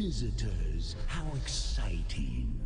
Visitors, how exciting.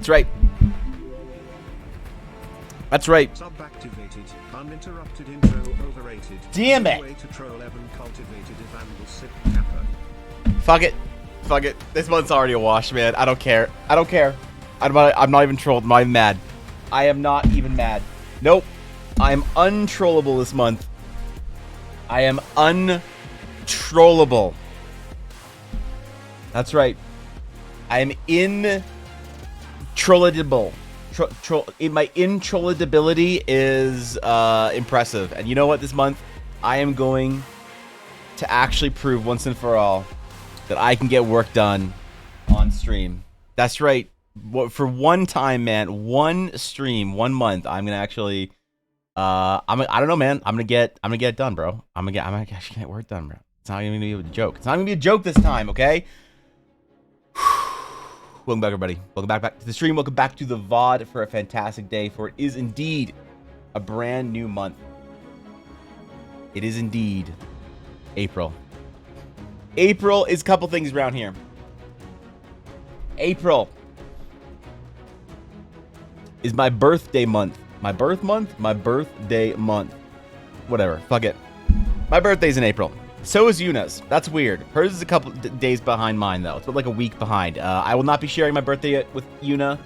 That's right. That's right. Sub-activated, uninterrupted intro overrated. Damn it. Way to troll Evan cultivated Evan will sip Kappa. Fuck it. Fuck it. This month's already a wash, man. I don't care. I don't care. I'm not even trolled. I'm not even mad. I am not even mad. Nope. I am untrollable this month. I am untrollable. That's right. I am introllatable. My introllatability is impressive. And you know what? This month, I am going to actually prove once and for all that I can get work done on stream. That's right. For one time, man, one stream, 1 month, I'm gonna actually, I don't know, man. I'm gonna get it done, bro. I'm gonna actually get work done, bro. It's not even gonna be a joke. It's not gonna be a joke this time, okay? Welcome back, everybody. Welcome back to the stream. Welcome back to the VOD for a fantastic day. For it is indeed a brand new month. It is indeed April. April is a couple things around here. April is my birthday month. My birth month? My birthday month. Whatever. Fuck it. My birthday's in April. So is Yuna's. That's weird. Hers is a couple days behind mine, though. It's like a week behind. I will not be sharing my birthday with Yuna.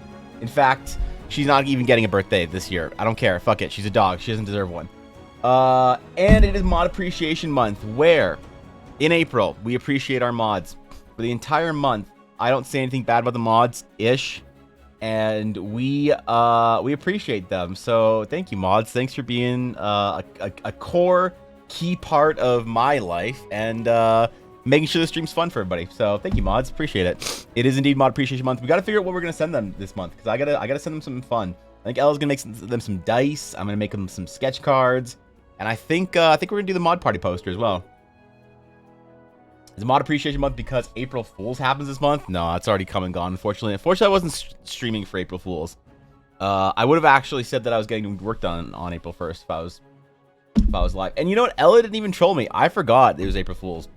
In fact, she's not even getting a birthday this year. I don't care. Fuck it. She's a dog. She doesn't deserve one. And it is Mod Appreciation Month, where in April, we appreciate our mods. For the entire month, I don't say anything bad about the mods-ish. And we appreciate them. So thank you, mods. Thanks for being a core key part of my life and making sure the stream's fun for everybody. So thank you, mods. Appreciate it. It is indeed Mod Appreciation Month. We got to figure out what we're gonna send them this month because I gotta send them something fun. I think Ella's gonna make them some dice. I'm gonna make them some sketch cards, and I think we're gonna do the mod party poster as well. Is it Mod Appreciation Month because April Fool's happens this month? No, it's already come and gone, unfortunately. Unfortunately, I wasn't streaming for April Fool's. I would have actually said that I was getting work done on April 1st if I was live. And you know what? Ella didn't even troll me. I forgot it was April Fool's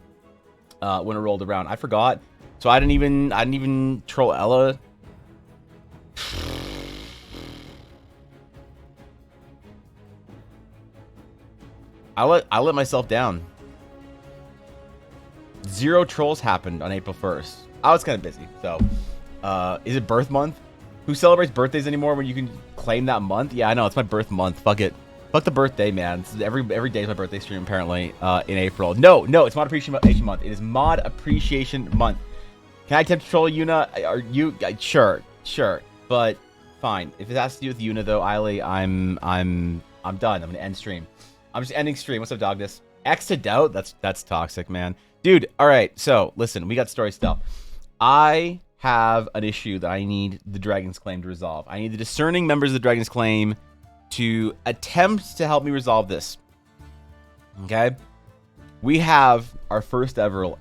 when it rolled around. I forgot. So I didn't even troll Ella. I let myself down. 0 trolls happened on April 1st. I was kind of busy. So, is it birth month? Who celebrates birthdays anymore when you can claim that month? Yeah, I know. It's my birth month. Fuck it. Fuck the birthday, man. Every day is my birthday stream, apparently, in April. No, it's Mod Appreciation Month. It is Mod Appreciation Month. Can I attempt to troll Yuna? Are you? Sure. But fine. If it has to do with Yuna, though, Eiley, I'm done. I'm gonna end stream. I'm just ending stream. What's up, Dogness? X to doubt? That's toxic, man. Dude, all right. So, listen, we got story still. I have an issue that I need the Dragon's Claim to resolve. I need the discerning members of the Dragon's Claim to attempt to help me resolve this. Okay? We have our first ever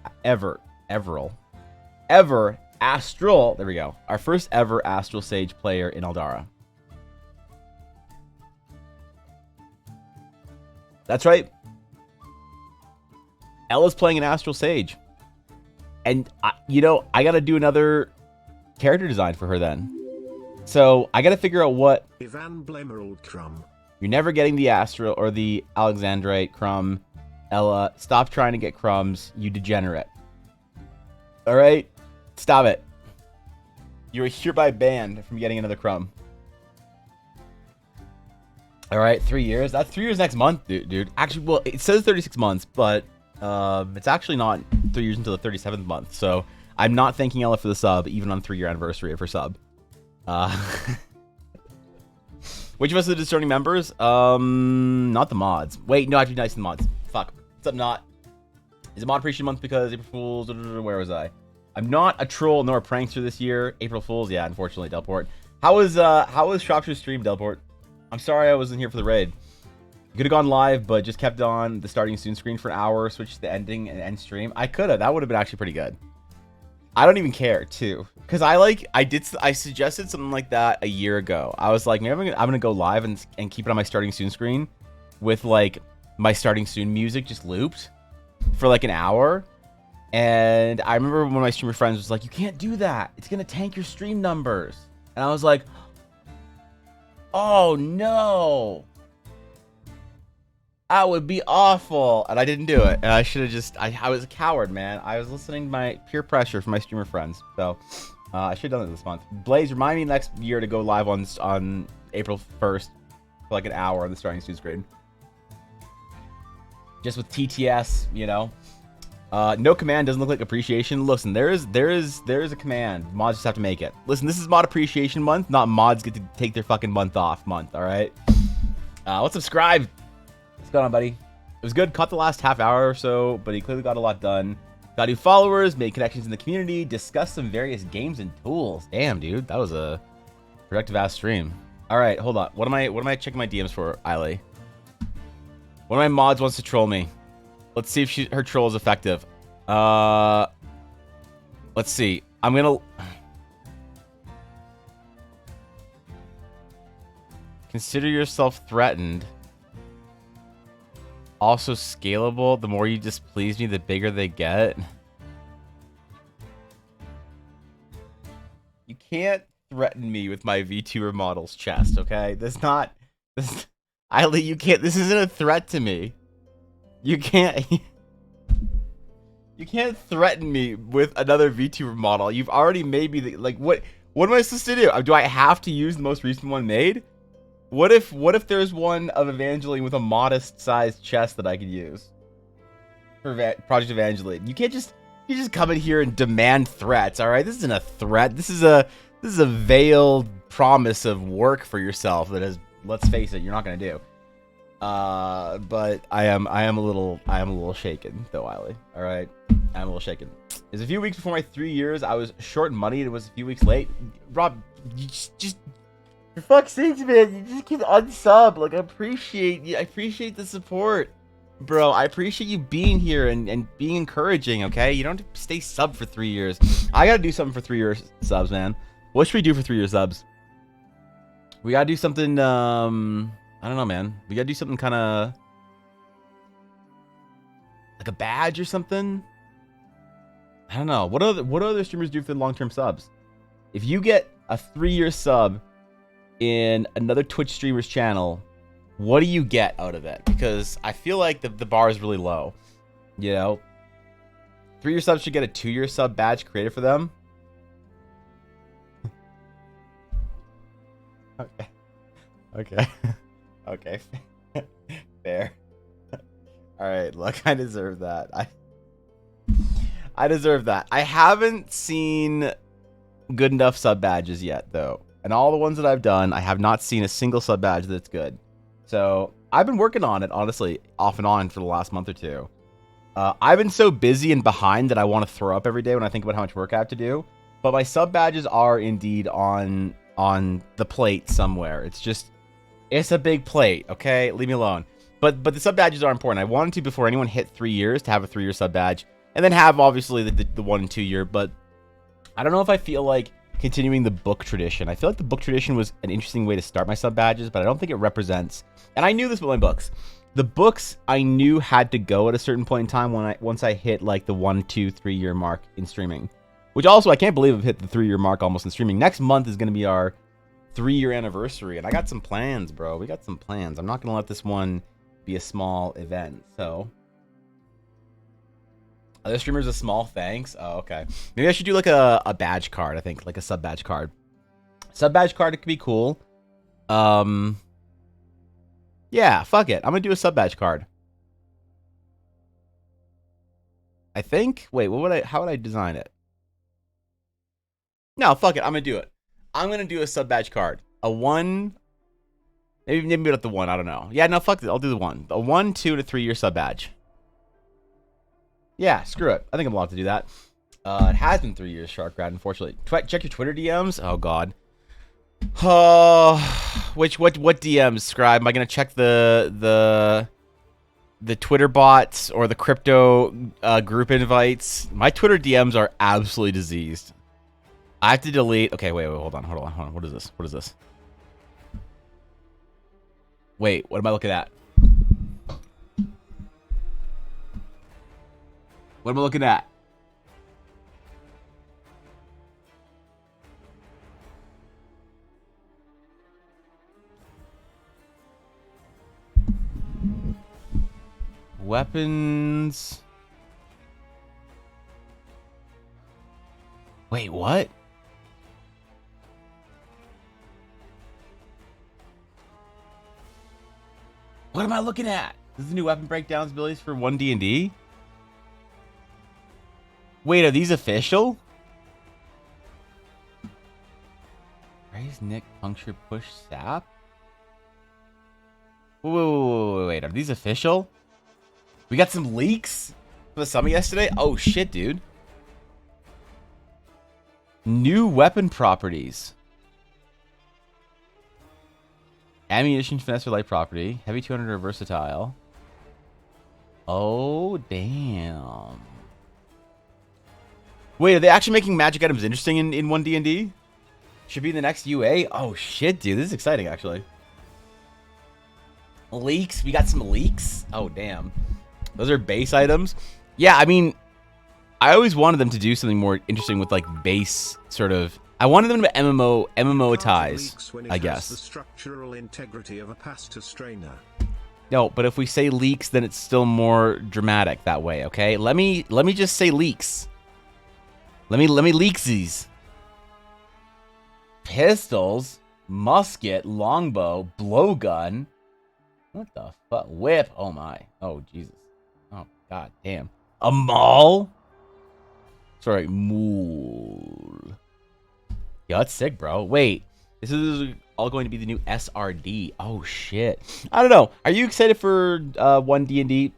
Astral, there we go. Our first ever Astral Sage player in Eldara. That's right. Ella's playing an Astral Sage. And, I got to do another character design for her then. So, I got to figure out what... Ivan Blemerald Crumb. You're never getting the Astral or the Alexandrite Crumb. Ella, stop trying to get crumbs, you degenerate. Alright? Stop it. You're hereby banned from getting another crumb. Alright, 3 years. That's 3 years next month, dude. Actually, well, it says 36 months, but... it's actually not 3 years until the 37th month, so I'm not thanking Ella for the sub, even on 3-year anniversary of her sub. Which of us are the discerning members? Not the mods. Wait, no, I have to be nice to the mods. Fuck. What's up, not? Is it Mod Appreciation Month because April Fool's? Where was I? I'm not a troll nor a prankster this year. April Fool's, yeah, unfortunately, Delport. How was Shropshire's stream, Delport? I'm sorry I wasn't here for the raid. Could have gone live, but just kept on the starting soon screen for an hour, switched to the ending and end stream. I could have. That would have been actually pretty good. I don't even care, too. Because I suggested something like that a year ago. I was like, maybe I'm gonna go live and keep it on my starting soon screen with, like, my starting soon music just looped for, like, an hour. And I remember one of my streamer friends was like, you can't do that. It's gonna tank your stream numbers. And I was like, oh no. That would be awful. And I didn't do it. And I should have just, I was a coward, man. I was listening to my peer pressure from my streamer friends. So I should have done it this month. Blaze, remind me next year to go live on April 1st for like an hour on the starting students grade. Just with TTS, you know. No command doesn't look like appreciation. Listen, there is a command. Mods just have to make it. Listen, this is mod appreciation month, not mods get to take their fucking month off month, alright? Let's subscribe. What's going on, buddy? It was good. Caught the last half hour or so, but he clearly got a lot done. Got new followers, made connections in the community, discussed some various games and tools. Damn, dude, that was a productive ass stream. Alright, hold on. What am I checking my DMs for, Eiley? One of my mods wants to troll me. Let's see if her troll is effective. Let's see. I'm gonna... Consider yourself threatened. Also scalable. The more you displease me, the bigger they get. You can't threaten me with my VTuber model's chest, okay? Eiley, you can't... This isn't a threat to me. You can't threaten me with another VTuber model. You've already made me like what am I supposed to do? Do I have to use the most recent one made? What if there's one of Evangeline with a modest sized chest that I could use for Project Evangeline? You just come in here and demand threats, all right? This isn't a threat. This is a veiled promise of work for yourself that is, let's face it, you're not going to do. But I am a little shaken though, Eiley. All right, I'm a little shaken. It's a few weeks before my 3 years. I was short money. It was a few weeks late. Rob, you just for fuck's sake, man, you just keep unsub. Like, I appreciate the support, bro. I appreciate you being here and being encouraging. Okay, you don't have to stay sub for 3 years. I gotta do something for 3 years subs, man. What should we do for 3 year subs? We gotta do something. I don't know, man. We gotta do something kind of like a badge or something. I don't know. What other streamers do for long-term subs? If you get a 3-year sub in another Twitch streamer's channel, what do you get out of it? Because I feel like the bar is really low. You know, 3-year subs should get a 2-year sub badge created for them. Okay. Okay. Okay, fair. All right, look, I deserve that. I deserve that. I haven't seen good enough sub badges yet, though. And all the ones that I've done, I have not seen a single sub badge that's good. So I've been working on it, honestly, off and on for the last month or two. I've been so busy and behind that I want to throw up every day when I think about how much work I have to do. But my sub badges are indeed on the plate somewhere. It's a big plate, okay? Leave me alone. But the sub badges are important. I wanted to, before anyone hit 3 years, to have a 3-year sub badge. And then have, obviously, the 1 and 2 year. But I don't know if I feel like continuing the book tradition. I feel like the book tradition was an interesting way to start my sub badges, but I don't think it represents... And I knew this with my books. The books, I knew had to go at a certain point in time once I hit, like, the 1, 2, 3 year mark in streaming. Which also, I can't believe I've hit the 3-year mark almost in streaming. Next month is going to be our 3-year anniversary, and I got some plans, bro. We got some plans. I'm not gonna let this one be a small event. So, other streamers, a small thanks. Oh, okay. Maybe I should do like a badge card. I think like a sub badge card. Sub badge card, it could be cool. Yeah, fuck it. I'm gonna do a sub badge card. I think. Wait, how would I design it? No, fuck it. I'm gonna do it. I'm gonna do a sub badge card. A 1, maybe not the 1. I don't know. Yeah, no, fuck it. I'll do the 1. A 1, 2, and a 3-year sub badge. Yeah, screw it. I think I'm allowed to do that. It has been 3 years, Sharkrat. Unfortunately, check your Twitter DMs. Oh God. Oh, what DMs, Scribe? Am I gonna check the Twitter bots or the crypto group invites? My Twitter DMs are absolutely diseased. I have to delete. Okay, wait, hold on. What is this? Wait, what am I looking at? What am I looking at? Weapons. Wait, what? What am I looking at? This is the new weapon breakdowns abilities for 1D&D? Wait, are these official? Raise, nick, puncture, push, sap? Wait, are these official? We got some leaks for the summit yesterday? Oh shit, dude. New weapon properties. Ammunition, finesse, or light property. Heavy 200 or versatile. Oh, damn. Wait, are they actually making magic items interesting in 1D&D? Should be in the next UA? Oh, shit, dude. This is exciting, actually. Leaks? We got some leaks? Oh, damn. Those are base items? Yeah, I mean, I always wanted them to do something more interesting with, like, base sort of... I wanted them to MMO-tize, I guess. The structural integrity of a pasta strainer. No, but if we say leaks, then it's still more dramatic that way, okay? Let me just say leaks. Let me leaks these. Pistols, musket, longbow, blowgun. What the fuck? Whip. Oh my. Oh Jesus. Oh god damn. A maul. Sorry, mool. Yo, that's sick, bro. Wait, this is all going to be the new SRD. Oh shit. I don't know. Are you excited for 1D&D?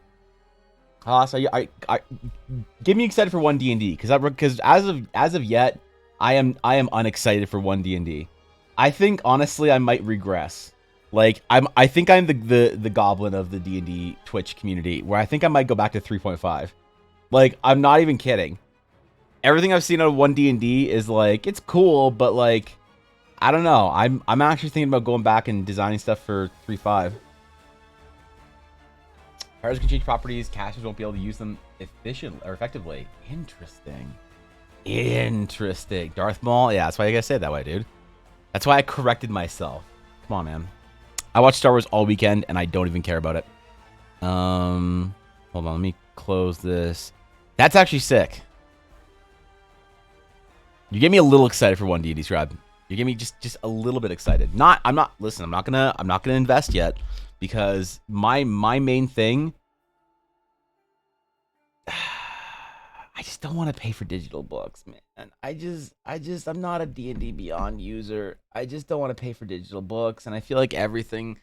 Get me excited for 1D&D because as of yet, I am unexcited for 1D&D. I think honestly I might regress. Like I think I'm the goblin of the D&D Twitch community where I think I might go back to 3.5. Like I'm not even kidding. Everything I've seen on 1D&D is like it's cool, but like I don't know. I'm actually thinking about going back and designing stuff for 3.5. Players can change properties. Casters won't be able to use them efficiently or effectively. Interesting. Interesting. Darth Maul. Yeah, that's why you gotta say it that way, dude. That's why I corrected myself. Come on, man. I watched Star Wars all weekend and I don't even care about it. Hold on. Let me close this. That's actually sick. You get me a little excited for 1D&D, Scribe. You get me just a little bit excited. I'm not gonna invest yet because my main thing. I just don't want to pay for digital books, man. I'm not a D&D Beyond user. I just don't want to pay for digital books, and I feel like everything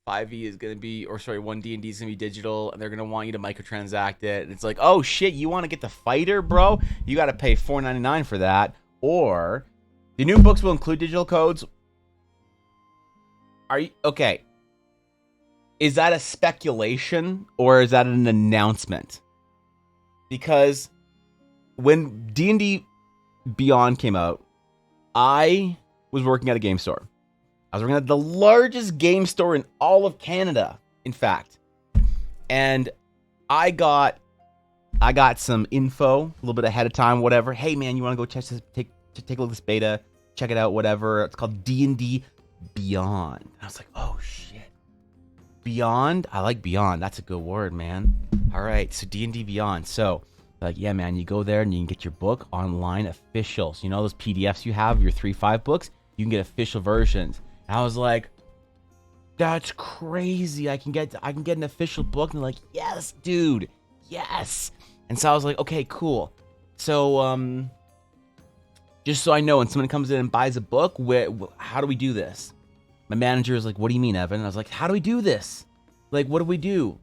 5e is gonna be, or sorry, 1D&D is gonna be digital, and they're gonna want you to microtransact it. And it's like, oh shit, you want to get the fighter, bro? You got to pay $4.99 for that. Or the new books will include digital codes. Are you okay? Is that a speculation or is that an announcement? Because when D&D Beyond came out, I was working at a game store. I was working at the largest game store in all of Canada, in fact. And I got some info a little bit ahead of time, whatever. Hey, man, you want to go take a look at this beta, check it out, whatever. It's called D&D Beyond. And I was like, oh, shit. Beyond? I like Beyond. That's a good word, man. All right, so D&D Beyond. So, like, yeah, man, you go there and you can get your book online official. So, you know those PDFs you have, your 3.5 books? You can get official versions. And I was like, that's crazy. I can get an official book. And they're like, yes, dude. Yes. And so I was like, okay, cool. So, just so I know when someone comes in and buys a book, how do we do this? My manager was like, what do you mean, Evan? And I was like, how do we do this? Like, what do we do?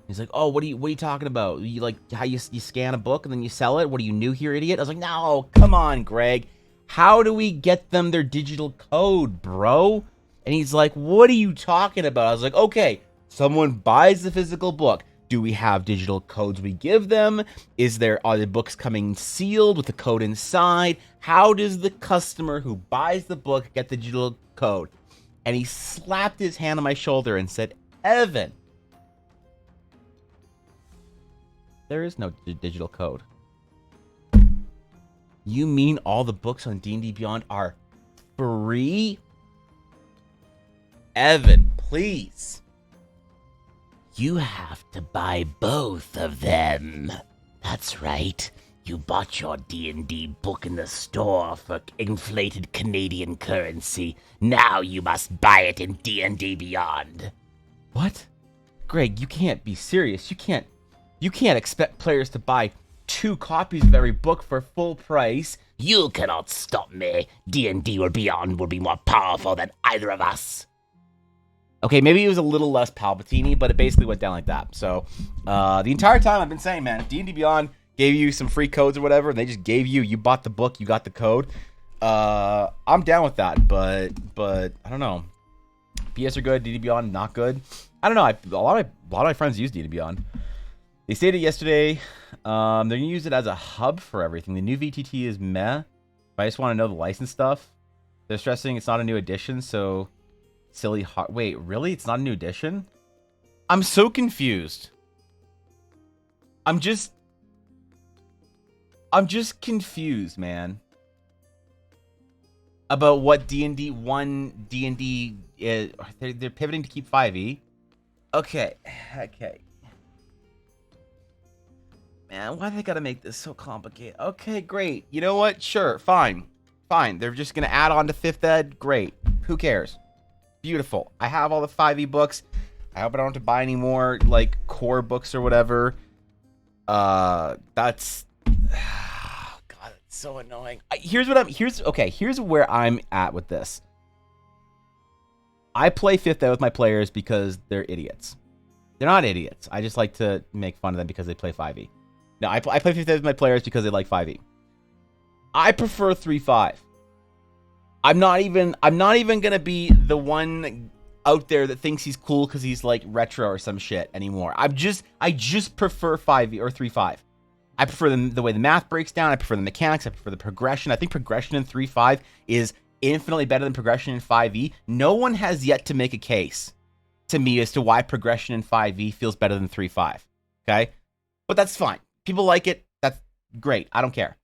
He's like, oh, what are you talking about? You like how you scan a book and then you sell it? What are you new here, idiot? I was like, no, come on, Greg. How do we get them their digital code, bro? And he's like, what are you talking about? I was like, okay, someone buys the physical book. Do we have digital codes we give them? Are the books coming sealed with the code inside? How does the customer who buys the book get the digital code? And he slapped his hand on my shoulder and said, Evan, there is no digital code. You mean all the books on D&D Beyond are free? Evan, please. You have to buy both of them. That's right. You bought your D&D book in the store for inflated Canadian currency. Now you must buy it in D&D Beyond. What? Greg, you can't be serious. You can't expect players to buy 2 copies of every book for full price. You cannot stop me. D&D or Beyond will be more powerful than either of us. Okay, maybe it was a little less Palpatine-y, but it basically went down like that. So, the entire time I've been saying, man, D&D Beyond gave you some free codes or whatever, and they just gave you bought the book, you got the code. I'm down with that, but I don't know. PS are good, D&D Beyond not good. I don't know. A lot of my friends use D&D Beyond. They stated yesterday they're gonna use it as a hub for everything. The new VTT is meh. But I just want to know the license stuff. They're stressing it's not a new edition, so silly hot. Wait, really? It's not a new edition? I'm so confused. I'm just confused, man. About what D&D 1 D&D is. They're pivoting to keep 5e. Okay. Man, why they gotta make this so complicated? Okay, great. You know what? Sure, fine. They're just gonna add on to 5th ed. Great. Who cares? Beautiful. I have all the 5e books. I hope I don't have to buy any more, like, core books or whatever. That's... Oh, God, it's so annoying. Here's where I'm at with this. I play 5th ed with my players because they're idiots. They're not idiots. I just like to make fun of them because they play 5e. No, I play 5th ed with my players because they like 5e. I prefer 3-5. I'm not even gonna be the one out there that thinks he's cool because he's like retro or some shit anymore. I just prefer 5e or 3-5. I prefer the way the math breaks down. I prefer the mechanics. I prefer the progression. I think progression in 3-5 is infinitely better than progression in 5e. No one has yet to make a case to me as to why progression in 5e feels better than 3-5. Okay, but that's fine. People like it. That's great. I don't care.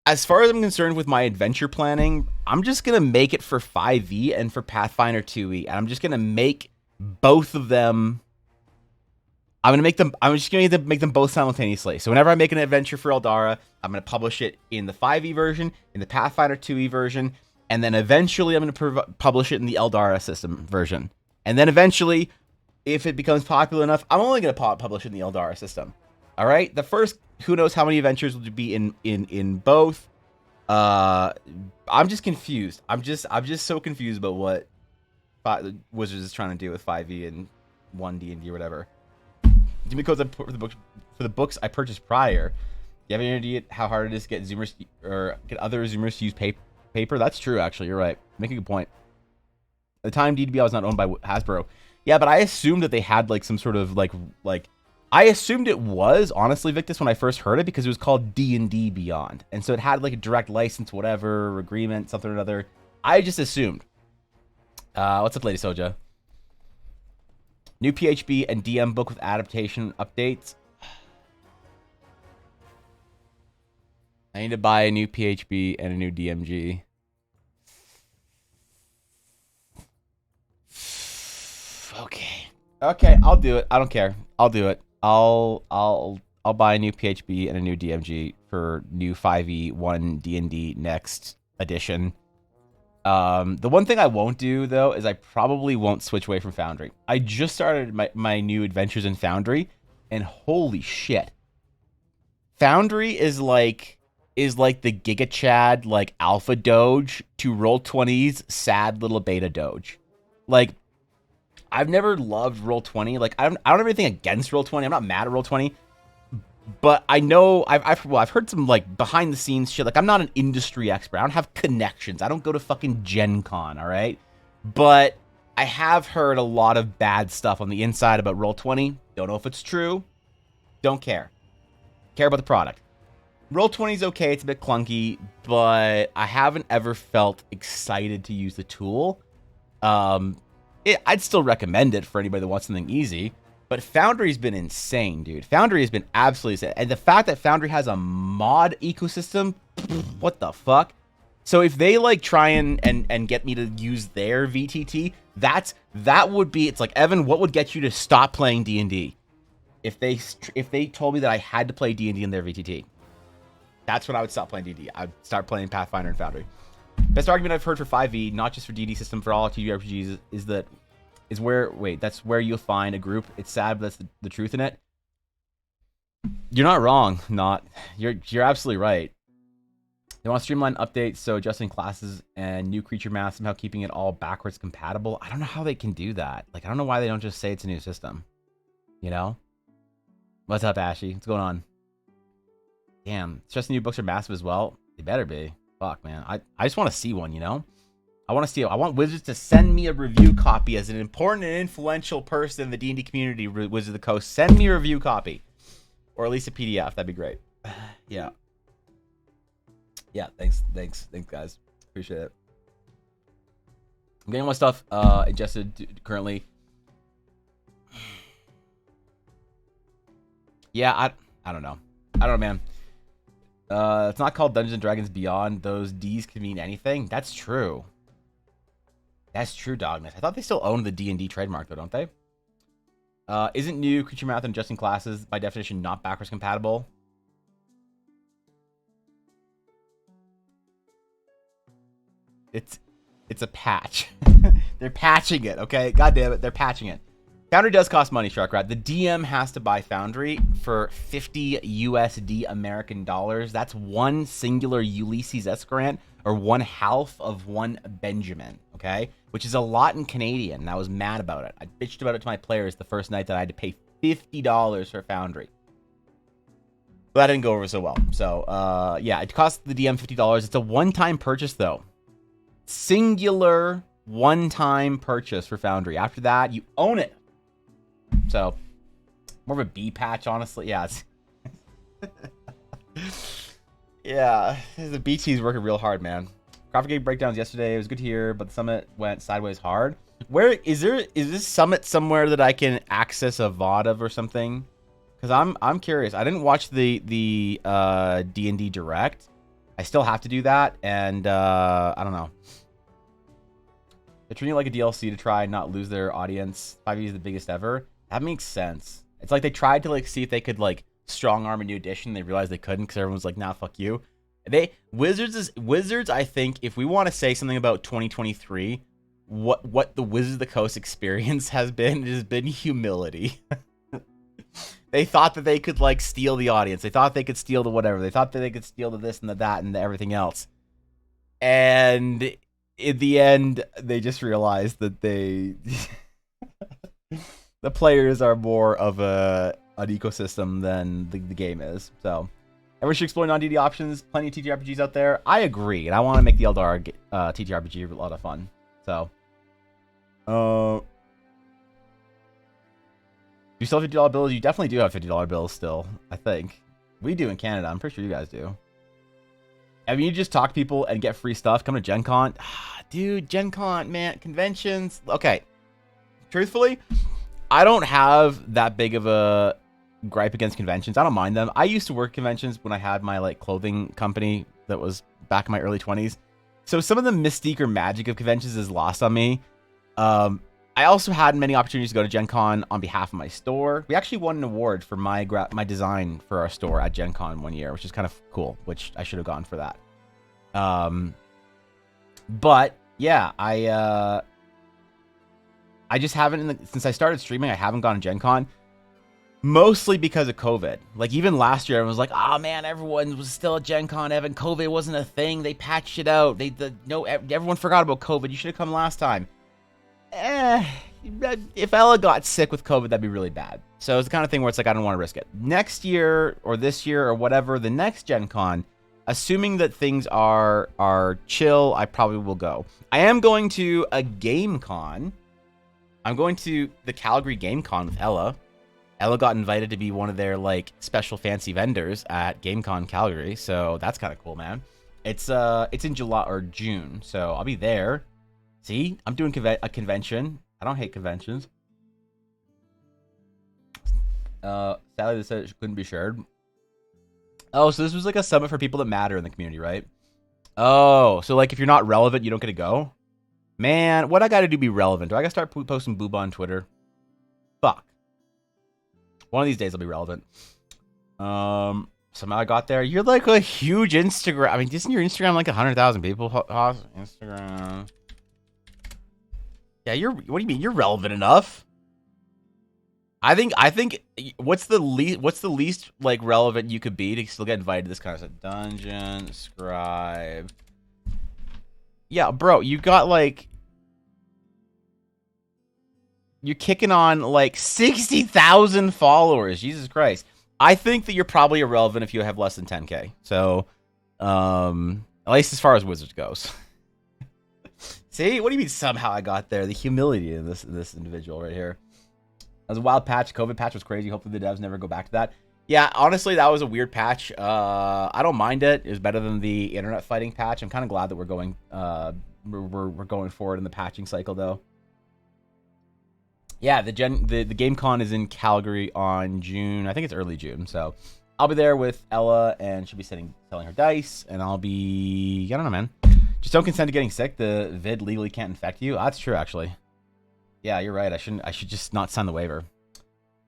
As far as I'm concerned with my adventure planning, I'm just going to make it for 5e and for Pathfinder 2e. And I'm just going to make both of them. I'm just going to make them both simultaneously. So whenever I make an adventure for Eldara, I'm going to publish it in the 5e version, in the Pathfinder 2e version, and then eventually I'm going to publish it in the Eldara system version. And then eventually, if it becomes popular enough, I'm only going to publish it in the Eldara system. All right, the first, who knows how many adventures will be in both. I'm just confused. I'm just so confused about what Wizards is trying to do with 5e and 1 D&D or whatever. Give me codes for the books I purchased prior. Do you have any idea how hard it is to get Zoomers or get other Zoomers to use paper? That's true, actually. You're right. Make a good point. At the time, DDBL was not owned by Hasbro. Yeah, but I assumed that they had like some sort of like. I assumed it was, honestly, Victus, when I first heard it, because it was called D&D Beyond. And so it had, like, a direct license, whatever, agreement, something or another. I just assumed. What's up, Lady Soja? New PHB and DM book with adaptation updates. I need to buy a new PHB and a new DMG. Okay, I'll do it. I don't care. I'll do it. I'll buy a new PHB and a new DMG for new 5e1 D&D next edition. The one thing I won't do though is I probably won't switch away from Foundry. I just started my new adventures in Foundry, and holy shit, Foundry is like the Giga Chad like alpha doge to Roll20's sad little beta doge. Like, I've never loved Roll20. Like, I don't have anything against Roll20. I'm not mad at Roll20. But I know I've heard some like behind the scenes shit. Like, I'm not an industry expert. I don't have connections. I don't go to fucking Gen Con, all right? But I have heard a lot of bad stuff on the inside about Roll20. Don't know if it's true. Don't care. Care about the product. Roll20 is okay. It's a bit clunky, but I haven't ever felt excited to use the tool. I'd still recommend it for anybody that wants something easy, but Foundry's been insane, dude. Foundry has been absolutely insane. And the fact that Foundry has a mod ecosystem, what the fuck? So if they like try and get me to use their VTT, that would be, it's like, Evan, what would get you to stop playing D&D? If they told me that I had to play D&D in their VTT, that's when I would stop playing D&D. I'd start playing Pathfinder and Foundry. Best argument I've heard for 5e, not just for D&D system, for all TTRPGs, that's where you'll find a group. It's sad, but that's the truth in it. You're not wrong. You're absolutely right. They want to streamline updates, so adjusting classes and new creature math, somehow keeping it all backwards compatible. I don't know how they can do that. Like, I don't know why they don't just say it's a new system. You know? What's up, Ashy? What's going on? Damn. It's just the new books are massive as well. They better be. Fuck, man. I just want to see one, you know? I want Wizards to send me a review copy as an important and influential person in the D&D community, Wizards of the Coast. Send me a review copy. Or at least a PDF. That'd be great. Yeah. Yeah, thanks, guys. Appreciate it. I'm getting my stuff ingested currently. Yeah, I don't know. I don't know, man. It's not called Dungeons & Dragons Beyond. Those Ds can mean anything. That's true. That's true, Dogness. I thought they still own the D&D trademark, though, don't they? Isn't new creature math and adjusting classes, by definition, not backwards compatible? It's a patch. They're patching it, okay? God damn it, they're patching it. Foundry does cost money, Sharkrat. The DM has to buy Foundry for 50 USD American dollars. That's one singular Ulysses S grant, or one half of one Benjamin, okay? Which is a lot in Canadian, and I was mad about it. I bitched about it to my players the first night that I had to pay $50 for Foundry. But that didn't go over so well. So, yeah, it costs the DM $50. It's a one-time purchase, though. Singular one-time purchase for Foundry. After that, you own it. So, more of a B patch, honestly. Yeah, it's yeah, the BT's working real hard, man. Graphic game breakdowns yesterday. It was good to hear, but the summit went sideways hard. Where is this summit somewhere that I can access a VOD of or something? Because I'm curious. I didn't watch the D&D Direct. I still have to do that, and I don't know. They're treating it like a DLC to try and not lose their audience. 5e is the biggest ever. That makes sense. It's like they tried to like see if they could like strong arm a new edition. They realized they couldn't because everyone was like, "Nah, fuck you." Wizards. I think if we want to say something about 2023, what the Wizards of the Coast experience has been, it has been humility. They thought that they could like steal the audience. They thought they could steal the whatever. They thought that they could steal the this and the that and the everything else. And in the end, they just realized that the players are more of an ecosystem than the game is. So everyone should explore non-DD options. Plenty of TTRPGs out there. I agree, and I want to make the Eldar TTRPG a lot of fun. So, you still have $50 bills? You definitely do have $50 bills still, I think. We do in Canada. I'm pretty sure you guys do. I mean, you just talk to people and get free stuff. Come to Gen Con. Dude, Gen Con, man. Conventions. Okay. Truthfully, I don't have that big of a gripe against conventions. I don't mind them. I used to work conventions when I had my like clothing company that was back in my early 20s. So some of the mystique or magic of conventions is lost on me. I also had many opportunities to go to Gen Con on behalf of my store. We actually won an award for my design for our store at Gen Con one year, which is kind of cool, which I should have gone for that. But yeah, I just haven't, since I started streaming, I haven't gone to Gen Con. Mostly because of COVID. Like, even last year, I was like, oh man, everyone was still at Gen Con, Evan. COVID wasn't a thing. They patched it out. Everyone forgot about COVID. You should have come last time. If Ella got sick with COVID, that'd be really bad. So it's the kind of thing where it's like, I don't want to risk it. Next year, or this year, or whatever, the next Gen Con, assuming that things are chill, I probably will go. I am going to a Game Con. I'm going to the Calgary Game Con with Ella. Ella got invited to be one of their like special fancy vendors at GameCon Calgary, so that's kind of cool, man. It's in July or June, so I'll be there. See, I'm doing a convention. I don't hate conventions. Sadly, they said it couldn't be shared. Oh, so this was like a summit for people that matter in the community, right? Oh, so like if you're not relevant, you don't get to go? Man, what I gotta do to be relevant? Do I gotta start posting booba on Twitter? Fuck. One of these days I'll be relevant. Somehow I got there. You're like a huge Instagram. I mean, isn't your Instagram like 100,000 people? Instagram. Yeah, what do you mean? You're relevant enough. I think what's the least like relevant you could be to still get invited to this kind of stuff? Dungeon, scribe. Yeah, bro, you got like you're kicking on like 60,000 followers. Jesus Christ. I think that you're probably irrelevant if you have less than 10K. So, at least as far as Wizards goes. See, what do you mean somehow I got there? The humility of this individual right here. That was a wild patch. COVID patch was crazy. Hopefully the devs never go back to that. Yeah, honestly, that was a weird patch. I don't mind it. It was better than the internet fighting patch. I'm kind of glad that we're going we're going forward in the patching cycle though. Yeah, the GameCon is in Calgary on June. I think it's early June. So I'll be there with Ella, and she'll be selling her dice, and I'll be, I don't know, man. Just don't consent to getting sick. The vid legally can't infect you. That's true, actually. Yeah, you're right. I should just not sign the waiver.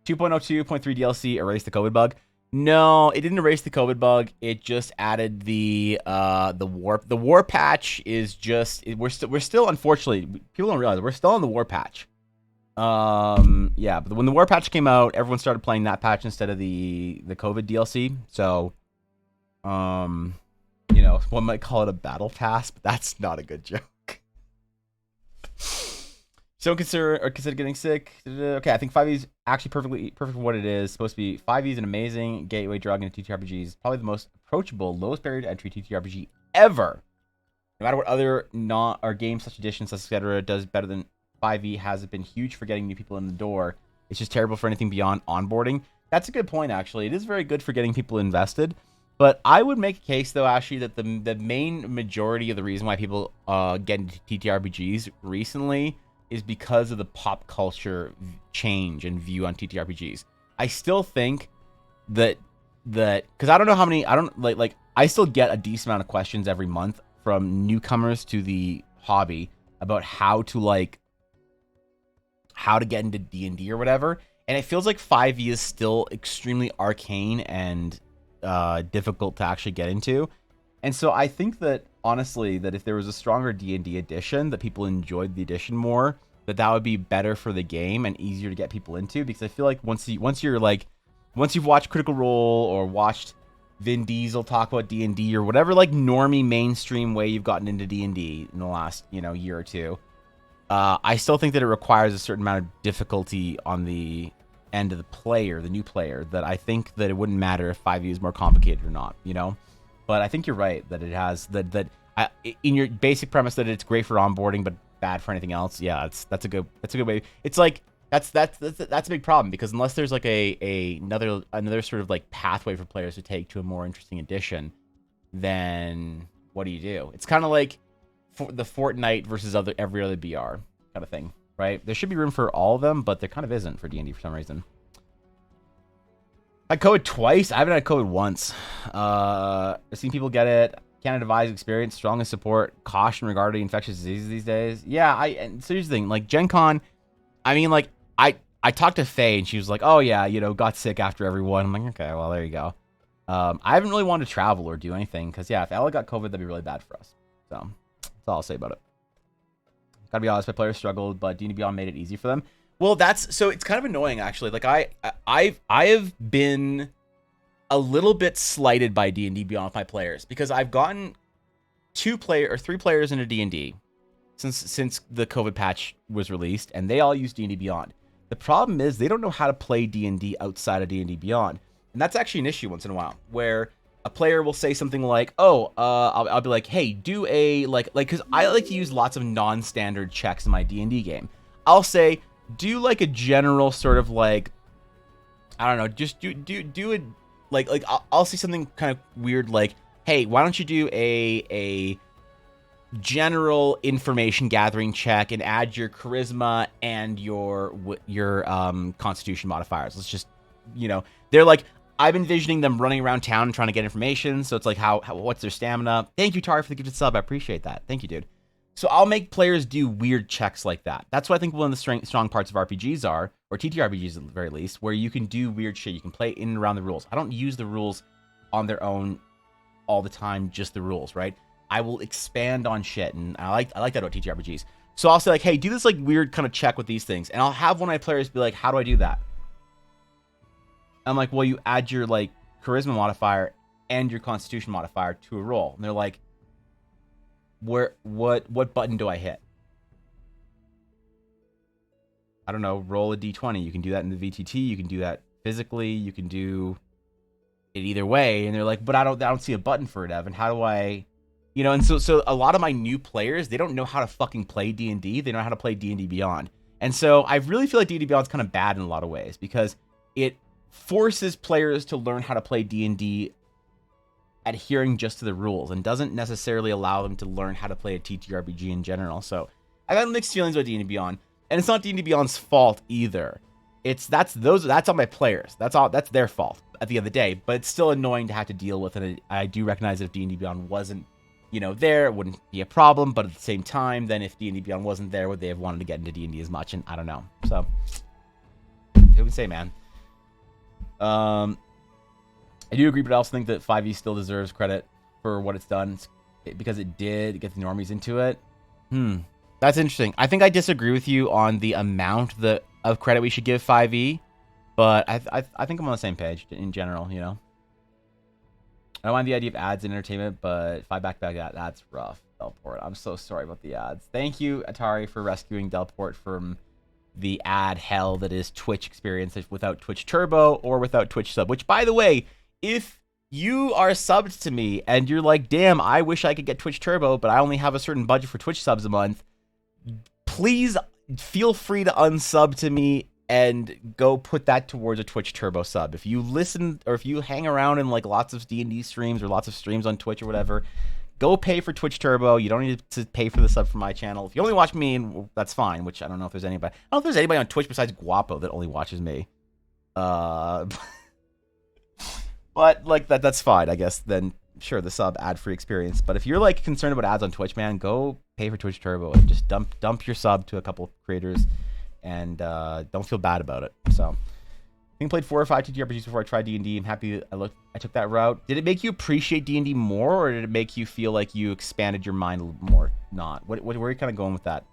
2.02.3 DLC erased the COVID bug. No, it didn't erase the COVID bug. It just added the warp. The war patch is just we're still unfortunately, people don't realize we're still on the war patch. Yeah, but when the war patch came out, everyone started playing that patch instead of the COVID DLC. So, you know, one might call it a battle pass, but that's not a good joke. So consider getting sick. Okay, I think 5e is actually perfect for what it is. Supposed to be 5e is an amazing gateway drug into TTRPGs. Probably the most approachable, lowest barrier to entry TTRPG ever. No matter what other game such editions, etc. does better than 5e, has been huge for getting new people in the door. It's just terrible for anything beyond onboarding. That's a good point, actually. It is very good for getting people invested. But I would make a case, though, Ashley, that the main majority of the reason why people get into TTRPGs recently is because of the pop culture change and view on TTRPGs. I still think that because I don't know how many, I don't like I still get a decent amount of questions every month from newcomers to the hobby about how to get into D&D or whatever, and it feels like 5e is still extremely arcane and difficult to actually get into. And so I think that honestly, that if there was a stronger D&D edition, that people enjoyed the edition more, that would be better for the game and easier to get people into. Because I feel like once you've watched Critical Role or watched Vin Diesel talk about D&D or whatever like normie mainstream way you've gotten into D&D in the last year or two, I still think that it requires a certain amount of difficulty on the end of the new player, that I think that it wouldn't matter if 5e is more complicated or not, But I think you're right that it has in your basic premise that it's great for onboarding but bad for anything else. Yeah, that's a good way. It's like that's a big problem, because unless there's like another sort of like pathway for players to take to a more interesting edition, then what do you do? It's kind of like the Fortnite versus every other BR kind of thing, right? There should be room for all of them, but there kind of isn't for D&D for some reason. I had COVID twice. I haven't had COVID once. I've seen people get it. Can't advise experience, strongest support, caution regarding infectious diseases these days. Yeah, and so here's the thing, like Gen Con, I mean, like I talked to Faye and she was like, oh yeah, got sick after everyone. I'm like, okay, well there you go. I haven't really wanted to travel or do anything, because yeah, if Ella got COVID, that'd be really bad for us. So that's all I'll say about it. Gotta be honest, my players struggled, but D&D Beyond made it easy for them. Well, so it's kind of annoying actually. Like I have been a little bit slighted by D&D Beyond with my players, because I've gotten 3 players into D&D since the COVID patch was released, and they all use D&D Beyond. The problem is they don't know how to play D&D outside of D&D Beyond, and that's actually an issue once in a while, where a player will say something like, "Oh, I'll be like, hey, do a because I like to use lots of non-standard checks in my D&D game. I'll say, do like a general sort of like, I don't know, just do it like I'll say something kind of weird like, hey, why don't you do a general information gathering check and add your charisma and your constitution modifiers. Let's just, they're like, I'm envisioning them running around town and trying to get information. So it's like, what's their stamina? Thank you, Tari, for the gifted sub. I appreciate that. Thank you, dude. So I'll make players do weird checks like that. That's what I think one of the strong parts of RPGs are, or TTRPGs at the very least, where you can do weird shit. You can play in and around the rules. I don't use the rules on their own all the time, just the rules, right? I will expand on shit, and I like that about TTRPGs. So I'll say like, hey, do this like weird kind of check with these things, and I'll have one of my players be like, how do I do that? I'm like, well, you add your like charisma modifier and your constitution modifier to a roll, and they're like, what button do I hit? I don't know, roll a d20. You can do that in the VTT, you can do that physically, you can do it either way. And they're like, but I don't see a button for it, Evan. How do I, you know? And so a lot of my new players, they don't know how to fucking play D&D. They know how to play D&D Beyond. And so I really feel like D&D Beyond's kind of bad in a lot of ways because it forces players to learn how to play D&D adhering just to the rules and doesn't necessarily allow them to learn how to play a TTRPG in general. So I got mixed feelings about D&D Beyond, and it's not D&D Beyond's fault either. That's on my players. That's their fault at the end of the day, but it's still annoying to have to deal with. And I do recognize that if D&D Beyond wasn't, there, it wouldn't be a problem. But at the same time, then if D&D Beyond wasn't there, would they have wanted to get into D&D as much? And I don't know. So who can say, man? I do agree, but I also think that 5e still deserves credit for what it's done because it did get the normies into it. That's interesting. I think I disagree with you on the amount of credit we should give 5e, but I think I'm on the same page in general, I don't mind the idea of ads and entertainment, but 5 back-to-back, that's rough. Delport. I'm so sorry about the ads. Thank you, Atari, for rescuing Delport from the ad hell that is Twitch experience without Twitch Turbo or without Twitch Sub, which, by the way, if you are subbed to me and you're like, damn, I wish I could get Twitch Turbo, but I only have a certain budget for Twitch subs a month, please feel free to unsub to me and go put that towards a Twitch Turbo sub. If you listen or if you hang around in like lots of D&D streams or lots of streams on Twitch or whatever, go pay for Twitch Turbo. You don't need to pay for the sub for my channel. If you only watch me, that's fine, which I don't know if there's anybody. I don't know if there's anybody on Twitch besides Guapo that only watches me. But like that's fine, I guess. Then sure, the sub ad-free experience. But if you're like concerned about ads on Twitch, man, go pay for Twitch Turbo and just dump your sub to a couple creators, and don't feel bad about it. So I think I played 4 or 5 TTRPGs before I tried D&D. I'm happy I took that route. Did it make you appreciate D&D more, or did it make you feel like you expanded your mind a little more? Not. Where are you kind of going with that?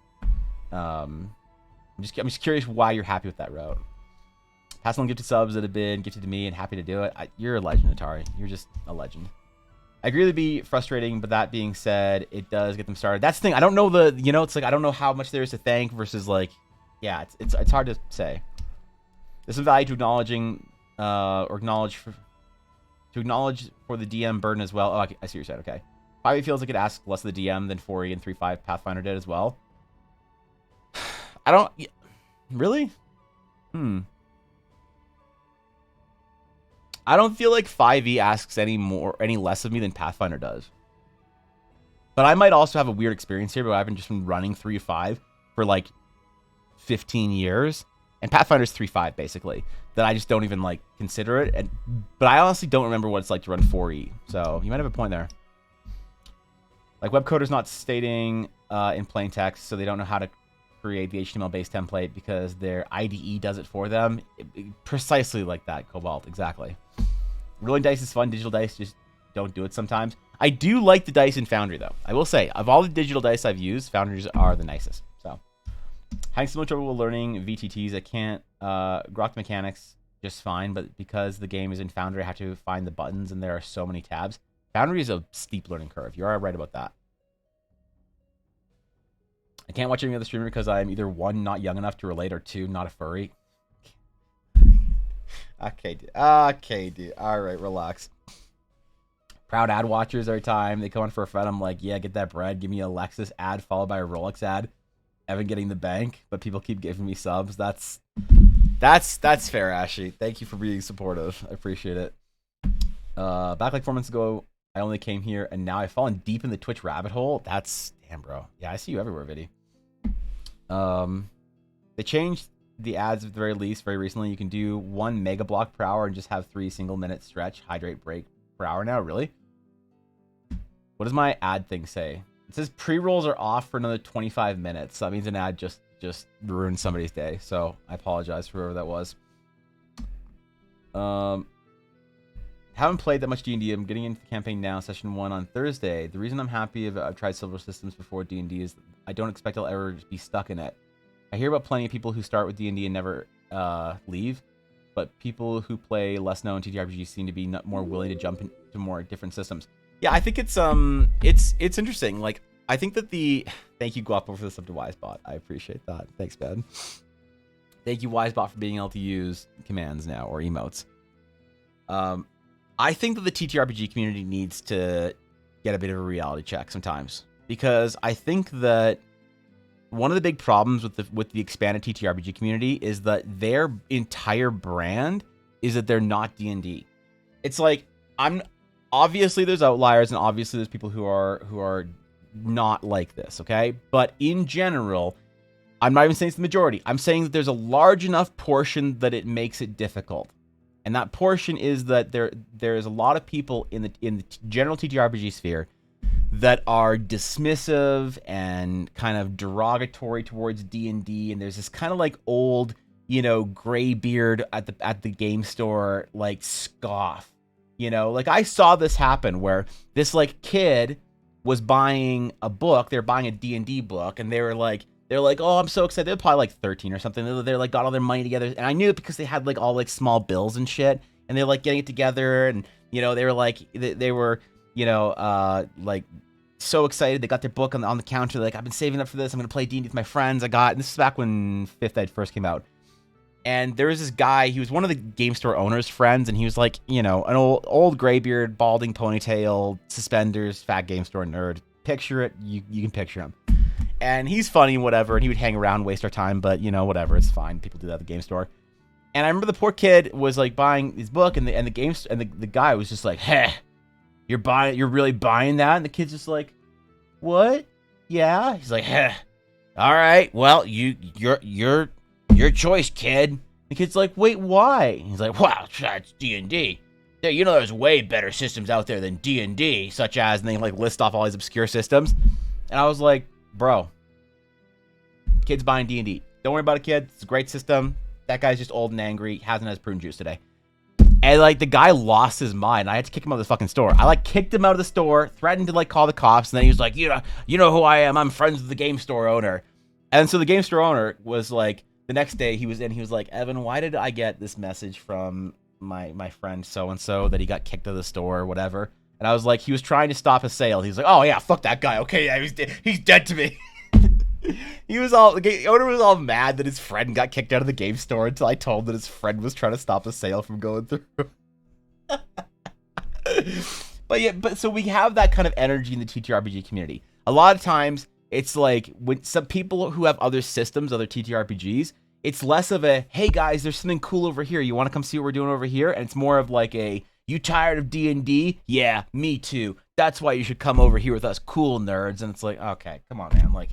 I'm just curious why you're happy with that route. Pass on gifted subs that have been gifted to me and happy to do it. You're a legend, Atari. You're just a legend. I agree it'd be frustrating, but that being said, it does get them started. That's the thing. I don't know it's like I don't know how much there is to thank versus like, yeah, it's hard to say. There's some value to acknowledging or acknowledge for the DM burden as well. Oh, I see what you're saying. Okay, 5e feels like it asks less of the DM than 4e and 3.5 Pathfinder did as well. I don't really. I don't feel like 5e asks any less of me than Pathfinder does. But I might also have a weird experience here, but I've just been running 3.5 for like 15 years. And Pathfinder's 3.5 basically. That I just don't even like consider it. But I honestly don't remember what it's like to run 4e. So you might have a point there. Like webcoder's not stating in plain text, so they don't know how to create the HTML-based template because their IDE does it for them. Precisely like that, Cobalt. Exactly. Rolling dice is fun. Digital dice just don't do it sometimes. I do like the dice in Foundry, though. I will say, of all the digital dice I've used, Foundries are the nicest. So, having so much trouble learning VTTs, I can't grok the mechanics just fine, but because the game is in Foundry, I have to find the buttons, and there are so many tabs. Foundry is a steep learning curve. You are right about that. I can't watch any other streamer because I'm either 1, not young enough to relate, or 2, not a furry. Okay, dude. All right, relax. Proud ad watchers every time they come on for a friend. I'm like, yeah, get that bread. Give me a Lexus ad followed by a Rolex ad. Evan getting the bank, but people keep giving me subs. That's fair, Ashy. Thank you for being supportive. I appreciate it. Back like 4 months ago, I only came here, and now I've fallen deep in the Twitch rabbit hole. That's damn, bro. Yeah, I see you everywhere, Viddy. They changed the ads at the very least, very recently, you can do 1 mega block per hour and just have 3 single-minute stretch, hydrate, break per hour now. Really? What does my ad thing say? It says pre-rolls are off for another 25 minutes. So that means an ad just ruined somebody's day. So I apologize for whoever that was. Haven't played that much D&D. I'm getting into the campaign now, session 1 on Thursday. The reason I'm happy I've tried several systems before D&D is I don't expect I'll ever be stuck in it. I hear about plenty of people who start with D&D and never leave, but people who play less known TTRPGs seem to be more willing to jump into more different systems. Yeah, I think it's interesting. Like, I think that thank you Guapo for the sub to Wisebot. I appreciate that. Thanks, Ben. Thank you Wisebot for being able to use commands now or emotes. I think that the TTRPG community needs to get a bit of a reality check sometimes, because I think that one of the big problems with the expanded TTRPG community is that their entire brand is that they're not D&D. It's like, obviously there's outliers and obviously there's people who are not like this, okay? But in general, I'm not even saying it's the majority. I'm saying that there's a large enough portion that it makes it difficult. And that portion is that there's a lot of people in the general TTRPG sphere that are dismissive and kind of derogatory towards D&D, and there's this kind of like old, gray beard at the game store like scoff. Like I saw this happen where this like kid was buying a book, they're buying a D&D book, and they're like, oh, I'm so excited. They're probably like 13 or something. They're like got all their money together. And I knew it because they had like all like small bills and shit. And they're like getting it together. And, they were like, they were, like so excited. They got their book on the counter. They're like, I've been saving up for this. I'm going to play D&D with my friends. And this is back when 5th Ed first came out. And there was this guy, he was one of the game store owner's friends. And he was like, an old graybeard, balding ponytail, suspenders, fat game store nerd. Picture it. You can picture him. And he's funny and whatever, and he would hang around, waste our time, but, whatever, it's fine. People do that at the game store. And I remember the poor kid was, like, buying his book, and the guy was just like, hey, you're really buying that? And the kid's just like, what? Yeah? He's like, hey, all right, well, your choice, kid. The kid's like, wait, why? He's like, wow, it's D&D. There's way better systems out there than D&D, such as, and they, like, list off all these obscure systems. And I was like, bro, kid's buying D&D. Don't worry about it, kid. It's a great system. That guy's just old and angry. Hasn't had his prune juice today. And, like, the guy lost his mind. I had to kick him out of the fucking store. I, like, kicked him out of the store, threatened to, like, call the cops, and then he was like, you know who I am. I'm friends with the game store owner. And so the game store owner was, like, the next day he was like, Evan, why did I get this message from my friend so-and-so that he got kicked out of the store or whatever? And I was like, he was trying to stop a sale. He was like, oh, yeah, fuck that guy. Okay, yeah, he's dead to me. The owner was all mad that his friend got kicked out of the game store until I told him that his friend was trying to stop a sale from going through. But so we have that kind of energy in the TTRPG community. A lot of times, it's like, when some people who have other systems, other TTRPGs, it's less of a, hey guys, there's something cool over here. You want to come see what we're doing over here? And it's more of like a, you tired of D&D? Yeah, me too. That's why you should come over here with us cool nerds. And it's like, okay, come on, man. Like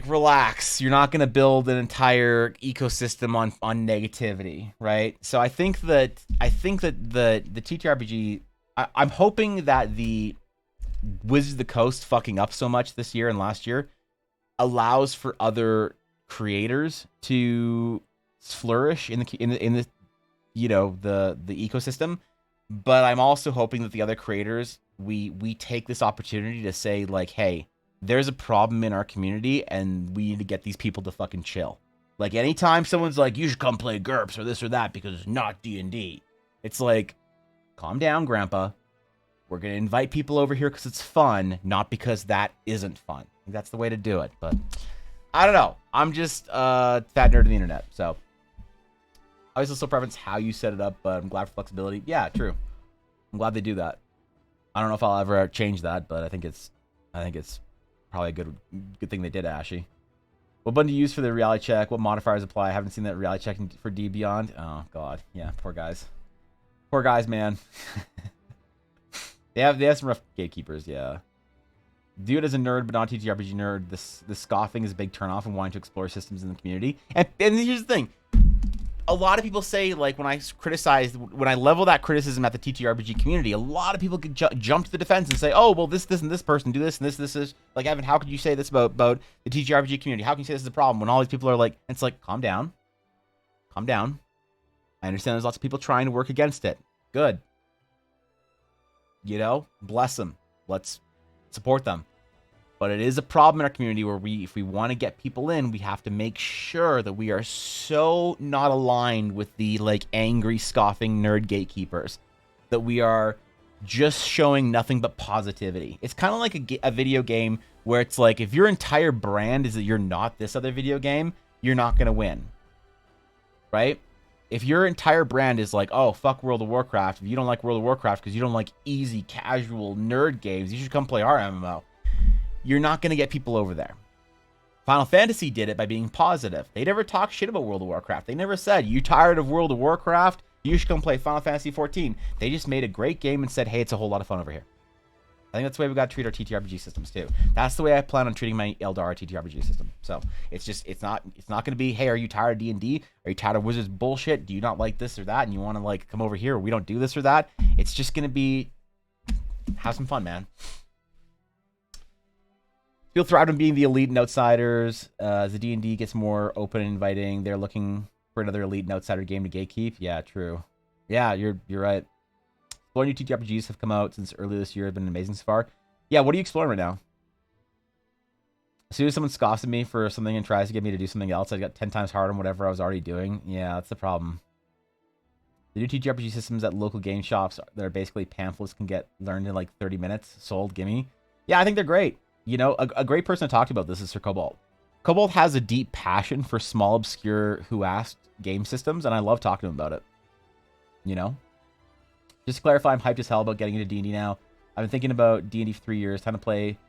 relax. You're not going to build an entire ecosystem on negativity, right? So I think that the TTRPG, I'm hoping that the Wizards of the Coast fucking up so much this year and last year allows for other creators to flourish in the the ecosystem. But I'm also hoping that the other creators, we take this opportunity to say, like, hey, there's a problem in our community and we need to get these people to fucking chill. Like, anytime someone's like, you should come play GURPS or this or that because it's not D&D, it's like, calm down, grandpa. We're going to invite people over here because it's fun, not because that isn't fun. That's the way to do it. But I don't know. I'm just fat nerd of the internet. So I always still preference how you set it up, but I'm glad for flexibility. Yeah, true. I'm glad they do that. I don't know if I'll ever change that, but I think it's probably a good thing they did, Ashy. What button do you use for the reality check? What modifiers apply? I haven't seen that reality check for D Beyond. Oh god, yeah, poor guys. Poor guys, man. they have some rough gatekeepers, yeah. View it as a nerd, but not a TTRPG nerd. The scoffing is a big turnoff and wanting to explore systems in the community. And here's the thing. A lot of people say, like, when I level that criticism at the TTRPG community, a lot of people could jump to the defense and say, oh, well, this, and this person do this, and this is, like, Evan, how could you say this about the TTRPG community? How can you say this is a problem when all these people are like, it's like, calm down. Calm down. I understand there's lots of people trying to work against it. Good. You know, bless them. Let's support them. But it is a problem in our community where if we want to get people in, we have to make sure that we are so not aligned with the, like, angry, scoffing nerd gatekeepers that we are just showing nothing but positivity. It's kind of like a video game where it's like, if your entire brand is that you're not this other video game, you're not going to win. Right? If your entire brand is like, oh, fuck World of Warcraft, if you don't like World of Warcraft because you don't like easy, casual nerd games, you should come play our MMO. You're not going to get people over there. Final Fantasy did it by being positive. They never talked shit about World of Warcraft. They never said, you tired of World of Warcraft? You should come play Final Fantasy 14. They just made a great game and said, hey, it's a whole lot of fun over here. I think that's the way we got to treat our TTRPG systems too. That's the way I plan on treating my Eldar TTRPG system. So it's not going to be, hey, are you tired of D&D? Are you tired of Wizards bullshit? Do you not like this or that? And you want to, like, come over here? We don't do this or that. It's just going to be, have some fun, man. Feel thrived on being the elite and outsiders. As the D&D gets more open and inviting, they're looking for another elite and outsider game to gatekeep. Yeah, true. Yeah, you're right. Exploring new TTRPGs have come out since earlier this year. Have been amazing so far. Yeah, what are you exploring right now? As soon as someone scoffs at me for something and tries to get me to do something else, I got 10 times harder on whatever I was already doing. Yeah, that's the problem. The new TTRPG systems at local game shops that are basically pamphlets can get learned in like 30 minutes. Sold, gimme. Yeah, I think they're great. You know, a great person to talk about this is Sir Cobalt. Cobalt has a deep passion for small, obscure, who asked game systems, and I love talking to him about it. You know? Just to clarify, I'm hyped as hell about getting into D&D now. I've been thinking about D&D for 3 years, time to play,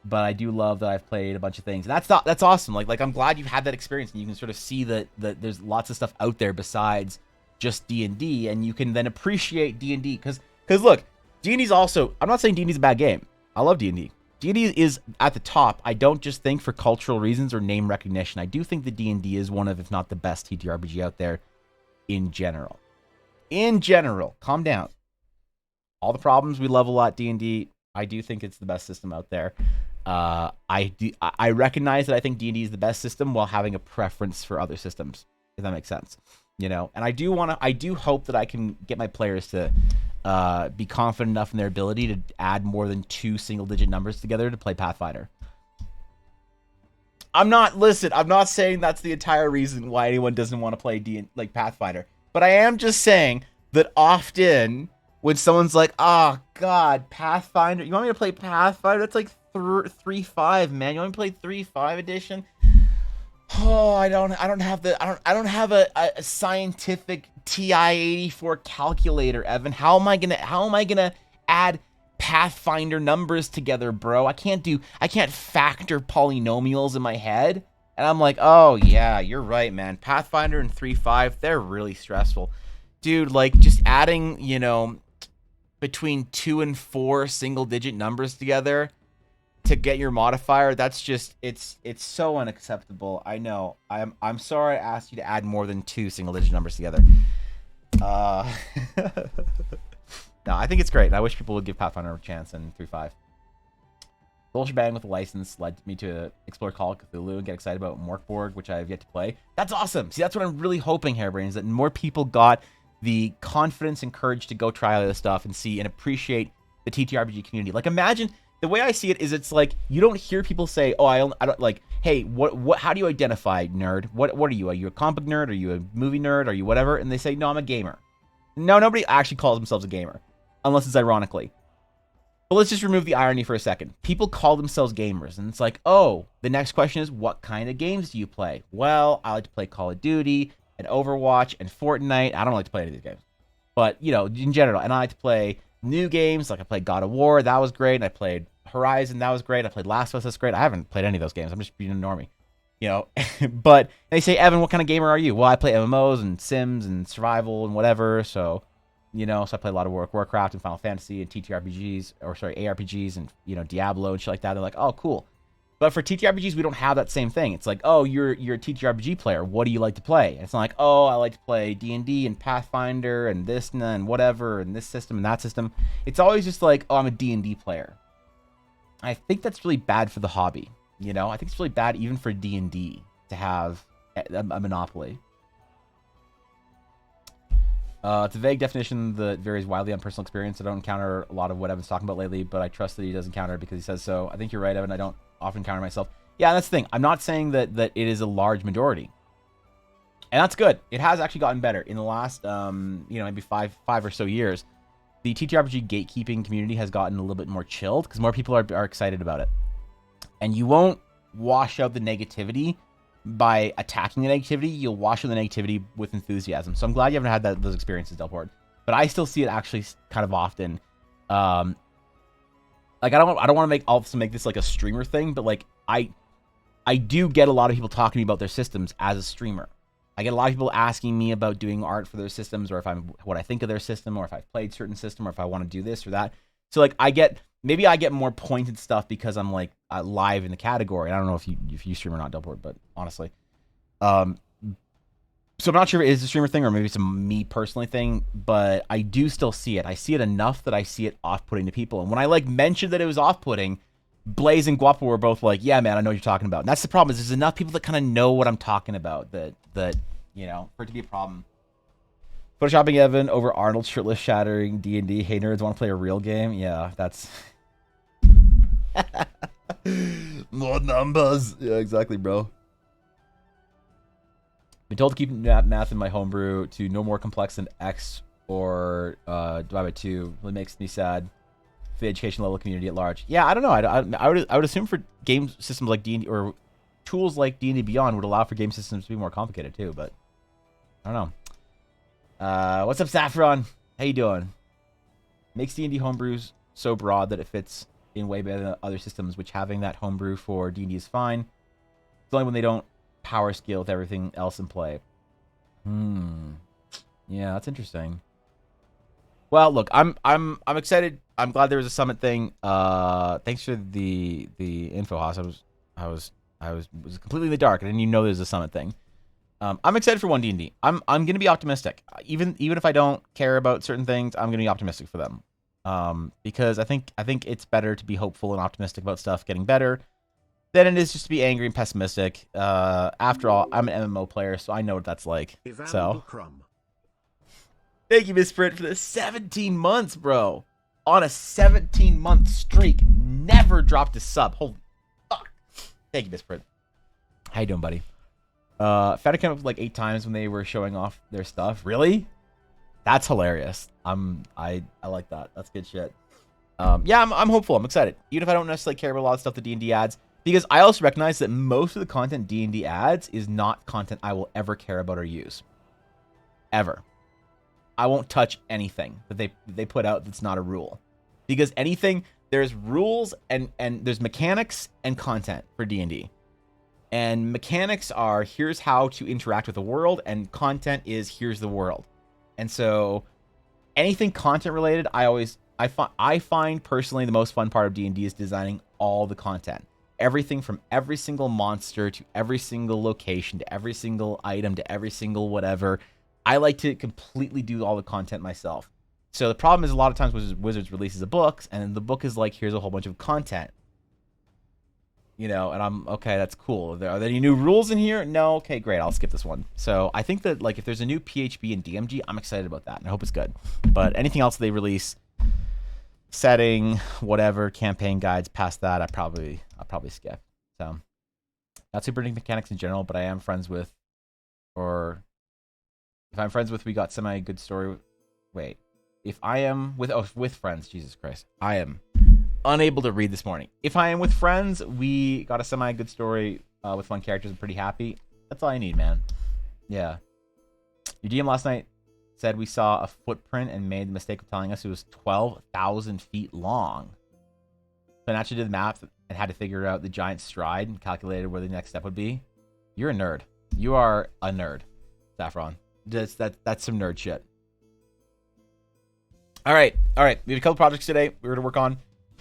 but I do love that I've played a bunch of things. And that's awesome. Like I'm glad you've had that experience, and you can sort of see that there's lots of stuff out there besides just D&D, and you can then appreciate D&D. Because look, D&D's also, I'm not saying D&D's a bad game. I love D&D. D&D is at the top. I don't just think for cultural reasons or name recognition. I do think that D&D is one of, if not the best TTRPG out there in general. In general, calm down. All the problems we love a lot, D&D, I do think it's the best system out there. I recognize that I think D&D is the best system while having a preference for other systems, if that makes sense. You know, and I do hope that I can get my players to be confident enough in their ability to add more than 2 single-digit numbers together to play Pathfinder. I'm not saying that's the entire reason why anyone doesn't want to play Pathfinder, but I am just saying that often when someone's like, "Oh God, Pathfinder, you want me to play Pathfinder? That's like 3.5, man. You want me to play 3.5 edition?" Oh, I don't have a scientific TI-84 calculator, Evan. How am I gonna add Pathfinder numbers together, bro? I can't factor polynomials in my head. And I'm like, oh yeah, you're right, man. Pathfinder and 3.5, they're really stressful. Dude, like just adding, you know, between 2 and 4 single digit numbers together to get your modifier, that's just it's so unacceptable. I know. I'm sorry I asked you to add more than 2 single digit numbers together. No, I think it's great. I wish people would give Pathfinder a chance in 3.5. The whole shebang with the license led me to explore Call of Cthulhu and get excited about Morkborg, which I have yet to play. That's awesome. See, that's what I'm really hoping, Hairbrains, that more people got the confidence and courage to go try all this stuff and see and appreciate the TTRPG community. Like, imagine, the way I see it is it's like, you don't hear people say, oh, I don't like, hey, what, how do you identify nerd? What are you? Are you a comic book nerd? Are you a movie nerd? Are you whatever? And they say, no, I'm a gamer. No, nobody actually calls themselves a gamer, unless it's ironically. But let's just remove the irony for a second. People call themselves gamers, and it's like, oh, the next question is, what kind of games do you play? Well, I like to play Call of Duty and Overwatch and Fortnite. I don't like to play any of these games, but, you know, in general. And I like to play new games, like I played God of War, that was great. And I played Horizon, that was great. I played Last of Us, that's great. I haven't played any of those games. I'm just being a normie, you know. But they say, Evan, what kind of gamer are you? Well, I play MMOs and Sims and survival and whatever, so... you know, so I play a lot of Warcraft and Final Fantasy and ARPGs and, you know, Diablo and shit like that. They're like, oh, cool. But for TTRPGs, we don't have that same thing. It's like, oh, you're a TTRPG player. What do you like to play? And it's not like, oh, I like to play D&D and Pathfinder and this and whatever and this system and that system. It's always just like, oh, I'm a D&D player. I think that's really bad for the hobby. You know, I think it's really bad even for D&D to have a monopoly. It's a vague definition that varies widely on personal experience. I don't encounter a lot of what Evan's talking about lately, but I trust that he does encounter it because he says so. I think you're right, Evan. I don't often encounter myself. Yeah, that's the thing. I'm not saying that it is a large majority. And that's good. It has actually gotten better. In the last, you know, maybe five or so years, the TTRPG gatekeeping community has gotten a little bit more chilled because more people are excited about it. And you won't wash out the negativity by attacking the negativity. You'll wash out the negativity with enthusiasm. So I'm glad you haven't had those experiences, Delport. But I still see it actually kind of often. Like I don't want to make this like a streamer thing, but like I do get a lot of people talking to me about their systems as a streamer. I get a lot of people asking me about doing art for their systems, or what I think of their system, or if I've played certain system, or if I want to do this or that. So like I get more pointed stuff because I'm like live in the category. I don't know if you stream or not, Delport, but honestly, so I'm not sure if it is a streamer thing or maybe it's a me personally thing, but I do still see it. I see it enough that I see it off-putting to people. And when I like mentioned that it was off-putting, Blaze and Guapo were both like, "Yeah, man, I know what you're talking about." And that's the problem, is there's enough people that kind of know what I'm talking about that you know, for it to be a problem. Photoshopping Evan over Arnold shirtless shattering D&D. Hey nerds, want to play a real game? Yeah, that's more numbers. Yeah, exactly, bro. Been told to keep math in my homebrew to no more complex than X or divide by 2. Really makes me sad for the education level community at large. Yeah, I don't know. I would assume for game systems like D&D or tools like D&D Beyond would allow for game systems to be more complicated too, but I don't know. What's up, Saffron? How you doing? Makes D&D homebrews so broad that it fits in way better than other systems, which having that homebrew for D&D is fine. It's only when they don't power scale with everything else in play. Yeah, that's interesting. Well, look, I'm excited. I'm glad there was a summit thing. Thanks for the info, Haas. I was completely in the dark. I didn't even know there was a summit thing. I'm excited for 1D&D. I'm gonna be optimistic. Even if I don't care about certain things, I'm gonna be optimistic for them. Because I think it's better to be hopeful and optimistic about stuff getting better than it is just to be angry and pessimistic. After all, I'm an MMO player, so I know what that's like. So, thank you, Miss Sprint, for the 17 months, bro. On a 17-month streak, never dropped a sub. Holy fuck! Thank you, Miss Sprint. How you doing, buddy? Fed came up like 8 times when they were showing off their stuff. Really? That's hilarious. I like that. That's good shit. Yeah, I'm hopeful. I'm excited. Even if I don't necessarily care about a lot of stuff that D&D adds. Because I also recognize that most of the content D&D adds is not content I will ever care about or use. Ever. I won't touch anything that they put out that's not a rule. Because anything, there's rules and there's mechanics and content for D&D. And mechanics are, here's how to interact with the world, and content is, here's the world. And so anything content related, I find personally the most fun part of D&D is designing all the content. Everything from every single monster to every single location to every single item to every single whatever. I like to completely do all the content myself. So the problem is a lot of times Wizards releases a book, and the book is like, here's a whole bunch of content. You know, and I'm, okay, that's cool. Are there any new rules in here? No? Okay, great. I'll skip this one. So I think that, like, if there's a new PHB and DMG, I'm excited about that, and I hope it's good. But anything else they release, setting, whatever, campaign guides, past that, I'll probably skip. So, not super into mechanics in general, but I am friends with, or if I'm friends with, we got semi-good story. Wait. If I am with friends, Jesus Christ. I am unable to read this morning. If I am with friends, we got a semi-good story with fun characters. I'm pretty happy. That's all I need, man. Yeah. Your DM last night said we saw a footprint and made the mistake of telling us it was 12,000 feet long. So I naturally did the math and had to figure out the giant stride and calculated where the next step would be. You're a nerd. You are a nerd, Saffron. That's some nerd shit. All right. We have a couple projects today we're gonna work on.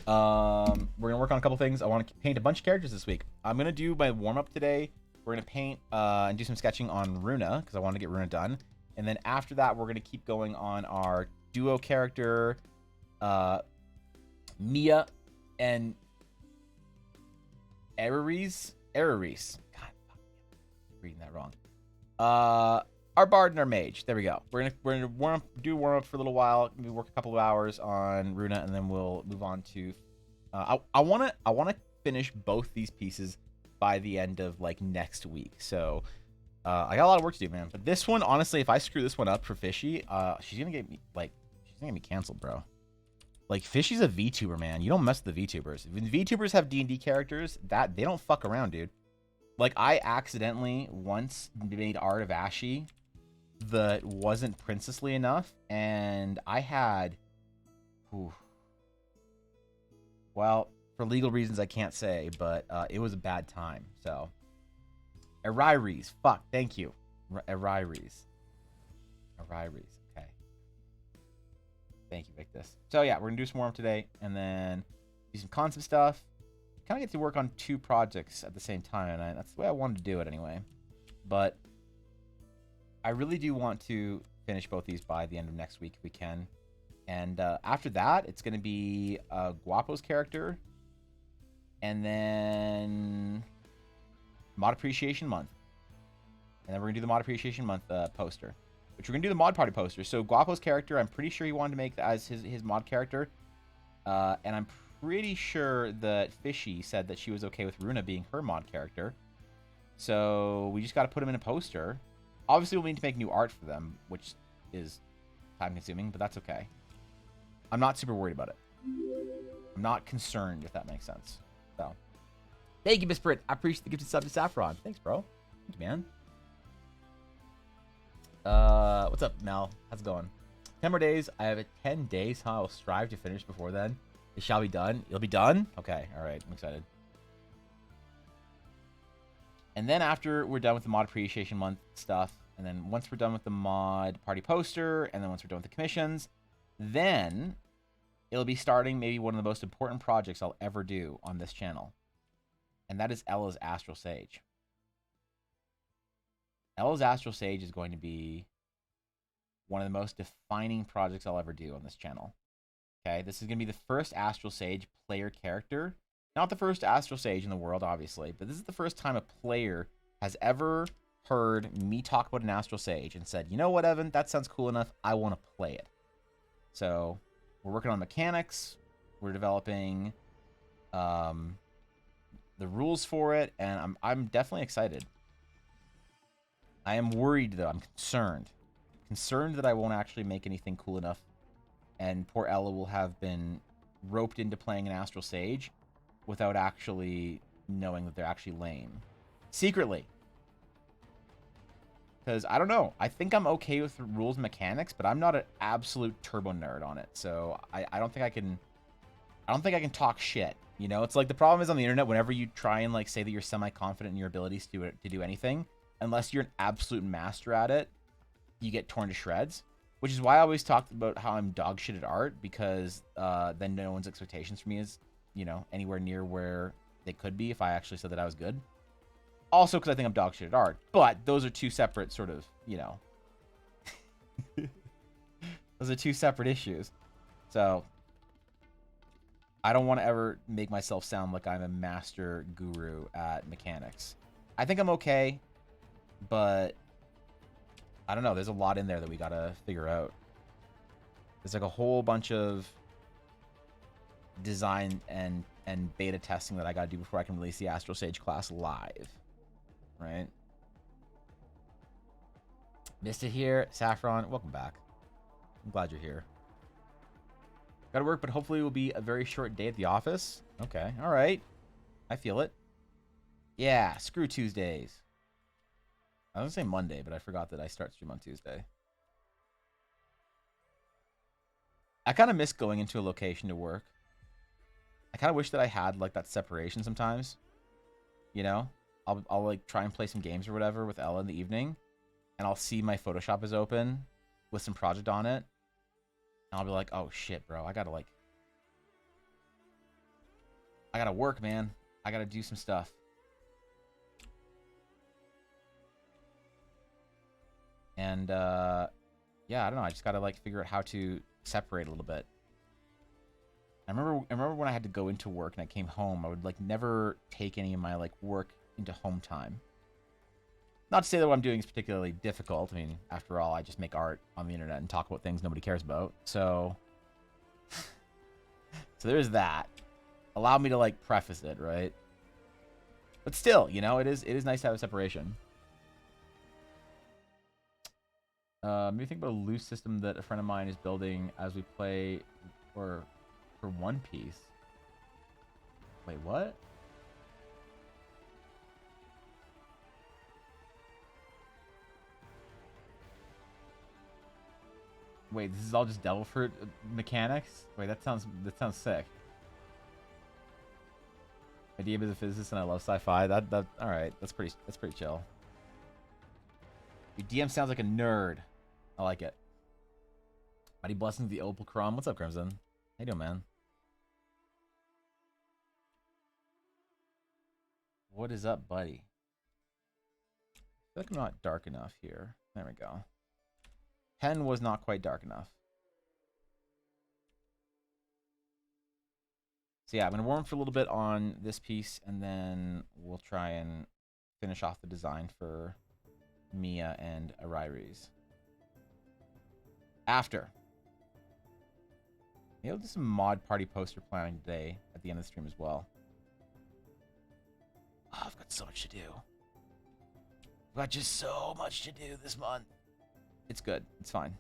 We're gonna work on a couple things. I want to paint a bunch of characters this week. I'm gonna do my warm up today. We're gonna paint and do some sketching on Runa because I want to get Runa done. And then after that, we're gonna keep going on our duo character, Mia and Ereris. God, I'm reading that wrong. Our bard and our mage. There we go. We're gonna warm up for a little while. Maybe work a couple of hours on Runa, and then we'll move on to. I wanna finish both these pieces by the end of like next week. So I got a lot of work to do, man. But this one, honestly, if I screw this one up for Fishy, she's gonna get me canceled, bro. Like Fishy's a VTuber, man. You don't mess with the VTubers. When VTubers have D&D characters, that they don't fuck around, dude. Like I accidentally once made art of Ashy that wasn't princessly enough, and I had, well, for legal reasons I can't say, but it was a bad time. So, Ariris, fuck, thank you, Ariris, okay, thank you, Victus. So yeah, we're gonna do some warm up today, and then do some concept stuff. Kind of get to work on 2 projects at the same time, and that's the way I wanted to do it anyway. But I really do want to finish both these by the end of next week if we can. And after that, it's going to be Guapo's character, and then Mod Appreciation Month. And then we're going to do the Mod Appreciation Month poster, which we're going to do the Mod Party poster. So Guapo's character, I'm pretty sure he wanted to make as his mod character. And I'm pretty sure that Fishy said that she was okay with Runa being her mod character. So we just got to put him in a poster. Obviously, we'll need to make new art for them, which is time-consuming, but that's okay. I'm not super worried about it. I'm not concerned, if that makes sense. So, thank you, Miss Britt. I appreciate the gifted sub to Saffron. Thanks, bro. Thank you, man. What's up, Mel? How's it going? 10 more days. I have 10 days, huh? I will strive to finish before then. It shall be done. It'll be done? Okay, all right. I'm excited. And then after we're done with the Mod Appreciation Month stuff, and then once we're done with the Mod Party poster, and then once we're done with the commissions, then it'll be starting maybe one of the most important projects I'll ever do on this channel. And that is Ella's Astral Sage. Ella's Astral Sage is going to be one of the most defining projects I'll ever do on this channel. Okay, this is going to be the first Astral Sage player character. Not the first Astral Sage in the world, obviously, but this is the first time a player has ever heard me talk about an Astral Sage and said, you know what, Evan, that sounds cool enough. I want to play it. So we're working on mechanics. We're developing the rules for it, and I'm definitely excited. I am worried, though. I'm concerned. Concerned that I won't actually make anything cool enough, and poor Ella will have been roped into playing an Astral Sage without actually knowing that they're actually lame. Secretly. Because, I don't know. I think I'm okay with the rules and mechanics, but I'm not an absolute turbo nerd on it. So, I don't think I can... I don't think I can talk shit. You know, it's like the problem is on the internet, whenever you try and like say that you're semi-confident in your abilities to do anything, unless you're an absolute master at it, you get torn to shreds. Which is why I always talked about how I'm dog shit at art, because then no one's expectations for me is, you know, anywhere near where they could be if I actually said that I was good. Also, because I think I'm dog shit at art. But those are 2 separate sort of, you know... those are 2 separate issues. So, I don't want to ever make myself sound like I'm a master guru at mechanics. I think I'm okay, but... I don't know, there's a lot in there that we gotta figure out. There's like a whole bunch of design and beta testing that I gotta do before I can release the Astral Sage class live. Right? Missed it here. Saffron, welcome back. I'm glad you're here. Gotta work, but hopefully it will be a very short day at the office. Okay, alright. I feel it. Yeah, screw Tuesdays. I was going to say Monday, but I forgot that I start stream on Tuesday. I kind of miss going into a location to work. I kind of wish that I had like that separation sometimes. You know? I'll like try and play some games or whatever with Ella in the evening. And I'll see my Photoshop is open with some project on it. And I'll be like, oh shit, bro, I gotta work, man. I gotta do some stuff. And yeah, I don't know. I just gotta like figure out how to separate a little bit. I remember when I had to go into work and I came home, I would like never take any of my like work into home time. Not to say that what I'm doing is particularly difficult. I mean, after all, I just make art on the internet and talk about things nobody cares about. So there's that. Allow me to like preface it, right? But still, you know, it is nice to have a separation. Maybe think about a loose system that a friend of mine is building as we play for One Piece. Wait, what? Wait, this is all just devil fruit mechanics? Wait, that sounds sick. My DM is a physicist and I love sci-fi. That all right. That's pretty chill. Your DM sounds like a nerd. I like it. Mighty blessings the Opal Crum. What's up, Crimson? How you doing, man? What is up, buddy? I feel like I'm not dark enough here. There we go. 10 was not quite dark enough. So yeah, I'm going to warm for a little bit on this piece, and then we'll try and finish off the design for Mia and Ariri's. After. Maybe I'll do some mod party poster planning today at the end of the stream as well. Oh, I've got so much to do. I've got just so much to do this month. It's good. It's fine.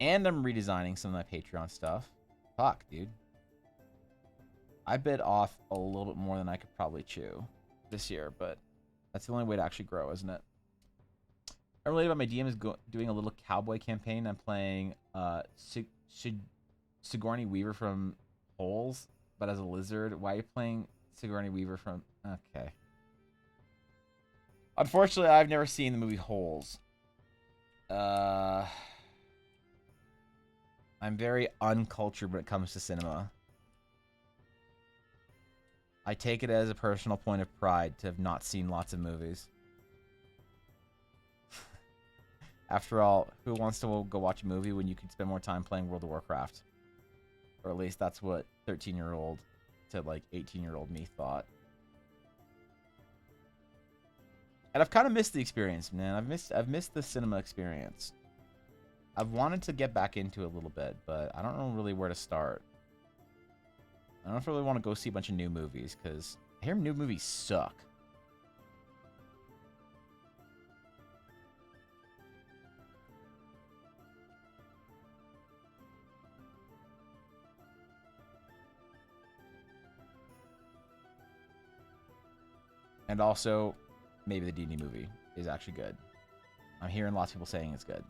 And I'm redesigning some of my Patreon stuff. Fuck, dude. I bit off a little bit more than I could probably chew this year, but that's the only way to actually grow, isn't it? I'm related about my DM is doing a little cowboy campaign. I'm playing Sigourney Weaver from Holes, but as a lizard. Why are you playing Sigourney Weaver from... Okay. Unfortunately, I've never seen the movie Holes. I'm very uncultured when it comes to cinema. I take it as a personal point of pride to have not seen lots of movies. After all, who wants to go watch a movie when you could spend more time playing World of Warcraft? Or at least that's what 13-year-old to like 18-year-old me thought. And I've kind of missed the experience, man. I've missed the cinema experience. I've wanted to get back into it a little bit, but I don't know really where to start. I don't know if I really want to go see a bunch of new movies, because I hear new movies suck. And also, maybe the D&D movie is actually good. I'm hearing lots of people saying it's good.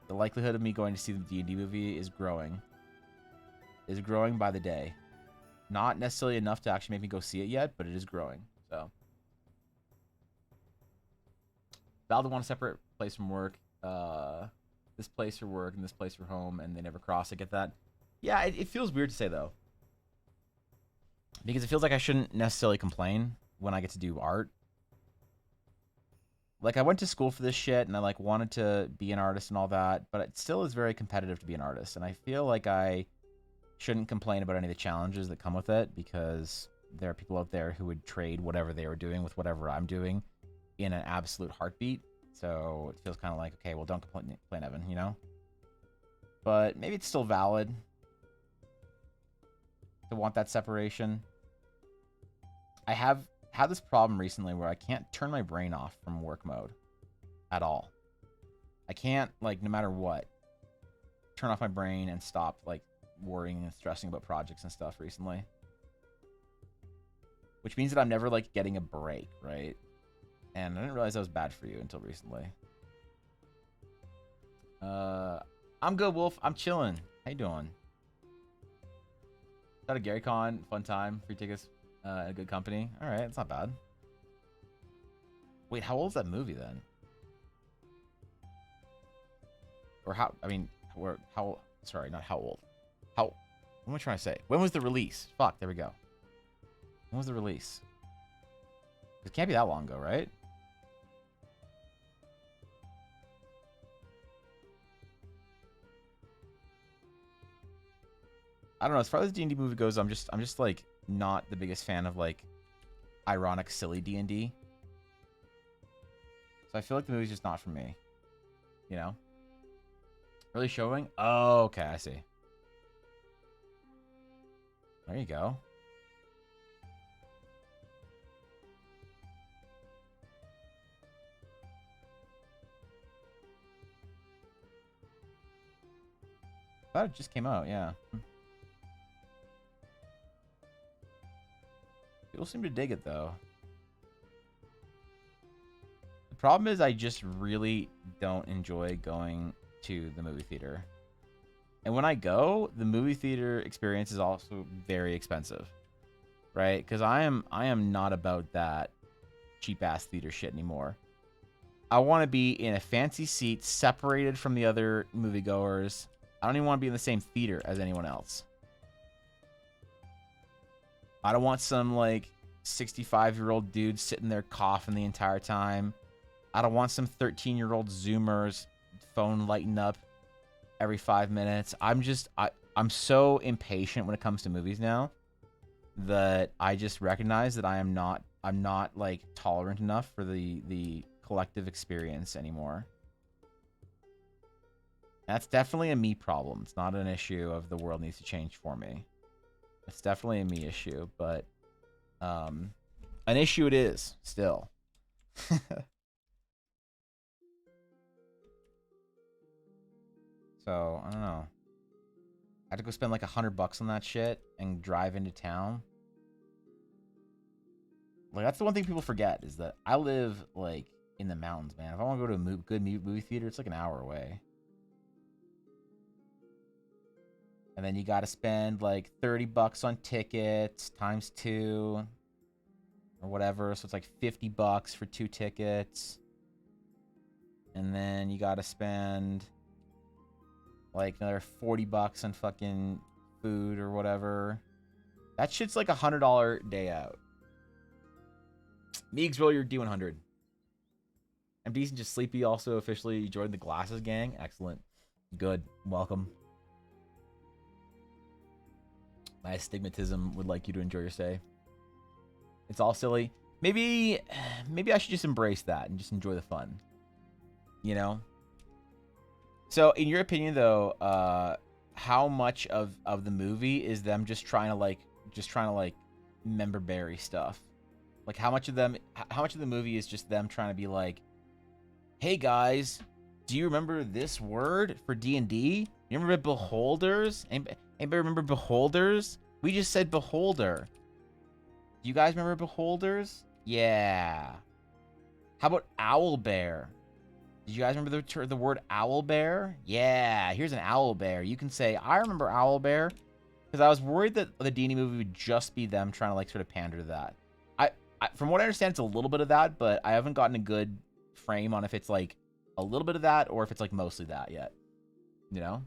The likelihood of me going to see the D&D movie is growing. Is growing by the day. Not necessarily enough to actually make me go see it yet, but it is growing. So, Valda want a separate place from work. This place for work and this place for home, and they never cross. I get that. Yeah, it feels weird to say though, because it feels like I shouldn't necessarily complain when I get to do art. Like, I went to school for this shit, and I like wanted to be an artist and all that, but it still is very competitive to be an artist, and I feel like I shouldn't complain about any of the challenges that come with it, because there are people out there who would trade whatever they were doing with whatever I'm doing in an absolute heartbeat. So it feels kind of like, okay, well, don't complain, Evan, you know? But maybe it's still valid to want that separation. I have had this problem recently where I can't turn my brain off from work mode at all. I can't, like, no matter what, turn off my brain and stop, like, worrying and stressing about projects and stuff recently. Which means that I'm never, like, getting a break, right? And I didn't realize that was bad for you until recently. I'm good, Wolf. I'm chilling. How you doing? Got a Gary Con, fun time, free tickets, a good company. All right, it's not bad. Wait, how old is that movie then? or how, I mean, how, sorry, not how old. How, what am I trying to say? When was the release? Fuck, there we go. When was the release? It can't be that long ago, right? I don't know. As far as the D&D movie goes, I'm just like not the biggest fan of like ironic, silly D&D. So I feel like the movie's just not for me. You know? Really showing? Oh, okay, I see. There you go. I thought it just came out, yeah. People seem to dig it, though. The problem is I just really don't enjoy going to the movie theater. And when I go, the movie theater experience is also very expensive. Right? Because I am not about that cheap-ass theater shit anymore. I want to be in a fancy seat, separated from the other moviegoers. I don't even want to be in the same theater as anyone else. I don't want some, like, 65-year-old dude sitting there coughing the entire time. I don't want some 13-year-old Zoomers phone lighting up every 5 minutes. I'm so impatient when it comes to movies now that I just recognize that I'm not like tolerant enough for the collective experience anymore. That's definitely a me problem. It's not an issue of the world needs to change for me. It's definitely a me issue, but an issue it is still. So, I don't know. I had to go spend like $100 on that shit and drive into town. Like, that's the one thing people forget is that I live like in the mountains, man. If I want to go to a good movie theater, it's like an hour away. And then you got to spend like $30 on tickets times 2 or whatever. So it's like $50 for 2 tickets. And then you got to spend like another $40 on fucking food or whatever. That shit's like $100 day out. Meegsville, you're D100. I'm decent, just sleepy. Also officially joined the Glasses gang. Excellent. Good. Welcome. My astigmatism would like you to enjoy your stay. It's all silly. Maybe I should just embrace that and just enjoy the fun. You know? So, in your opinion, though, how much of the movie is them just trying to like member berry stuff? Like, how much of the movie is just them trying to be like, hey guys, do you remember this word for D&D? You remember beholders? Anybody remember beholders? We just said beholder. Do you guys remember beholders? Yeah. How about owl bear? Did you guys remember the word owl bear? Yeah, here's an owl bear. You can say, I remember owl bear. Because I was worried that the D&D movie would just be them trying to like sort of pander to that. From what I understand, it's a little bit of that, but I haven't gotten a good frame on if it's like a little bit of that or if it's like mostly that yet. You know?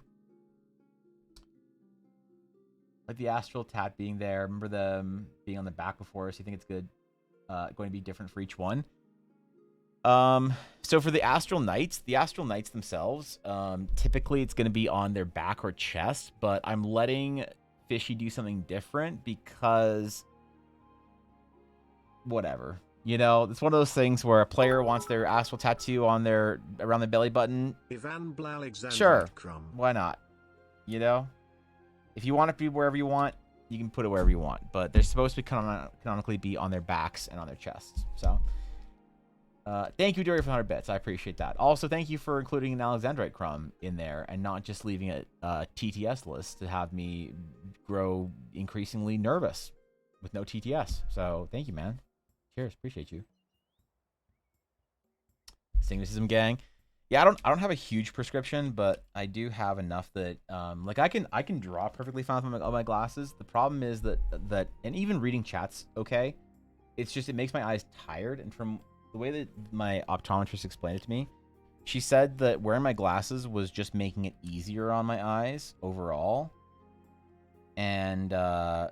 Like the astral tat being there. Remember them being on the back before, so you think it's good. Going to be different for each one. So for the astral knights themselves, typically it's going to be on their back or chest, but I'm letting Fishy do something different because whatever. You know, it's one of those things where a player wants their astral tattoo on around the belly button. Ivan Blalexander Sure. Crumb. Why not? You know? If you want it to be wherever you want, you can put it wherever you want. But they're supposed to canonically be on their backs and on their chests. So, thank you, Dory, for 100 bits. I appreciate that. Also, thank you for including an Alexandrite crumb in there and not just leaving it TTS list to have me grow increasingly nervous with no TTS. So, thank you, man. Cheers. Appreciate you. Stigmatism gang. Yeah, I don't have a huge prescription, but I do have enough that like I can draw perfectly fine with my glasses. The problem is that and even reading chat's okay. It's just it makes my eyes tired, and from the way that my optometrist explained it to me, She said that wearing my glasses was just making it easier on my eyes overall. And the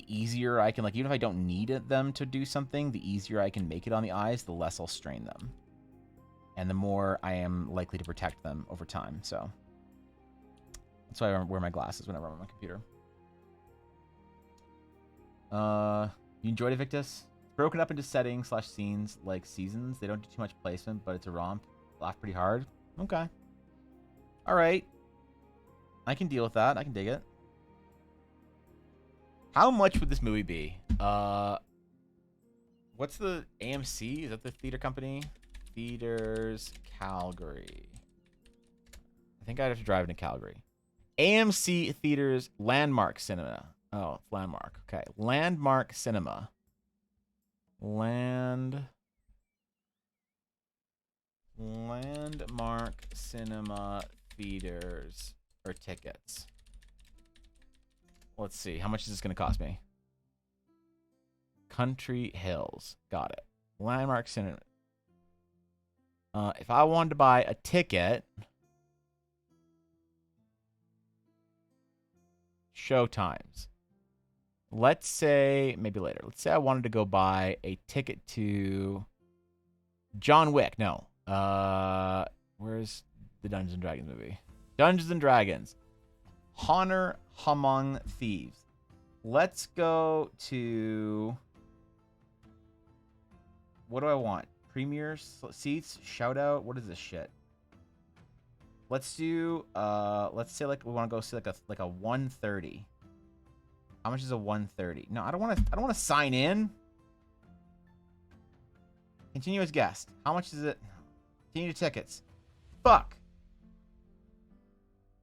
easier I can, like, even if I don't need them to do something, the easier I can make it on the eyes, the less I'll strain them. And the more I am likely to protect them over time, so. That's why I wear my glasses whenever I'm on my computer. You enjoyed Evictus? It's broken up into settings / scenes like seasons. They don't do too much placement, but it's a romp. Laugh pretty hard. Okay. Alright. I can deal with that. I can dig it. How much would this movie be? What's the AMC? Is that the theater company? Theaters Calgary. I think I'd have to drive into Calgary. AMC Theaters Landmark Cinema. Oh, it's Landmark. Okay. Landmark Cinema. Landmark Cinema Theaters or tickets. Let's see. How much is this going to cost me? Country Hills. Got it. Landmark Cinema. If I wanted to buy a ticket, show times. Let's say, maybe later. Let's say I wanted to go buy a ticket to John Wick. No. Where's the Dungeons and Dragons movie? Dungeons and Dragons. Honor Among Thieves. Let's go to... What do I want? Premier seats? Shout out? What is this shit? Let's do... let's say like we want to go see like a 130. How much is a 130? No, I don't want to sign in. Continue as guest. How much is it? Continue tickets. Fuck.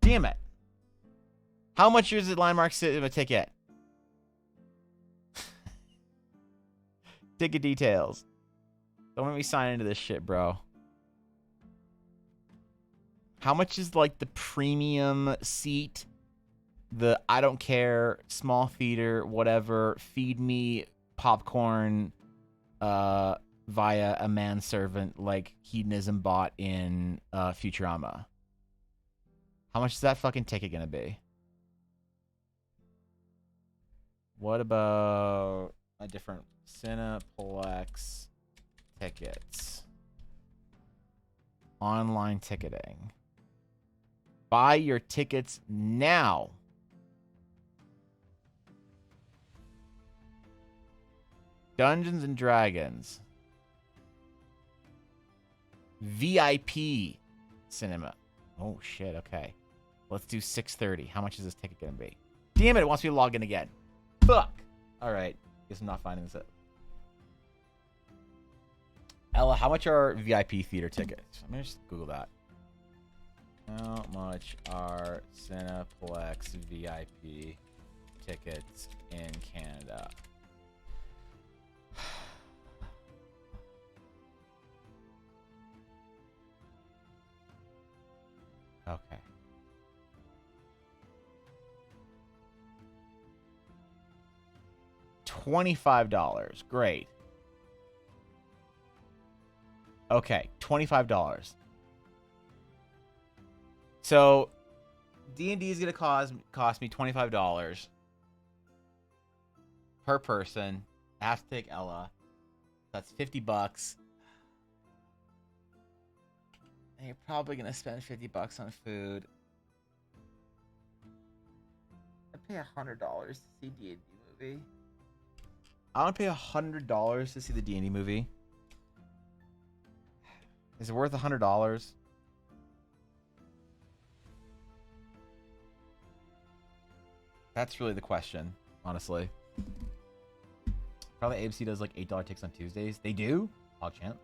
Damn it. How much is it Landmark Cinema ticket? Ticket details. Don't let me sign into this shit, bro. How much is like the premium seat? The I don't care, small theater, whatever, feed me popcorn via a manservant like Hedonism bought in Futurama. How much is that fucking ticket gonna be? What about a different Cineplex tickets? Online ticketing. Buy your tickets now. Dungeons and Dragons. VIP cinema. Oh shit, okay. Let's do 6:30. How much is this ticket gonna be? Damn it, it wants me to log in again. Fuck. Alright. Guess I'm not finding this out. Ella, how much are VIP theater tickets? Let me just Google that. How much are Cineplex VIP tickets in Canada? Okay. $25. Great. Okay, $25. So, D&D is gonna cost me $25 per person. I have to take Ella. That's $50. And you're probably gonna spend $50 on food. I'd pay $100 to see D&D movie. I want to pay $100 to see the D&D movie. Is it worth $100? That's really the question, honestly. Probably AMC does like $8 tickets on Tuesdays. They do? PogChamp.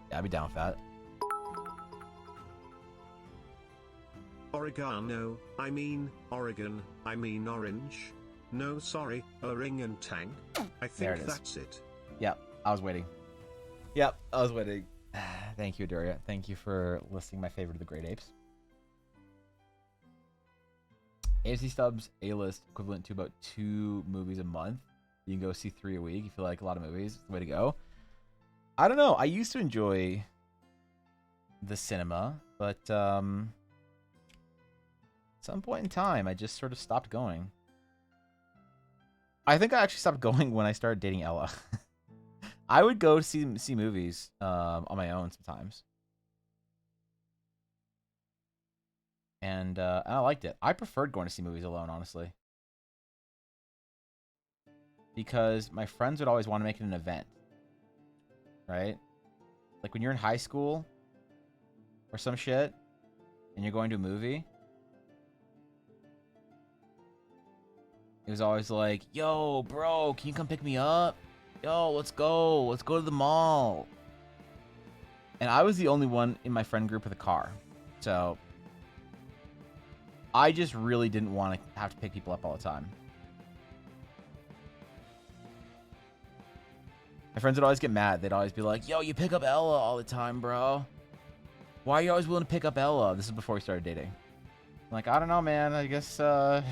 Yeah, I'd be down with that. Oregano, I mean Oregon, I mean orange. No, sorry, orangutan. I think that's it. Yep, I was waiting. Yep, I was waiting. Thank you, Adoria. Thank you for listing my favorite of the Great Apes. AMC stubs A-list equivalent to about 2 movies a month. You can go see 3 a week. You feel like a lot of movies. It's the way to go. I don't know. I used to enjoy the cinema, but some point in time, I just sort of stopped going. I think I actually stopped going when I started dating Ella. I would go see movies on my own sometimes. And I liked it. I preferred going to see movies alone, honestly. Because my friends would always want to make it an event. Right? Like when you're in high school or some shit and you're going to a movie, it was always like, yo, bro, can you come pick me up? Yo, let's go. Let's go to the mall. And I was the only one in my friend group with a car. So I just really didn't want to have to pick people up all the time. My friends would always get mad. They'd always be like, yo, you pick up Ella all the time, bro. Why are you always willing to pick up Ella? This is before we started dating. I'm like, I don't know, man. I guess, I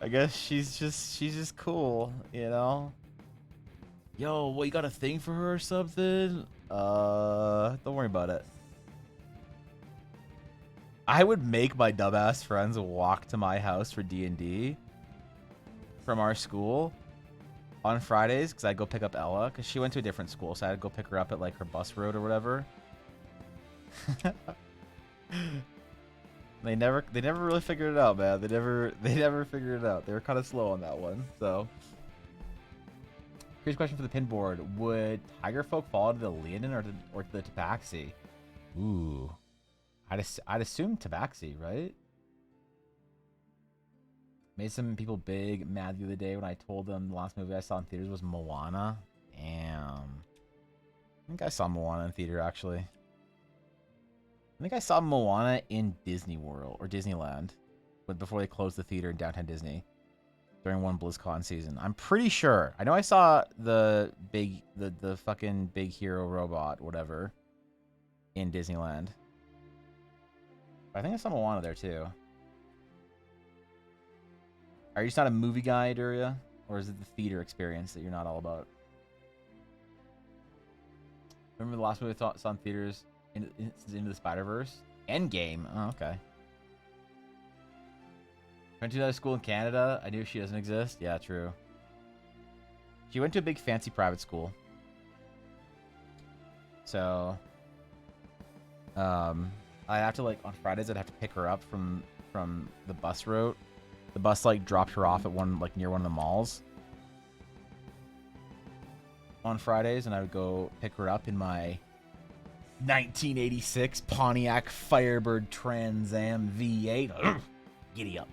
guess she's just cool, you know? Yo, what, you got a thing for her or something? Don't worry about it. I would make my dumbass friends walk to my house for D&D from our school on Fridays because I'd go pick up Ella because she went to a different school, so I'd go pick her up at like her bus route or whatever. They never really figured it out, man. They never figured it out. They were kind of slow on that one. So, here's a question for the pin board: would Tiger Folk fall to the Leonin or to the Tabaxi? Ooh, I'd assume Tabaxi, right? Made some people big mad the other day when I told them the last movie I saw in theaters was Moana. Damn. I think I saw Moana in theater, actually. I think I saw Moana in Disney World or Disneyland, but before they closed the theater in downtown Disney during one BlizzCon season. I'm pretty sure. I know I saw the fucking Big Hero Robot, whatever, in Disneyland. But I think I saw Moana there too. Are you just not a movie guy, Duria? Or is it the theater experience that you're not all about? Remember the last movie I saw in theaters? Into the Spider-Verse? Endgame. Oh, okay. Went to another school in Canada. I knew she doesn't exist. Yeah, true. She went to a big fancy private school. So, I'd have to, like, on Fridays, I'd have to pick her up from the bus route. The bus, like, dropped her off at one, like, near one of the malls on Fridays, and I would go pick her up in my 1986 Pontiac Firebird Trans Am V8. Giddy up.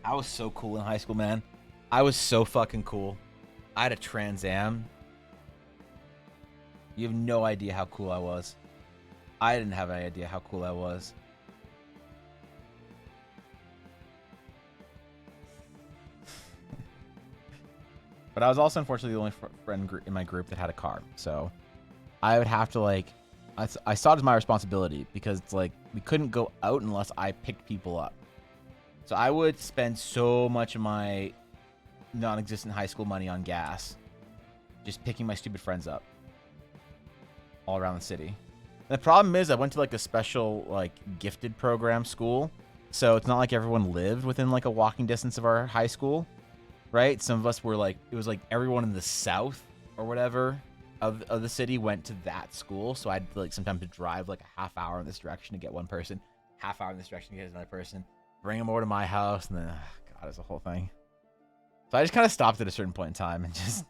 I was so cool in high school, man. I was so fucking cool. I had a Trans Am. You have no idea how cool I was. I didn't have any idea how cool I was. But I was also, unfortunately, the only friend in my group that had a car. So I would have to, like, I saw it as my responsibility because it's like we couldn't go out unless I picked people up. So I would spend so much of my non-existent high school money on gas, just picking my stupid friends up all around the city. And the problem is I went to, like, a special, like, gifted program school. So it's not like everyone lived within, like, a walking distance of our high school. Right? Some of us were like, it was like everyone in the south or whatever of the city went to that school. So I'd like sometimes to drive like a half hour in this direction to get one person, half hour in this direction to get another person, bring them over to my house, and then, God, it's a whole thing. So I just kind of stopped at a certain point in time and just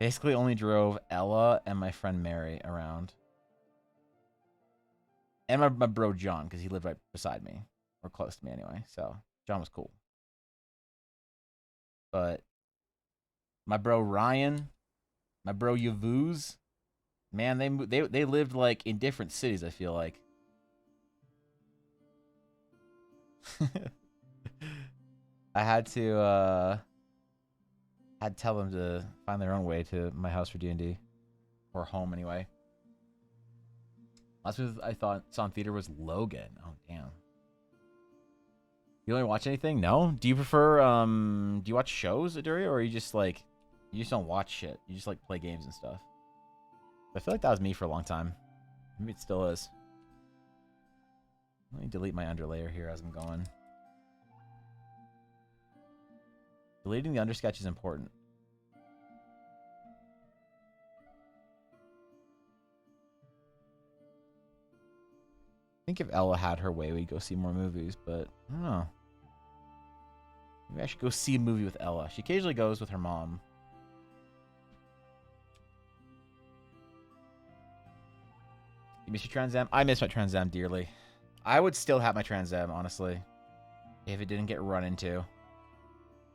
basically only drove Ella and my friend Mary around. And my bro John, because he lived right beside me, or close to me anyway. So John was cool. But my bro Ryan, my bro Yavuz, man, they lived like in different cities, I feel like. I had to tell them to find their own way to my house for D&D, or home anyway. Last movie I saw in theater was Logan. Oh damn. You don't watch anything? No? Do you prefer, do you watch shows, Aduri, or are you just, like, you just don't watch shit? You just, like, play games and stuff? I feel like that was me for a long time. Maybe it still is. Let me delete my underlayer here as I'm going. Deleting the undersketch is important. I think if Ella had her way, we'd go see more movies, but I don't know. Maybe I should go see a movie with Ella. She occasionally goes with her mom. You miss your Trans Am? I miss my Trans Am dearly. I would still have my Trans Am, honestly, if it didn't get run into.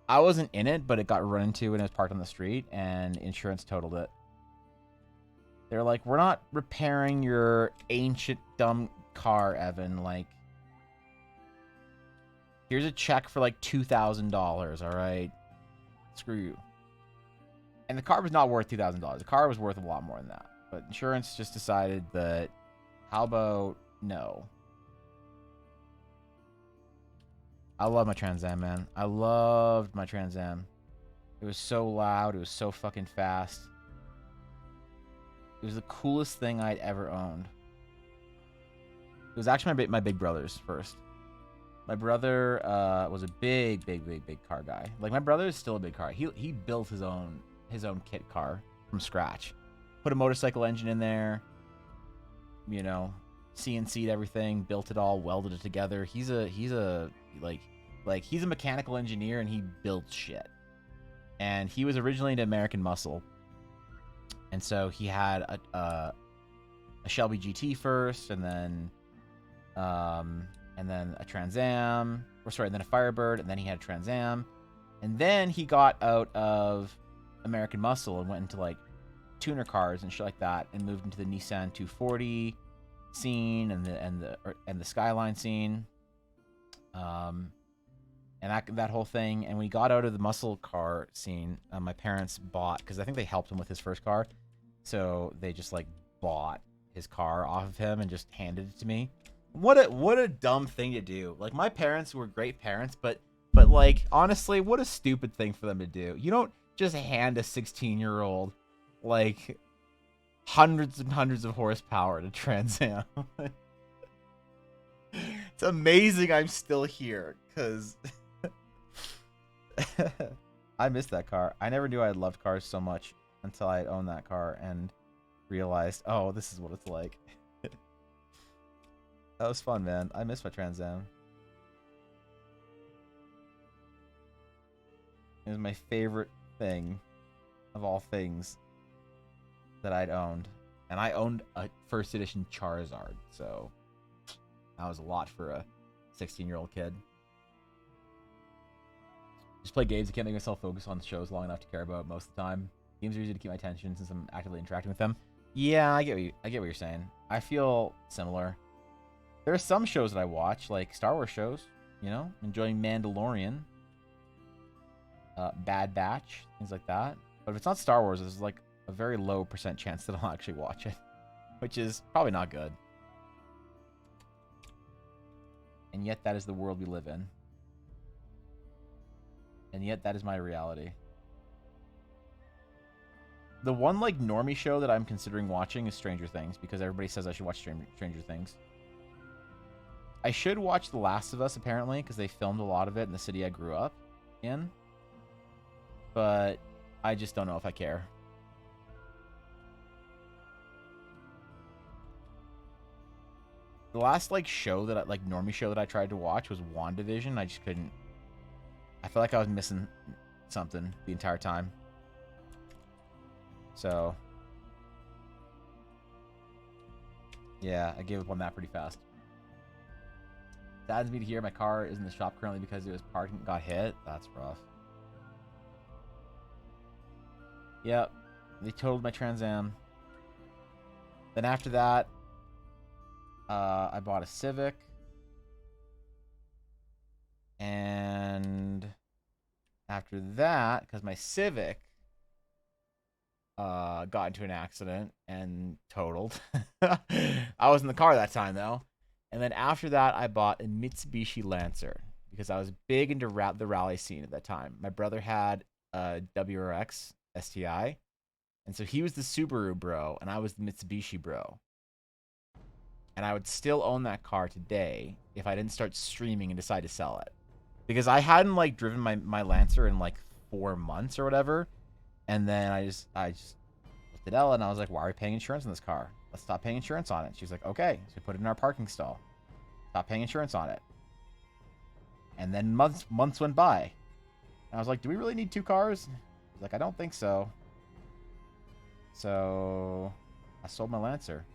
I wasn't in it, but it got run into when it was parked on the street, and insurance totaled it. They're like, we're not repairing your ancient, dumb car, Evan. Like, here's a check for like $2,000, all right? Screw you. And the car was not worth $2,000. The car was worth a lot more than that. But insurance just decided that, how about no? I love my Trans Am, man. I loved my Trans Am. It was so loud. It was so fucking fast. It was the coolest thing I'd ever owned. It was actually my big brother's first. My brother was a big car guy. Like, my brother is still a big car. He built his own kit car from scratch. Put a motorcycle engine in there. You know, CNC'd everything, built it all, welded it together. He's a mechanical engineer, and he builds shit. And he was originally into American Muscle. And so he had a Shelby GT first, and then a Trans Am, and then a Firebird, and then he had a Trans Am. And then he got out of American Muscle and went into like tuner cars and shit like that, and moved into the Nissan 240 scene and the Skyline scene. And that whole thing. And when he got out of the muscle car scene, my parents bought, because I think they helped him with his first car, so they just like bought his car off of him and just handed it to me. What a dumb thing to do. Like, my parents were great parents, but like, honestly, what a stupid thing for them to do. You don't just hand a 16-year-old like hundreds and hundreds of horsepower to Trans Am. It's amazing I'm still here, because I miss that car. I never knew I loved cars so much until I owned that car and realized, oh, this is what it's like. That was fun, man. I miss my Trans Am. It was my favorite thing of all things that I'd owned. And I owned a first edition Charizard, so that was a lot for a 16-year-old kid. Just play games. I can't make myself focus on shows long enough to care about most of the time. Games are easy to keep my attention since I'm actively interacting with them. Yeah, I get what you're saying. I feel similar. There are some shows that I watch, like Star Wars shows, you know, enjoying Mandalorian, Bad Batch, things like that. But if it's not Star Wars, there's like a very low % chance that I'll actually watch it, which is probably not good. And yet that is the world we live in. And yet that is my reality. The one like normie show that I'm considering watching is Stranger Things, because everybody says I should watch Stranger Things. I should watch The Last of Us, apparently, because they filmed a lot of it in the city I grew up in. But I just don't know if I care. The last like show that normie show that I tried to watch was WandaVision. I just couldn't. I felt like I was missing something the entire time. So yeah, I gave up on that pretty fast. Saddens me to hear my car is in the shop currently because it was parked and got hit. That's rough. Yep, they totaled my Trans Am. Then after that, I bought a Civic. And after that, because my Civic got into an accident and totaled. I was in the car that time, though. And then after that, I bought a Mitsubishi Lancer because I was big into the rally scene at that time. My brother had a WRX STI, and so he was the Subaru bro, and I was the Mitsubishi bro. And I would still own that car today if I didn't start streaming and decide to sell it. Because I hadn't like driven my Lancer in like 4 months or whatever. And then I just looked at Ella and I was like, why are we paying insurance on this car? Let's stop paying insurance on it. She's like, okay. So we put it in our parking stall. Stop paying insurance on it. And then months went by. And I was like, do we really need 2 cars? She's like, I don't think so. So I sold my Lancer.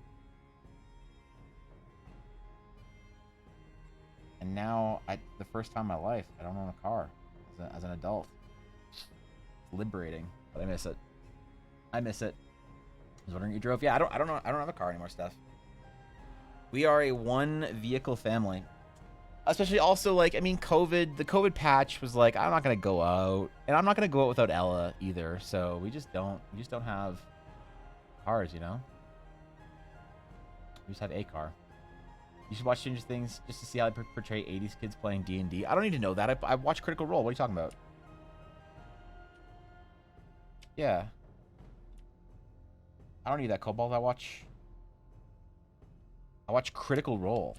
And now, the first time in my life, I don't own a car as an adult. It's liberating, but I miss it. I miss it. I was wondering, you drove? Yeah, I don't know. I don't have a car anymore, Steph. We are a 1-vehicle family. Especially also, like, I mean, the COVID patch was like, I'm not gonna go out, and I'm not gonna go out without Ella either. So we just don't have cars, you know. We just have a car. You should watch Stranger Things just to see how they portray 80s kids playing D&D. I don't need to know that. I watch Critical Role. What are you talking about? Yeah. I don't need that, Cobalt. I watch Critical Role.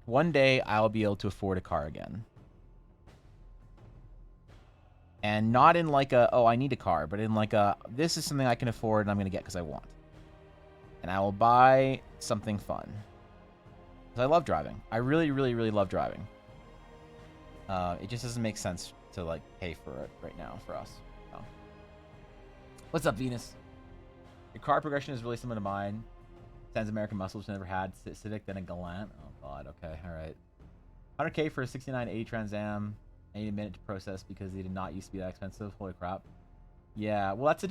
One day, I'll be able to afford a car again. And not in like a, oh, I need a car, but in like a, this is something I can afford and I'm going to get because I want. And I will buy something fun. Because I love driving. I really, really, really love driving. It just doesn't make sense to like pay for it right now for us. No. What's up, Venus? Your car progression is really similar to mine. Sans American Muscle, which I never had. Civic, then a Galant. Oh, God. Okay. All right. 100K for a 6980 Trans Am. I need a minute to process because they did not used to be that expensive. Holy crap. Yeah, well, that's a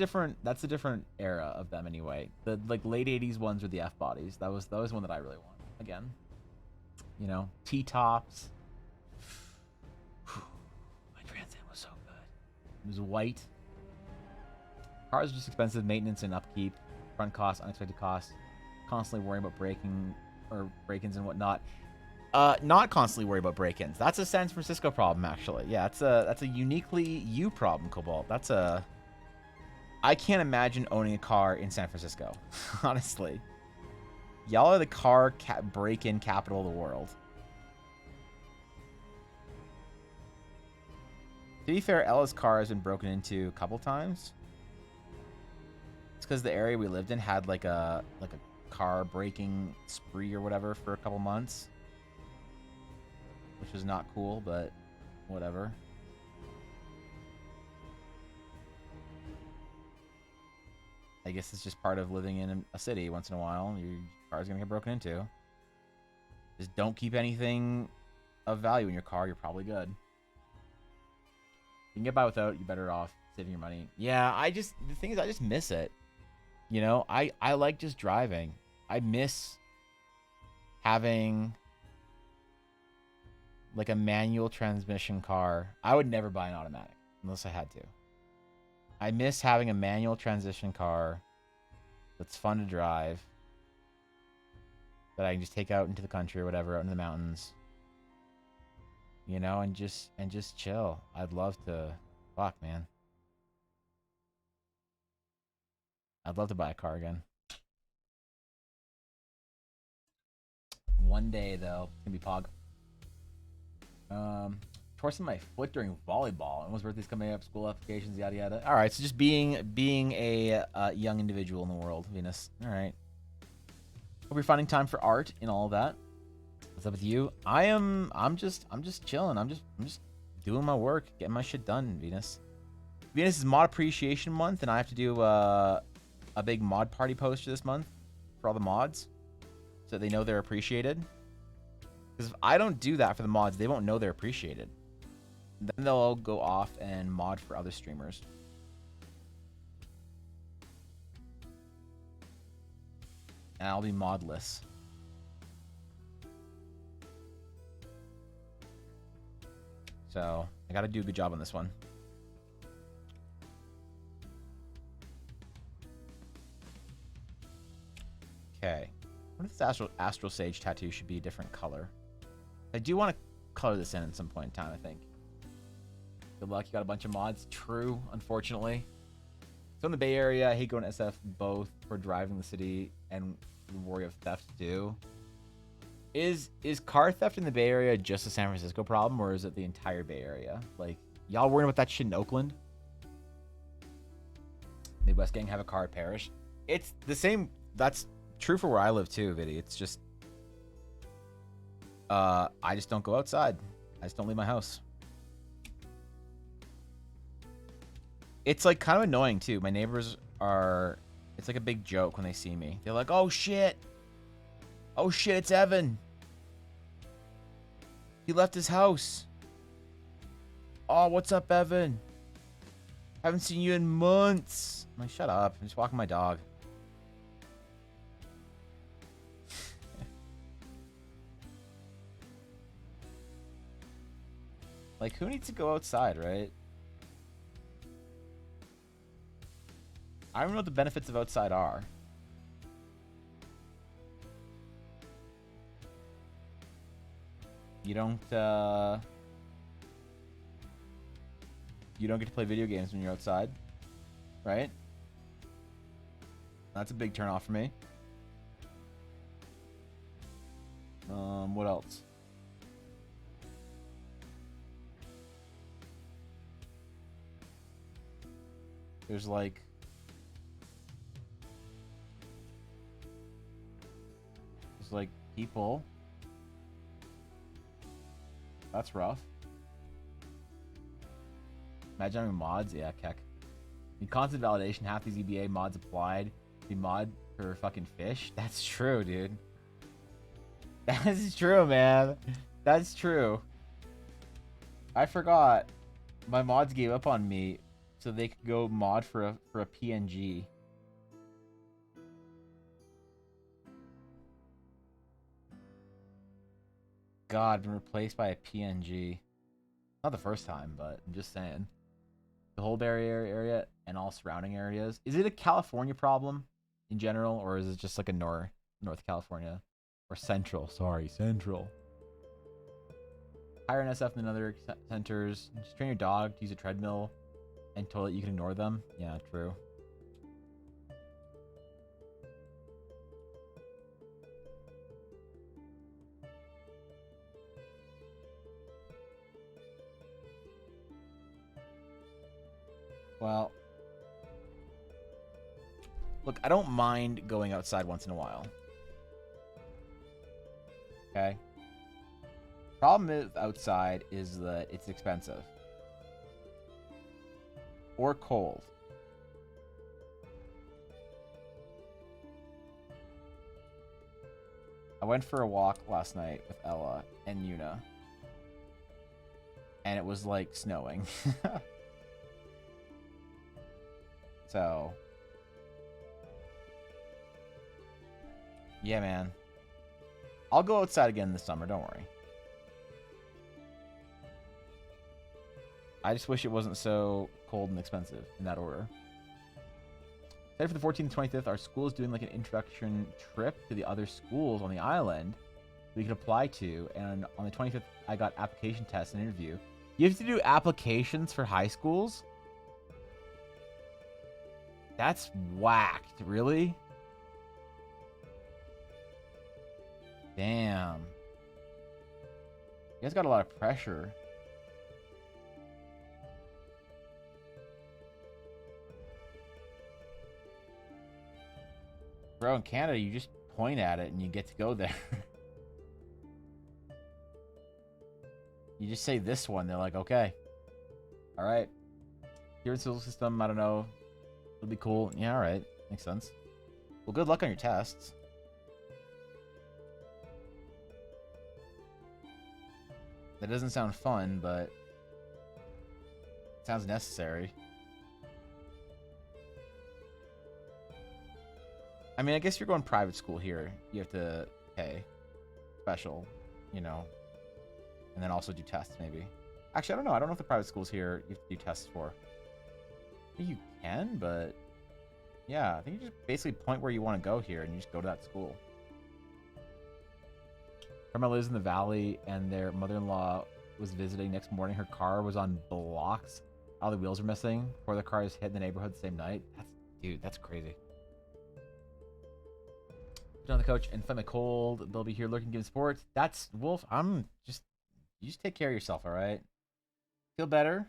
different era of them anyway. The like late 80s ones were the F bodies. That was one that I really want. Again, you know, T-tops. My Trans Am was so good. It was white. Cars are just expensive. Maintenance and upkeep. Front costs, unexpected costs. Constantly worrying about break-ins and whatnot. Not constantly worry about break-ins. That's a San Francisco problem, actually. Yeah, that's a uniquely you problem, Cobalt. I can't imagine owning a car in San Francisco, honestly. Y'all are the car break-in capital of the world. To be fair, Ella's car has been broken into a couple times. It's because the area we lived in had like a car breaking spree or whatever for a couple months. Which is not cool, but whatever. I guess it's just part of living in a city once in a while. Your car's gonna get broken into. Just don't keep anything of value in your car. You're probably good. You can get by without. You're better off saving your money. Yeah, the thing is, I just miss it. You know, I like just driving. I miss having like a manual transmission car. I would never buy an automatic unless I had to. I miss having a manual transition car that's fun to drive, that I can just take out into the country or whatever, out in the mountains, you know, and just chill. I'd love to. Fuck, man. I'd love to buy a car again. One day though, it's gonna be Pog. Twisting my foot during volleyball. Everyone's birthday's coming up, school applications, yada yada. All right, so just being a young individual in the world, Venus. All right. Hope you're finding time for art and all of that. What's up with you? I'm just chilling. I'm just doing my work, getting my shit done, Venus. Venus is Mod Appreciation Month, and I have to do a big mod party poster this month for all the mods, so they know they're appreciated. Because if I don't do that for the mods, they won't know they're appreciated. Then they'll all go off and mod for other streamers. And I'll be modless. So, I gotta do a good job on this one. What if this Astral Sage tattoo should be a different color? I do want to color this in at some point in time, I think. Good luck. You got a bunch of mods. True, unfortunately. So in the Bay Area, I hate going to SF both for driving the city and the worry of theft too. Is car theft in the Bay Area just a San Francisco problem, or is it the entire Bay Area? Like, y'all worrying about that shit in Oakland? Midwest gang have a car at Parish. It's the same. That's true for where I live too, Viddy. It's just, I just don't go outside. I just don't leave my house. It's like kind of annoying too. My neighbors are, it's like a big joke when they see me. They're like, oh shit. Oh shit, it's Evan. He left his house. Oh, what's up, Evan? Haven't seen you in months. I'm like, shut up. I'm just walking my dog. Like, who needs to go outside, right? I don't know what the benefits of outside are. You don't get to play video games when you're outside, right? That's a big turn off for me. What else? There's like people. That's rough. Imagine having mods. Yeah, keck. In constant validation, half these EBA mods applied. The mod for fucking fish. That's true, dude. That's true, man. That's true. I forgot. My mods gave up on me so they could go mod for a PNG. God, been replaced by a PNG. Not the first time, but I'm just saying. The whole Bay Area and all surrounding areas. Is it a California problem in general, or is it just like a North California? Or Central, sorry, Central. Hire an SF in other centers. Just train your dog to use a treadmill and toilet. You can ignore them. Yeah, true. Well, look, I don't mind going outside once in a while. Okay? Problem with outside is that it's expensive. Or cold. I went for a walk last night with Ella and Yuna. And it was like snowing. So, yeah, man. I'll go outside again this summer, don't worry. I just wish it wasn't so cold and expensive in that order. Excited for the 14th and 25th, our school is doing like an introduction trip to the other schools on the island we can apply to. And on the 25th, I got application tests and interview. You have to do applications for high schools? That's whacked, really? Damn. You guys got a lot of pressure. Bro, in Canada, you just point at it and you get to go there. You just say this one, they're like, okay. Alright. Here in the school system, I don't know. It'll be cool. Yeah, alright. Makes sense. Well, good luck on your tests. That doesn't sound fun, but it sounds necessary. I mean, I guess if you're going private school here, you have to pay special, you know, and then also do tests, maybe. Actually, I don't know. I don't know if the private schools here you have to do tests for. I think you can, but yeah, I think you just basically point where you want to go here and you just go to that school. Grandma lives in the valley, and their mother-in-law was visiting. Next morning, her car was on blocks. All the wheels are missing. Before the car is hit in the neighborhood the same night. That's crazy. Put on the couch and fight my cold. They'll be here lurking, giving sports. That's Wolf. You just take care of yourself, all right? Feel better.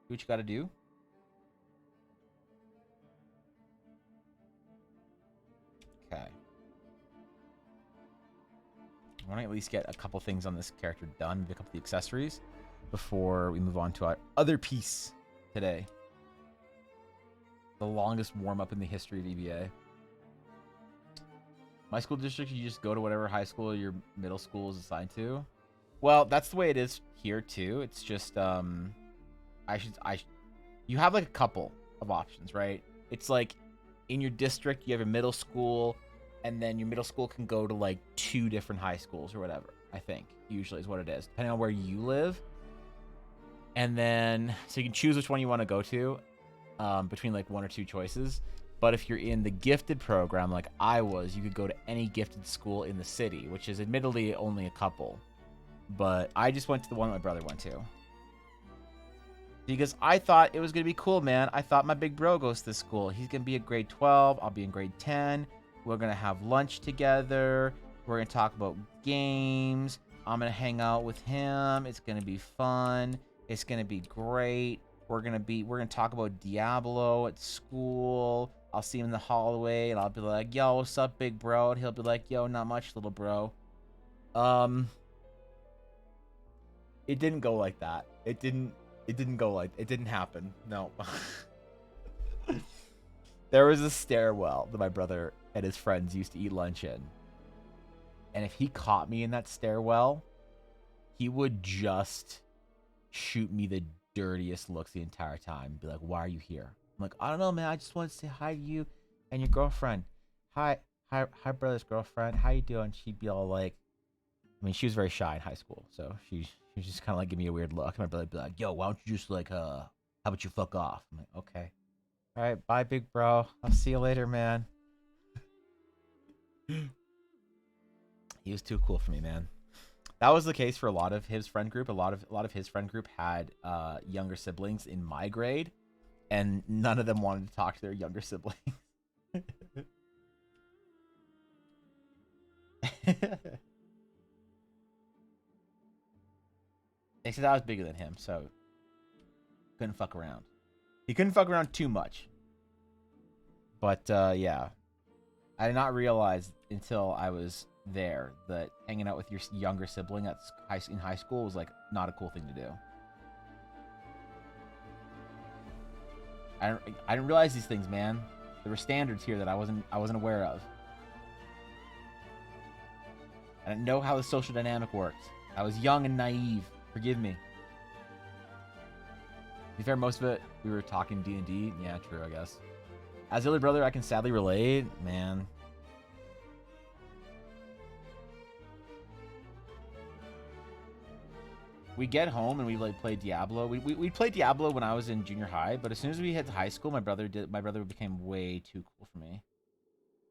Do what you got to do. Okay. I want to at least get a couple things on this character done, maybe a couple of the accessories, before we move on to our other piece today. The longest warm-up in the history of EVA. My school district, you just go to whatever high school your middle school is assigned to. Well, that's the way it is here too. It's just you have like a couple of options, right? It's like in your district you have a middle school, and then your middle school can go to like 2 different high schools or whatever. I think usually is what it is, depending on where you live. And then so you can choose which one you want to go to between like 1 or 2 choices. But if you're in the gifted program like I was, you could go to any gifted school in the city, which is admittedly only a couple. But I just went to the one my brother went to. Because I thought it was going to be cool, man. I thought my big bro goes to this school. He's going to be in grade 12. I'll be in grade 10. We're going to have lunch together. We're going to talk about games. I'm going to hang out with him. It's going to be fun. It's going to be great. We're going to talk about Diablo at school. I'll see him in the hallway, and I'll be like, yo, what's up, big bro? And he'll be like, yo, not much, little bro. It didn't go like that. It didn't happen. No. There was a stairwell that my brother and his friends used to eat lunch in. And if he caught me in that stairwell, he would just shoot me the dirtiest looks the entire time. Be like, why are you here? I'm like, I don't know, man. I just want to say hi to you and your girlfriend. Hi, brother's girlfriend. How you doing? She'd be all like, I mean, she was very shy in high school, so she was just kind of like give me a weird look. And my brother would be like, yo, why don't you just like, how about you fuck off? I'm like, okay. All right, bye, big bro. I'll see you later, man. He was too cool for me, man. That was the case for a lot of his friend group. A lot of his friend group had younger siblings in my grade, and none of them wanted to talk to their younger siblings. Except I was bigger than him, so couldn't fuck around. He couldn't fuck around too much. But yeah, I did not realize until I was there that hanging out with your younger sibling in high school was like not a cool thing to do. I didn't realize these things, man. There were standards here that I wasn't aware of. I didn't know how the social dynamic worked. I was young and naive. Forgive me. To be fair, most of it we were talking D&D. Yeah, true, I guess. As the older brother, I can sadly relate, man. We get home and we like play Diablo. We played Diablo when I was in junior high, but as soon as we hit high school, my brother became way too cool for me.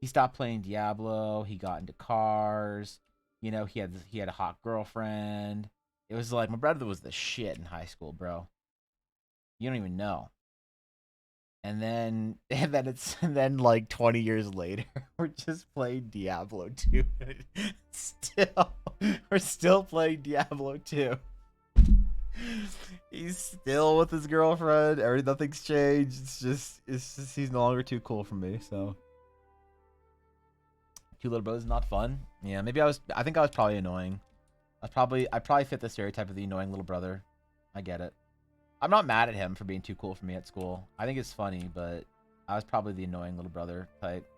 He stopped playing Diablo. He got into cars. You know, he had a hot girlfriend. It was like my brother was the shit in high school, bro. You don't even know. And then like 20 years later, we're just playing Diablo 2. We're still playing Diablo 2. He's still with his girlfriend. Nothing's changed. It's just he's no longer too cool for me. So, two little brothers, not fun. Yeah, maybe I think I was probably annoying. I probably fit the stereotype of the annoying little brother. I get it. I'm not mad at him for being too cool for me at school. I think it's funny, but I was probably the annoying little brother type.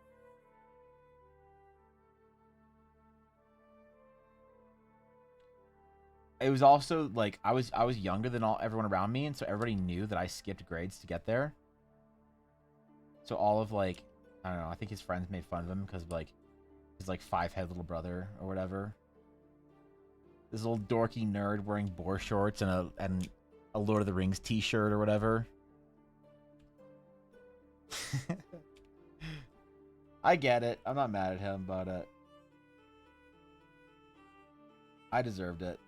It was also like I was younger than everyone around me, and so everybody knew that I skipped grades to get there. So all of like, I don't know, I think his friends made fun of him because like his like 5-head little brother or whatever. This little dorky nerd wearing boar shorts and a Lord of the Rings t-shirt or whatever. I get it. I'm not mad at him, but I deserved it.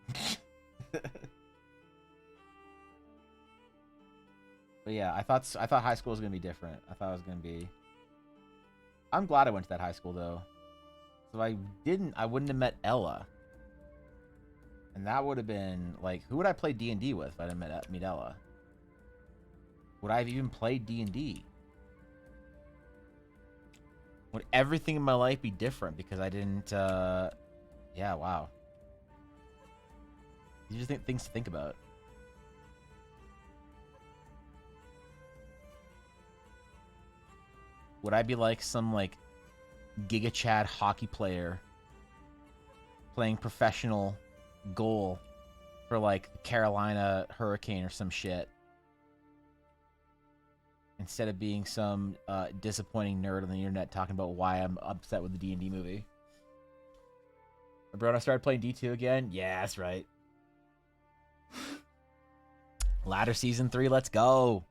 But yeah, I thought high school was gonna be different. I thought it was gonna be. I'm glad I went to that high school though. So I wouldn't have met Ella. And that would have been like, who would I play D&D with if I didn't meet Ella? Would I have even played D&D? Would everything in my life be different because I didn't? Yeah, wow. These are things to think about. Would I be like some like Giga Chad hockey player playing professional goal for like the Carolina Hurricane or some shit, instead of being some disappointing nerd on the internet talking about why I'm upset with the D&D movie? Bro, I started playing D2 again? Yeah, that's right. Ladder Season 3, let's go!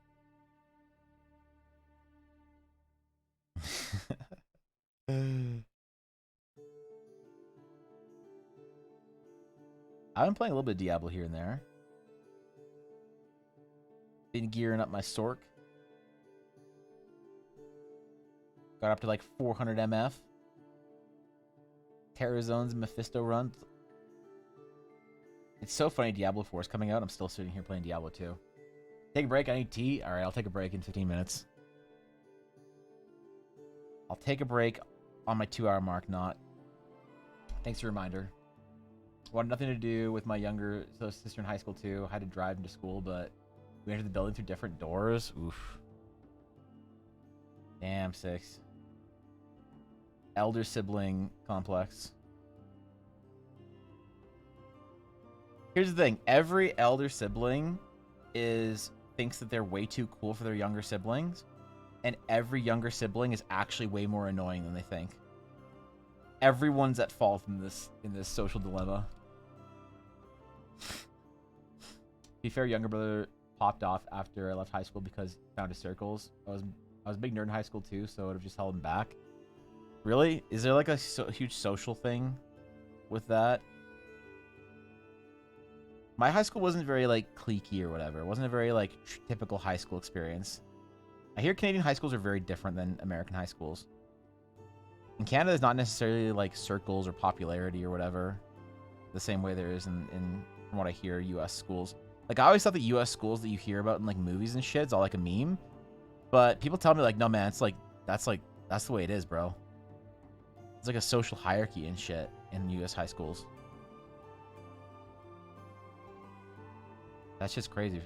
I've been playing a little bit of Diablo here and there. Been gearing up my Sork. Got up to like 400 MF. Terror Zones and Mephisto runs. It's so funny Diablo 4 is coming out. I'm still sitting here playing Diablo 2. Take a break. I need tea. Alright, I'll take a break in 15 minutes. I'll take a break on my 2-hour mark, not. Thanks for the reminder. Wanted nothing to do with my younger sister in high school too. I had to drive into school, but we entered the building through different doors. Oof. Damn, 6. Elder sibling complex. Here's the thing. Every elder sibling thinks that they're way too cool for their younger siblings. And every younger sibling is actually way more annoying than they think. Everyone's at fault in this social dilemma. To be fair, younger brother popped off after I left high school because he found his circles. I was a big nerd in high school too, so it would have just held him back. Really? Is there like a huge social thing with that? My high school wasn't very like cliquey or whatever. It wasn't a very like typical high school experience. I hear Canadian high schools are very different than American high schools. In Canada, there's not necessarily like circles or popularity or whatever, the same way there is in from what I hear, U.S. schools. Like I always thought the U.S. schools that you hear about in like movies and shit is all like a meme, but people tell me like, no man, it's like that's the way it is, bro. It's like a social hierarchy and shit in U.S. high schools. That's just crazy.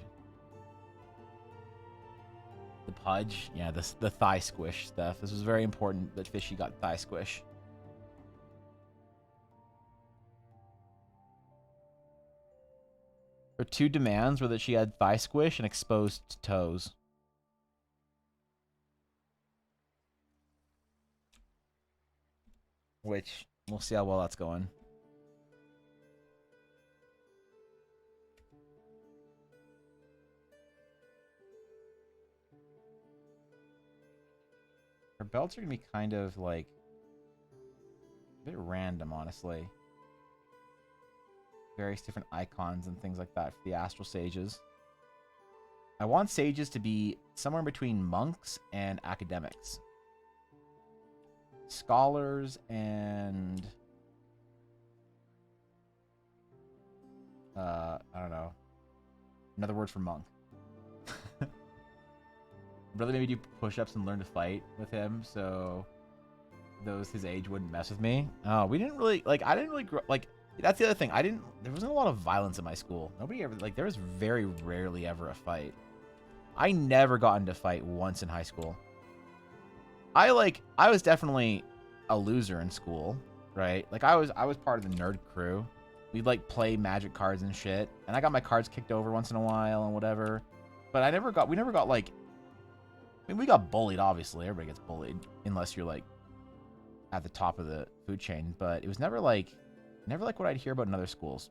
The pudge, yeah, the thigh squish stuff. This was very important that Fishy got thigh squish. Her 2 demands were that she had thigh squish and exposed toes. Which, we'll see how well that's going. Her belts are going to be kind of like a bit random, honestly. Various different icons and things like that for the astral sages. I want sages to be somewhere between monks and academics. Scholars and I don't know. Another word for monk. Really maybe do push-ups and learn to fight with him so those his age wouldn't mess with me. Oh, we didn't really like I didn't really grow like that's the other thing. There wasn't a lot of violence in my school. Nobody ever like there was very rarely ever a fight. I never got into a fight once in high school. I was definitely a loser in school, right? Like I was part of the nerd crew. We'd like play magic cards and shit, and I got my cards kicked over once in a while and whatever. But we never got like I mean, we got bullied, obviously. Everybody gets bullied unless you're like at the top of the food chain, but it was never like what I'd hear about in other schools.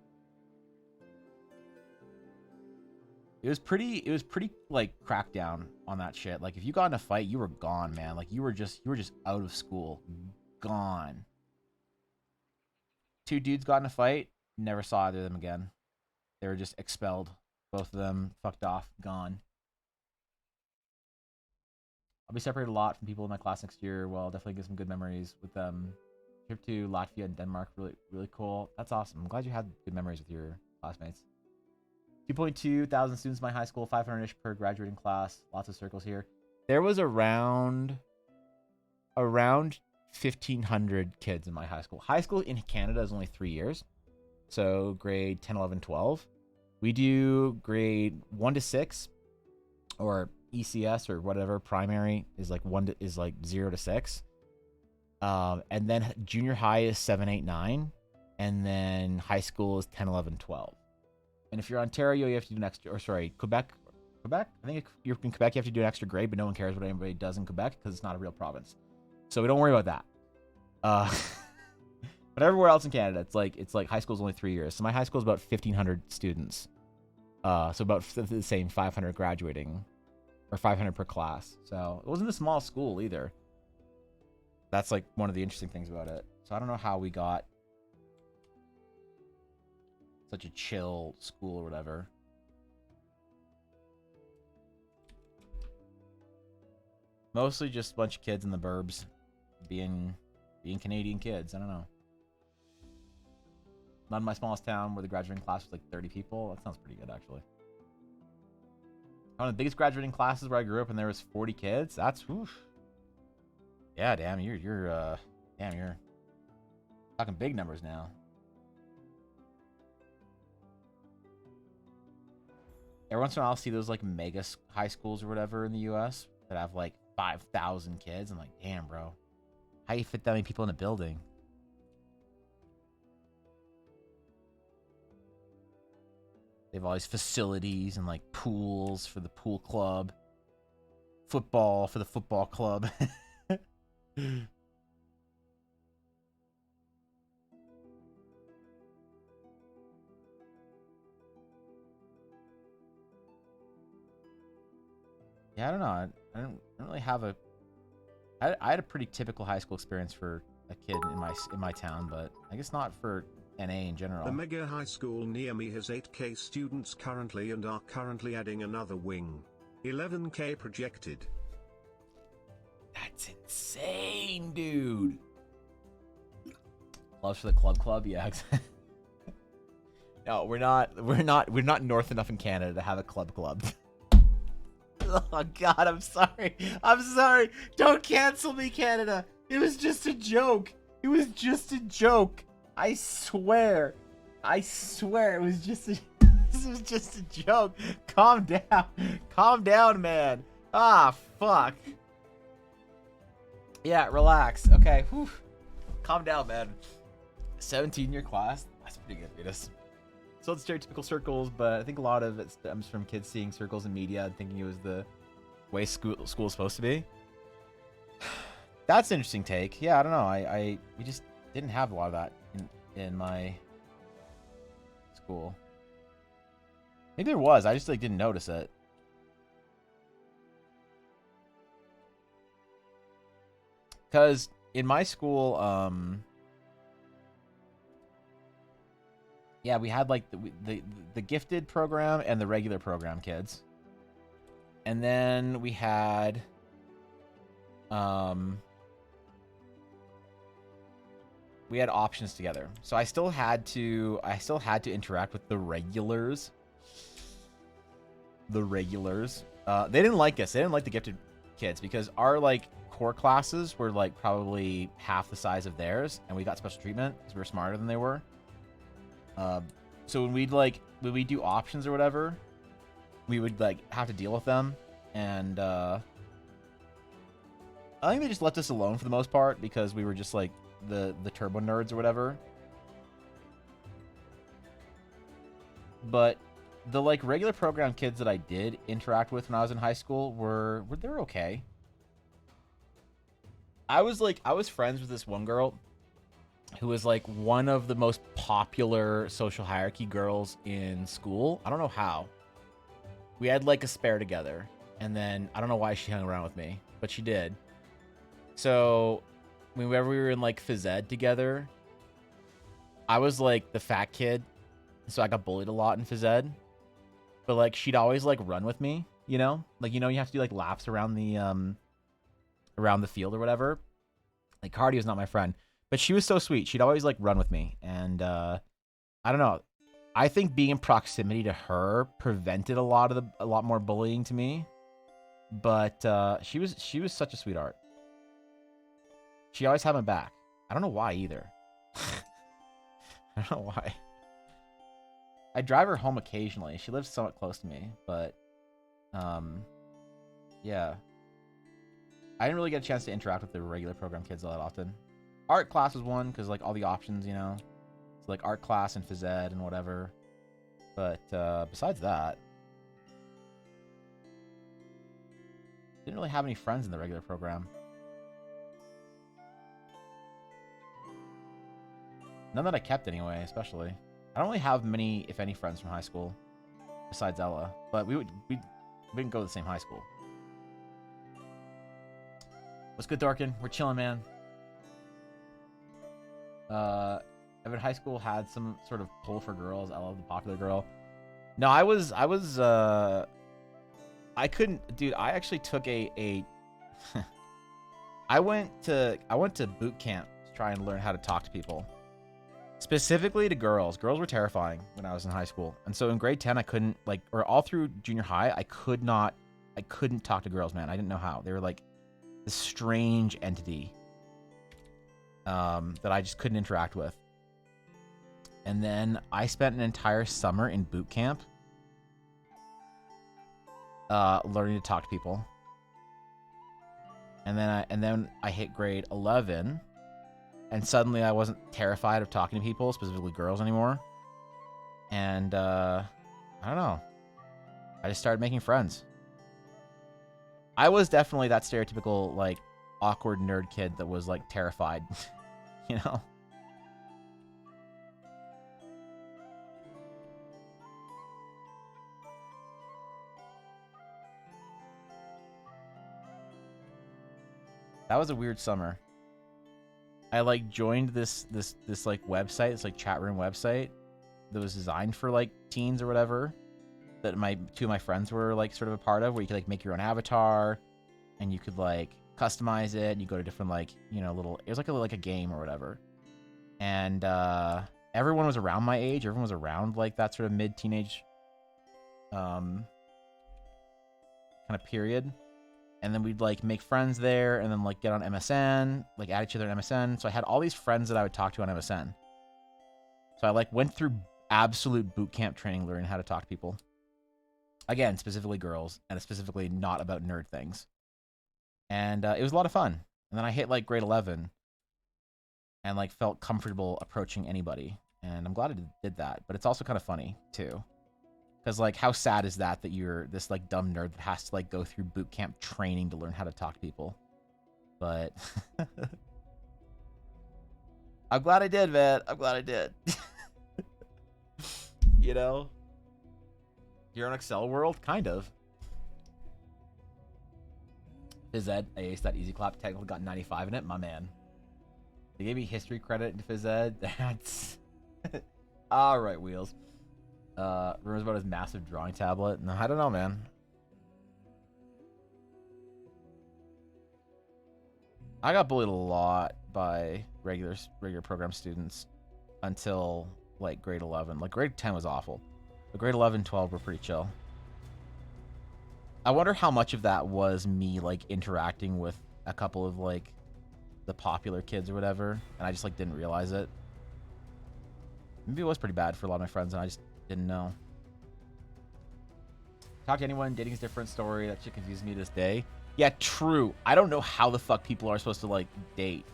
It was pretty like crackdown on that shit. Like if you got in a fight, you were gone, man. Like you were just out of school. Gone. 2 dudes got in a fight, Never saw either of them again. They were just expelled. Both of them fucked off, gone. I'll be separated a lot from people in my class next year. Well, I'll definitely get some good memories with them. Trip to Latvia and Denmark, really, really cool. That's awesome. I'm glad you had good memories with your classmates. 2.2 thousand students in my high school, 500-ish per graduating class. Lots of circles here. There was around 1,500 kids in my high school. High school in Canada is only 3 years. So grade 10, 11, 12. We do grade 1 to 6 or ECS or whatever. Primary is like 0 to 6. And then junior high is 7, 8, 9. And then high school is 10, 11, 12. And if you're Ontario, you have to do an extra, or sorry, Quebec. I think if you're in Quebec, you have to do an extra grade, but no one cares what anybody does in Quebec because it's not a real province. So we don't worry about that. But everywhere else in Canada, it's like high school is only 3 years. So my high school is about 1,500 students. So about the same 500 graduating, or 500 per class. So it wasn't a small school either. That's like one of the interesting things about it. So I don't know how we got such a chill school or whatever. Mostly just a bunch of kids in the burbs being Canadian kids. I don't know. Not in my smallest town where the graduating class was like 30 people. That sounds pretty good, actually. One of the biggest graduating classes where I grew up, and there was 40 kids. That's oof. Yeah, damn, you're talking big numbers now. Every once in a while, I'll see those like mega high schools or whatever in the U.S. that have like 5,000 kids. I'm like, damn, bro, how you fit that many people in a building? They have all these facilities and like pools for the pool club, football for the football club. Yeah, I don't know. I don't really have a. I had a pretty typical high school experience for a kid in my town, but I guess not for NA in general. The mega high school near me has 8K students currently and are currently adding another wing. 11K projected. That's insane, dude. Loves for the club, yeah. No, we're not north enough in Canada to have a club. Oh God, I'm sorry. Don't cancel me, Canada. It was just a joke. I swear it was just a this was just a joke. Calm down, man. Ah, fuck. Yeah, relax. Okay, whew. Calm down, man. 17-year class. That's pretty good, Venus. So it's stereotypical circles, but I think a lot of it stems from kids seeing circles in media and thinking it was the way school's supposed to be. That's an interesting take. Yeah, I don't know. We just didn't have a lot of that in my school. Maybe there was. I just like didn't notice it. Because in my school, yeah, we had like the gifted program and the regular program kids. And then we had options together. So I still had to interact with the regulars. They didn't like us. They didn't like the gifted kids because our like core classes were like probably half the size of theirs, and we got special treatment because we were smarter than they were. So when we do options or whatever, we would like have to deal with them, and I think they just left us alone for the most part because we were just like the turbo nerds or whatever. But the like regular program kids that I did interact with when I was in high school were they were okay. I was friends with this one girl who was like one of the most popular social hierarchy girls in school. I don't know how. We had like a spare together, and then I don't know why she hung around with me, but she did. So whenever we were in like phys ed together, I was like the fat kid, so I got bullied a lot in phys ed. But like she'd always like run with me, you know? Like, you know, you have to do like laps around the field or whatever. Like cardio is not my friend. But she was so sweet. She'd always like run with me. And I don't know. I think being in proximity to her prevented a lot more bullying to me. But she was such a sweetheart. She always had my back. I don't know why either. I don't know why. I drive her home occasionally. She lives somewhat close to me, but yeah. I didn't really get a chance to interact with the regular program kids all that often. Art class was one because like all the options, you know, it's like art class and phys ed and whatever. But besides that, didn't really have any friends in the regular program. None that I kept anyway, especially. I don't really have many, if any, friends from high school, besides Ella. But we didn't go to the same high school. What's good, Dorkin? We're chilling, man. Evan High School had some sort of pull for girls. Ella, the popular girl. No, I couldn't, dude. I actually took a I went to boot camp to try and learn how to talk to people. Specifically to girls. Girls were terrifying when I was in high school. And so in grade 10, I couldn't, like, or all through junior high, I couldn't talk to girls, man. I didn't know how. They were like this strange entity that I just couldn't interact with. And then I spent an entire summer in boot camp learning to talk to people. And then I hit grade 11. And suddenly I wasn't terrified of talking to people, specifically girls, anymore. And, I don't know. I just started making friends. I was definitely that stereotypical, like, awkward nerd kid that was, like, terrified. You know? That was a weird summer. I like joined this like website, this like chat room website that was designed for like teens or whatever, that two of my friends were like sort of a part of, where you could like make your own avatar and you could like customize it and you go to different like, you know, little, it was like a game or whatever. And everyone was around my age, everyone was around like that sort of mid-teenage kind of period. And then we'd like make friends there and then like get on MSN, like add each other on MSN. So I had all these friends that I would talk to on MSN. So I like went through absolute boot camp training learning how to talk to people. Again, specifically girls, and specifically not about nerd things. And it was a lot of fun. And then I hit like grade 11 and like felt comfortable approaching anybody. And I'm glad I did that. But it's also kind of funny too. Because, like, how sad is that you're this, like, dumb nerd that has to, like, go through boot camp training to learn how to talk to people? But I'm glad I did, man. I'm glad I did. You know? You're in Excel world? Kind of. Phys ed, I aced that easy clap. Technically got 95 in it. My man. They gave me history credit in phys ed. That's... Alright, Wheels. Rumors about his massive drawing tablet. No, I don't know, man. I got bullied a lot by regular program students until like grade 11. Like grade 10 was awful, but grade 11, 12 were pretty chill. I wonder how much of that was me like interacting with a couple of like the popular kids or whatever, and I just like didn't realize it. Maybe it was pretty bad for a lot of my friends, and I just didn't know. Talk to anyone, dating's different story. That shit confuses me to this day. Yeah, true. I don't know how the fuck people are supposed to, like, date.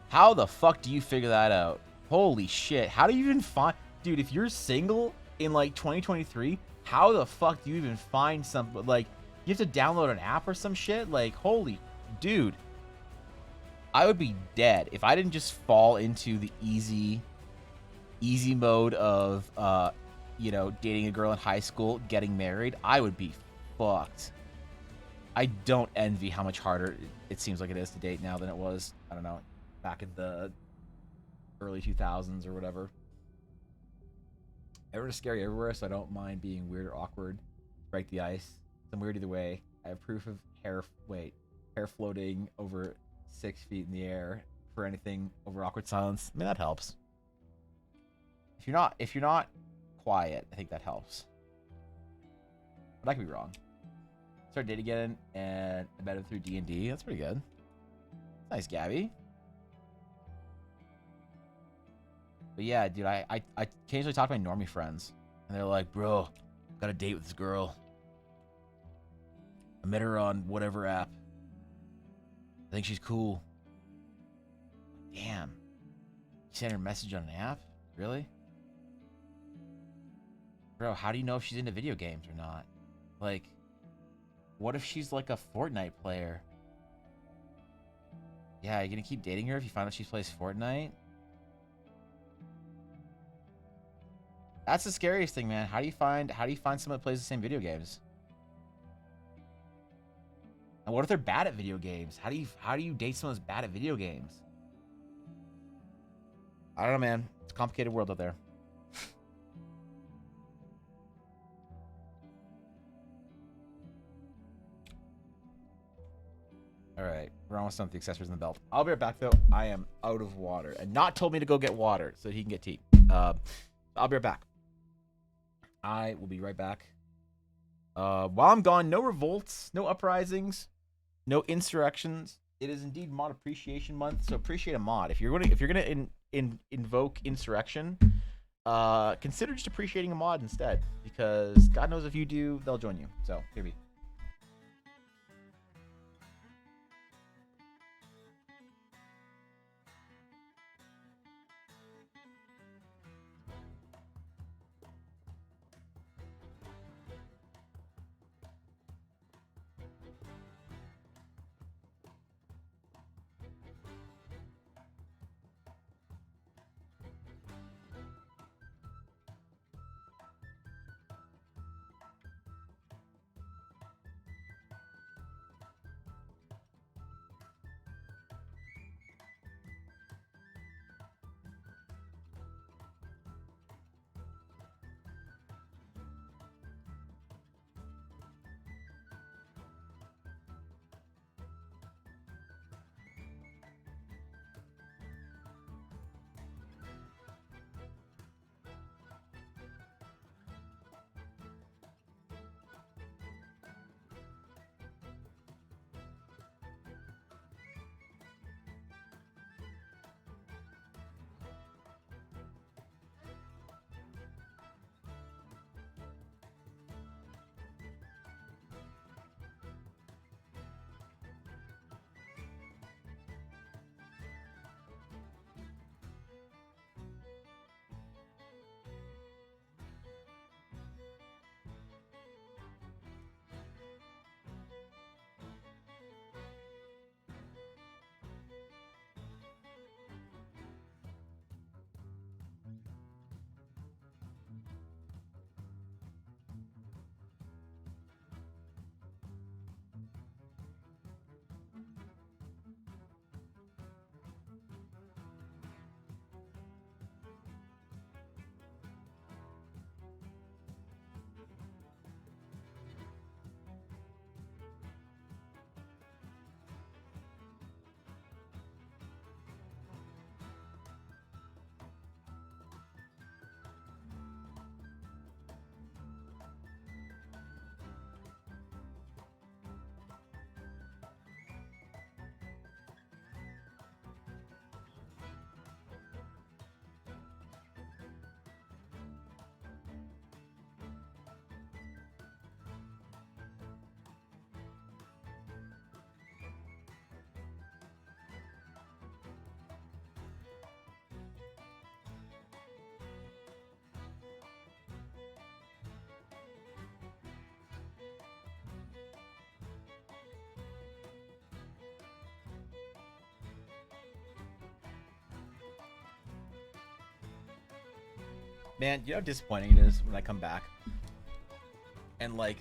How the fuck do you figure that out? Holy shit. How do you even find... Dude, if you're single in, like, 2023, how the fuck do you even find something? Like, you have to download an app or some shit? Like, holy... Dude. I would be dead if I didn't just fall into the easy mode of, you know, dating a girl in high school, getting married. I would be fucked. I don't envy how much harder it seems like it is to date now than it was, I don't know, back in the early 2000s or whatever. Everyone is scary everywhere, so I don't mind being weird or awkward. Break the ice. I'm weird either way. I have proof of hair floating over 6 feet in the air for anything over awkward silence. I mean, that helps. If you're not quiet, I think that helps. But I could be wrong. Started dating again, and I met him through D&D. That's pretty good. Nice, Gabby. But yeah, dude, I occasionally talk to my normie friends, and they're like, bro, got a date with this girl. I met her on whatever app. I think she's cool. Damn. You sent her a message on an app? Really? Bro, how do you know if she's into video games or not? Like, what if she's like a Fortnite player? Yeah, you gonna keep dating her if you find out she plays Fortnite? That's the scariest thing, man. How do you find someone that plays the same video games? And what if they're bad at video games? How do you date someone who's bad at video games? I don't know, man. It's a complicated world out there. All right, we're almost done with the accessories in the belt. I'll be right back, though. I am out of water. And Not told me to go get water so he can get tea. I'll be right back. I will be right back. While I'm gone, no revolts, no uprisings, no insurrections. It is indeed Mod Appreciation Month, so appreciate a mod. If you're gonna invoke insurrection, consider just appreciating a mod instead, because God knows if you do, they'll join you. So here we. Man, you know how disappointing it is when I come back and like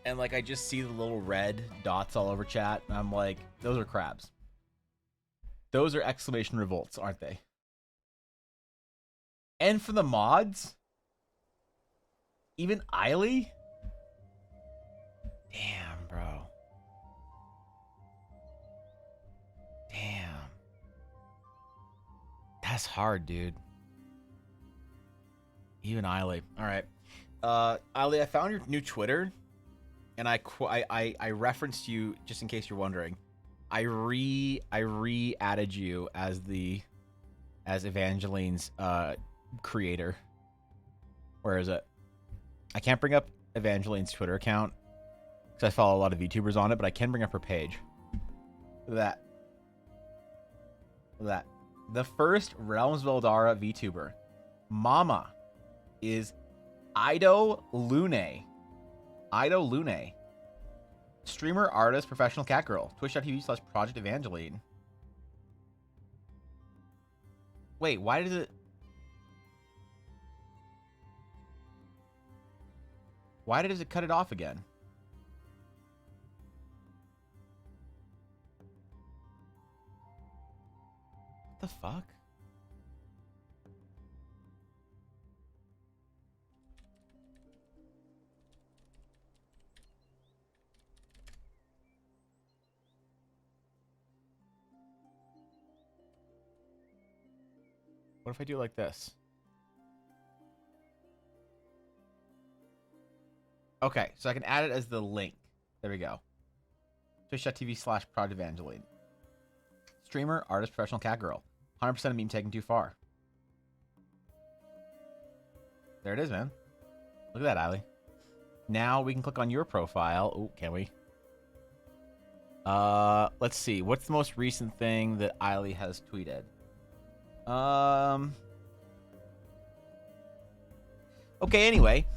I just see the little red dots all over chat and I'm like, those are crabs. Those are exclamation revolts, aren't they? And for the mods, even Eiley? Damn, bro. Damn. That's hard, dude. Even Eiley. All right. Eiley, I found your new Twitter, and I referenced you just in case you're wondering. I re-added you as Evangeline's creator. Where is it? I can't bring up Evangeline's Twitter account because I follow a lot of VTubers on it, but I can bring up her page. Look at that. Look at that. The first Realms of Eldara VTuber, Mama, is Ido Lune. Ido Lune. Streamer, artist, professional cat girl. Twitch.tv/Project Evangeline. Wait, why does it... Why does it cut it off again? What the fuck? What if I do it like this? Okay, so I can add it as the link. There we go. Twitch.tv/Project Evangeline. Streamer, artist, professional cat girl. 100% of meme taken too far. There it is, man. Look at that, Eiley. Now we can click on your profile. Oh, can we? Let's see. What's the most recent thing that Eiley has tweeted? Okay, anyway.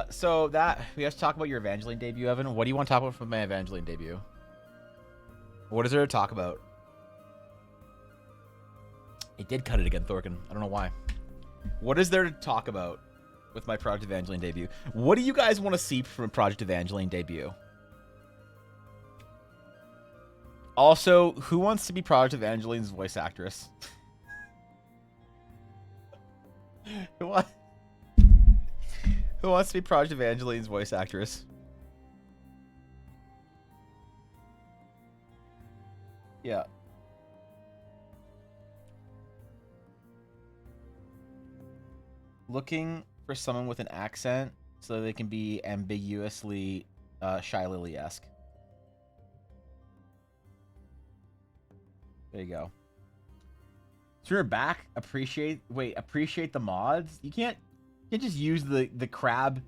So that we have to talk about your Evangeline debut, Evan. What do you want to talk about from my Evangeline debut? What is there to talk about? It did cut it again, Thorkin. I don't know why. What is there to talk about with my Project Evangeline debut? What do you guys want to see from a Project Evangeline debut? Also, who wants to be Project Evangeline's voice actress? Who wants to be Project Evangeline's voice actress? Yeah. Looking for someone with an accent so they can be ambiguously Shy Lily-esque. There you go. So you're back. Appreciate the mods. You can't just use the crab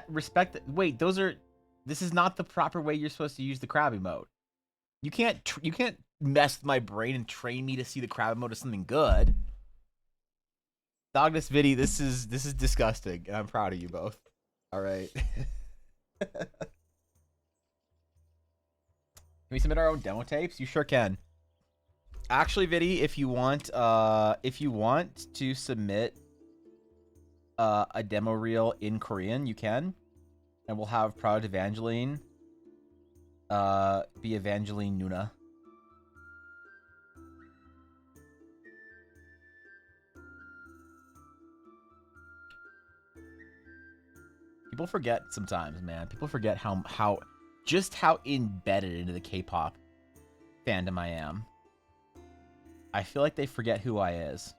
respect. Wait, this is not the proper way you're supposed to use the crab emote. You can't mess with my brain and train me to see the crab emote as something good. Dognus Vidi, this is disgusting, and I'm proud of you both. All right. Can we submit our own demo tapes? You sure can. Actually, Vidi, if you want to submit a demo reel in Korean, you can, and we'll have Proud Evangeline be Evangeline Nuna. People forget sometimes, man. People forget how embedded into the K-pop fandom I am. I feel like they forget who I is.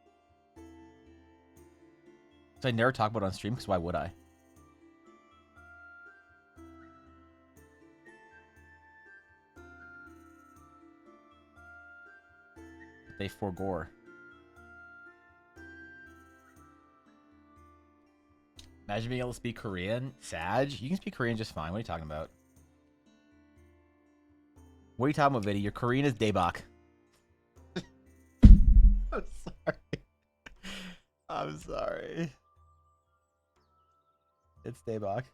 So I never talk about it on stream, because why would I? They forgore. Imagine being able to speak Korean. Sag, you can speak Korean just fine. What are you talking about? What are you talking about, Vidi? Your Korean is Daebak. I'm sorry. I'm sorry. It's Daebak.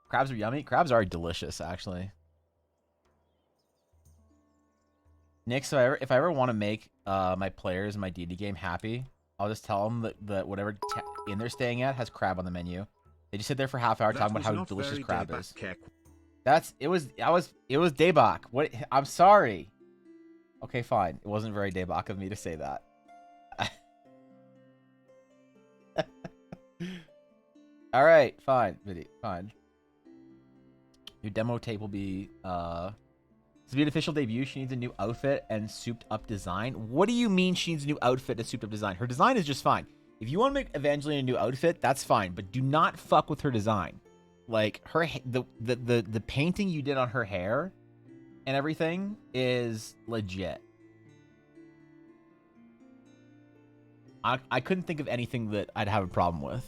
Crabs are yummy. Crabs are delicious, actually. Nick, so if I ever want to make my players in my D&D game happy, I'll just tell them that whatever inn they're staying at has crab on the menu. They just sit there for half an hour talking about how delicious crab is. It was Daebak. What? I'm sorry. Okay, fine. It wasn't very Daybach of me to say that. All right, fine, fine. Your demo tape will be to be an official debut. She needs a new outfit and souped up design. What do you mean she needs a new outfit and souped up design? Her design is just fine. If you want to make Evangeline a new outfit, that's fine, but do not fuck with her design. Like her the painting you did on her hair and everything is legit. I couldn't think of anything that I'd have a problem with,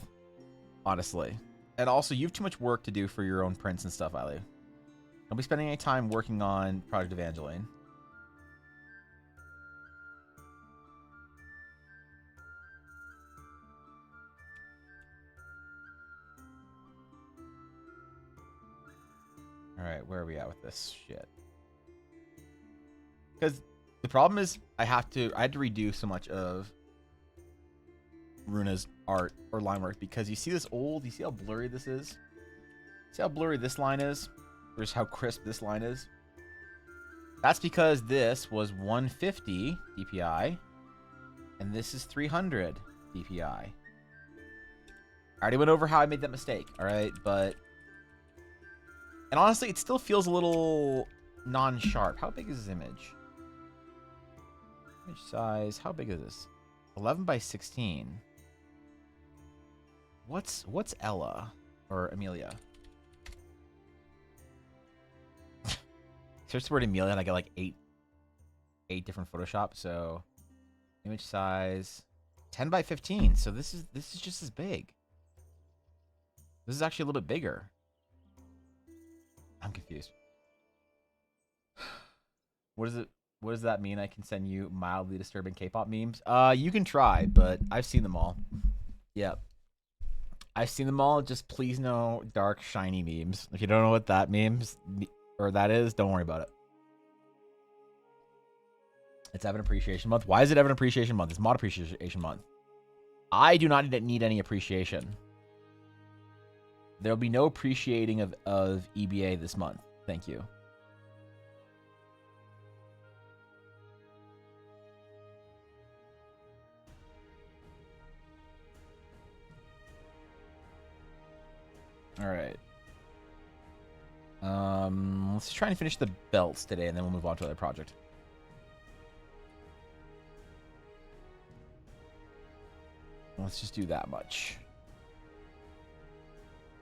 honestly. And also, you have too much work to do for your own prints and stuff, Eileen. Don't be spending any time working on Project Evangeline. Alright, where are we at with this shit? Because the problem is I had to redo so much of Runa's art or line work because you see this old, you see how blurry this is? See how blurry this line is? Versus how crisp this line is? That's because this was 150 DPI and this is 300 DPI. I already went over how I made that mistake, alright? But... And honestly, it still feels a little non-sharp. How big is this image? Image size, how big is this? 11 by 16. What's Ella or Amelia? Search the word Amelia and I get like eight different Photoshop. So image size 10 by 15. So this is just as big. This is actually a little bit bigger. I'm confused. What does that mean? I can send you mildly disturbing K-pop memes? You can try, but I've seen them all. Yep. I've seen them all. Just please no dark, shiny memes. If you don't know what that memes or that is, don't worry about it. It's Evan Appreciation Month. Why is it Evan Appreciation Month? It's Mod Appreciation Month. I do not need any appreciation. There'll be no appreciating of EBA this month. Thank you. All right. Let's try and finish the belts today, and then we'll move on to another project. Let's just do that much.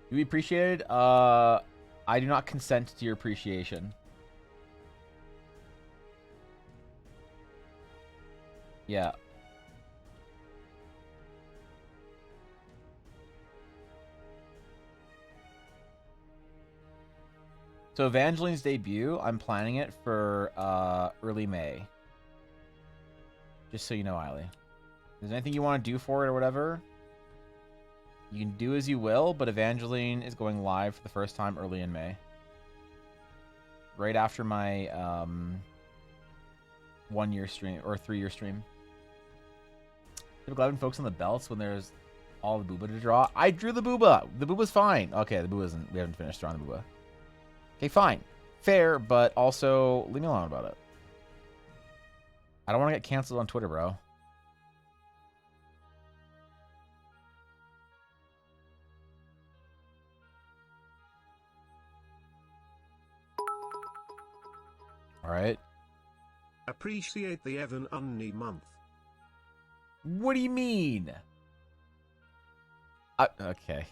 Do we appreciate it? I do not consent to your appreciation. Yeah. So Evangeline's debut, I'm planning it for early May. Just so you know, Eiley. If there's anything you want to do for it or whatever, you can do as you will, but Evangeline is going live for the first time early in May. Right after my 1-year stream, or 3-year stream. Typical Evan focus on the belts when there's all the booba to draw. I drew the booba! The booba's fine. Okay, the booba isn't, we haven't finished drawing the booba. Okay, fine. Fair, but also leave me alone about it. I don't want to get canceled on Twitter, bro. Alright. Appreciate the Evan Unni month. What do you mean? Okay.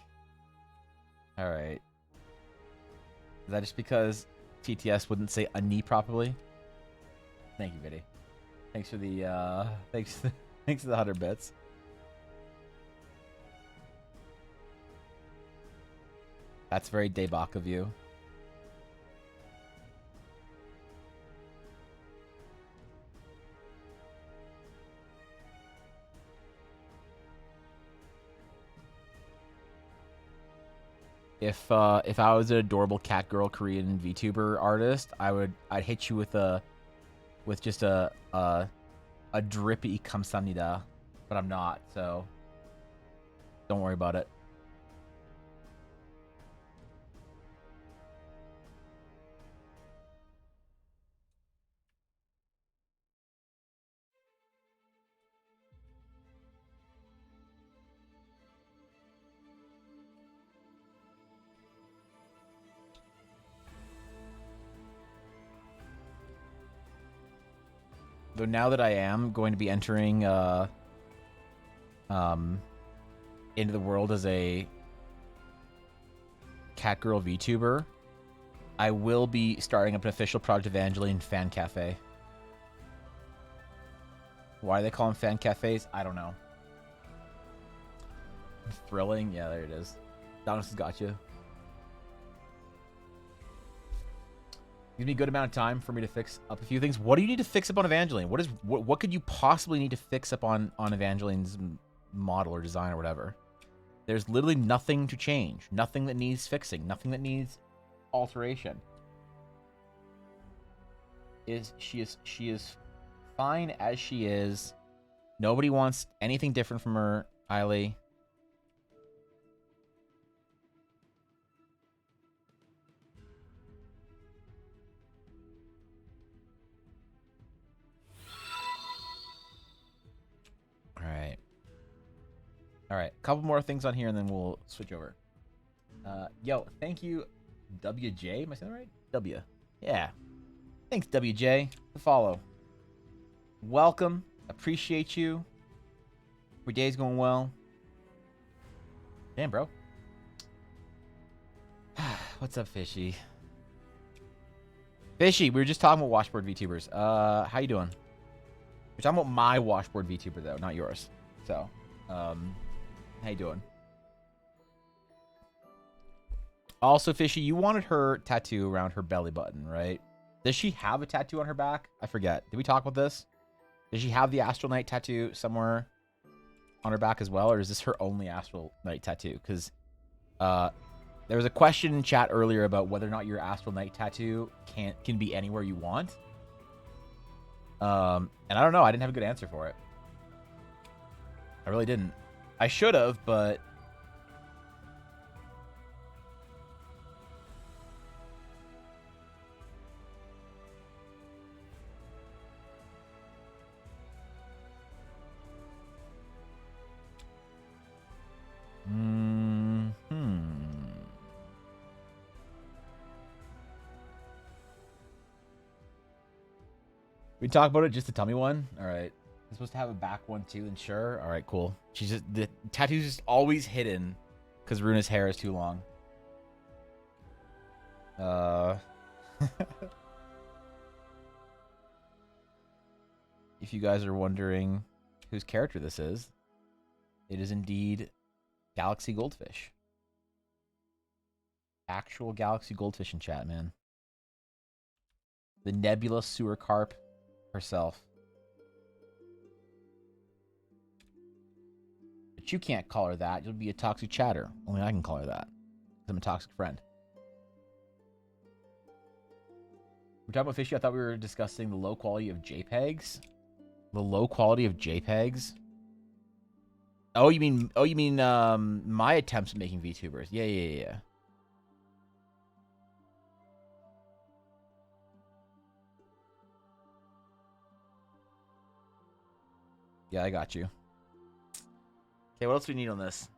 Alright. Is that just because TTS wouldn't say Unni properly? Thank you, Viddy. Thanks for the, thanks for the 100 bits. That's very Daybach of you. If I was an adorable cat girl Korean VTuber artist, I'd hit you with just a drippy 감사합니다, but I'm not, so don't worry about it. Though now that I am going to be entering into the world as a Catgirl VTuber, I will be starting up an official Project Evangeline fan cafe. Why do they call them fan cafes? I don't know. Thrilling? Yeah, there it is. Donis has got you. Gives me a good amount of time for me to fix up a few things. What do you need to fix up on Evangeline? What could you possibly need to fix up on Evangeline's model or design or whatever? There's literally nothing to change. Nothing that needs fixing. Nothing that needs alteration. She is fine as she is. Nobody wants anything different from her, Eiley. All right. A couple more things on here, and then we'll switch over. Yo, thank you, WJ. Am I saying that right? W. Yeah. Thanks, WJ, for follow. Welcome. Appreciate you. Your day's going well. Damn, bro. What's up, Fishy? Fishy, we were just talking about washboard VTubers. How you doing? We're talking about my washboard VTuber, though, not yours. So, how you doing? Also, Fishy, you wanted her tattoo around her belly button, right? Does she have a tattoo on her back? I forget. Did we talk about this? Does she have the Astral Knight tattoo somewhere on her back as well? Or is this her only Astral Knight tattoo? Because there was a question in chat earlier about whether or not your Astral Knight tattoo can be anywhere you want. And I don't know. I didn't have a good answer for it. I really didn't. I should have, but... We talk about it just to tell me one? Alright. I'm supposed to have a back one too, then sure. Alright, cool. She's just... The tattoo's just always hidden because Runa's hair is too long. If you guys are wondering whose character this is, it is indeed Galaxy Goldfish. Actual Galaxy Goldfish in chat, man. The Nebula Sewer Carp herself. But you can't call her that. You'll be a toxic chatter. Only I can call her that. Because I'm a toxic friend. We're talking about Fishy. I thought we were discussing the low quality of JPEGs. The low quality of JPEGs? Oh, you mean my attempts at making VTubers. Yeah. Yeah, I got you. Okay, what else do we need on this?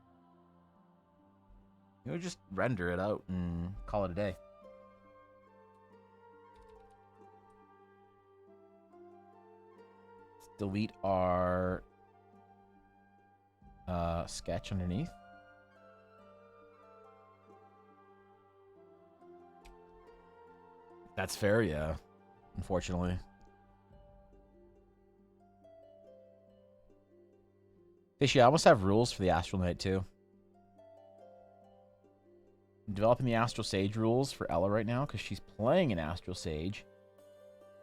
You know, just render it out and call it a day. Let's delete our sketch underneath. That's fair, yeah. Unfortunately. Fishy, I almost have rules for the Astral Knight too. I'm developing the Astral Sage rules for Ella right now because she's playing an Astral Sage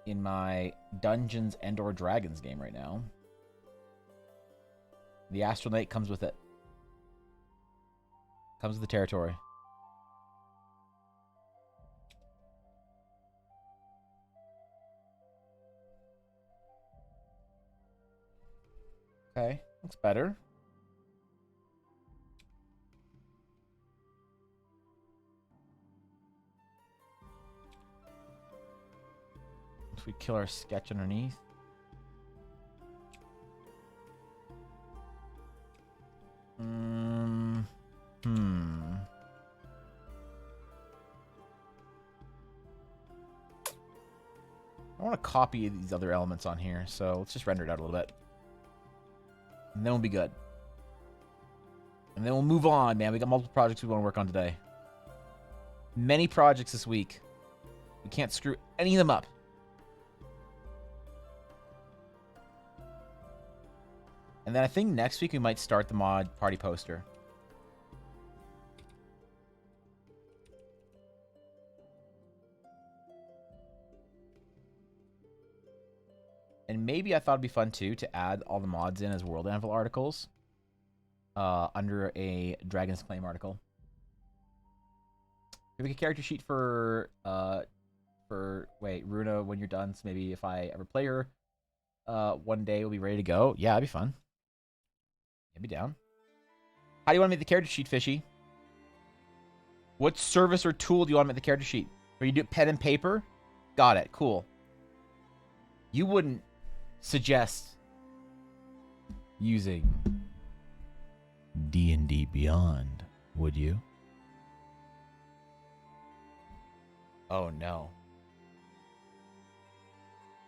in my Dungeons and/or Dragons game right now. The Astral Knight comes with it. Comes with the territory. Okay, looks better. If we kill our sketch underneath. I want to copy these other elements on here, so let's just render it out a little bit. And then we'll be good. And then we'll move on, man. We got multiple projects we want to work on today. Many projects this week. We can't screw any of them up. And then I think next week we might start the mod party poster. And maybe I thought it'd be fun too to add all the mods in as World Anvil articles under a Dragon's Claim article. Make a character sheet for Runa when you're done. So maybe if I ever play her, one day we'll be ready to go. Yeah, that'd be fun. I'd be down. How do you want to make the character sheet, Fishy? What service or tool do you want to make the character sheet? Or you do pen and paper? Got it. Cool. You wouldn't suggest using D&D Beyond, would you? Oh, no.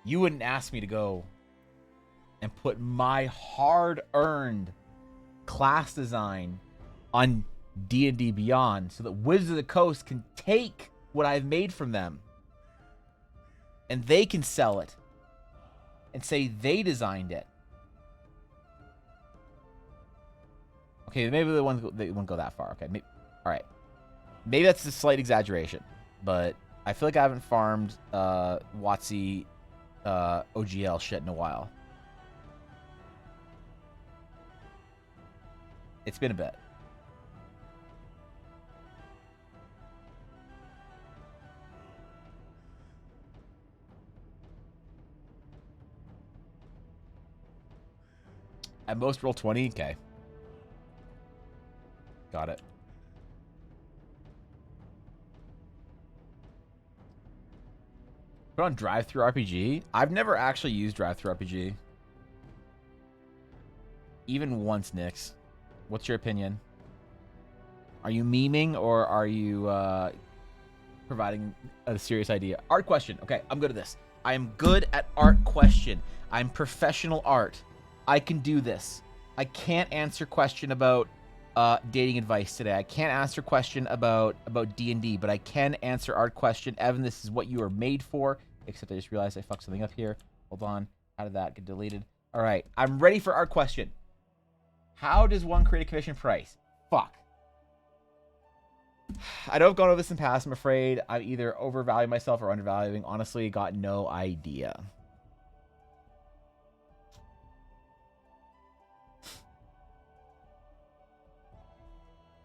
You wouldn't ask me to go and put my hard-earned class design on D&D Beyond so that Wizards of the Coast can take what I've made from them and they can sell it and say they designed it. Okay, maybe they won't go that far. Okay, all right. Maybe that's a slight exaggeration, but I feel like I haven't farmed WotC OGL shit in a while. It's been a bit. At most, roll 20. Okay. Got it. Put on Drive-Thru RPG. I've never actually used Drive-Thru RPG. Even once, Nyx. What's your opinion? Are you memeing or are you providing a serious idea? Art question. Okay, I'm good at this. I am good at art question. I'm professional art. I can do this. I can't answer question about dating advice today. I can't answer question about D&D, but I can answer art question. Evan, this is what you are made for. Except I just realized I fucked something up here. Hold on. How did that get deleted? All right. I'm ready for art question. How does one create a commission price? Fuck. I know I've gone over this in the past. I'm afraid I'm either overvaluing myself or undervaluing. Honestly, got no idea.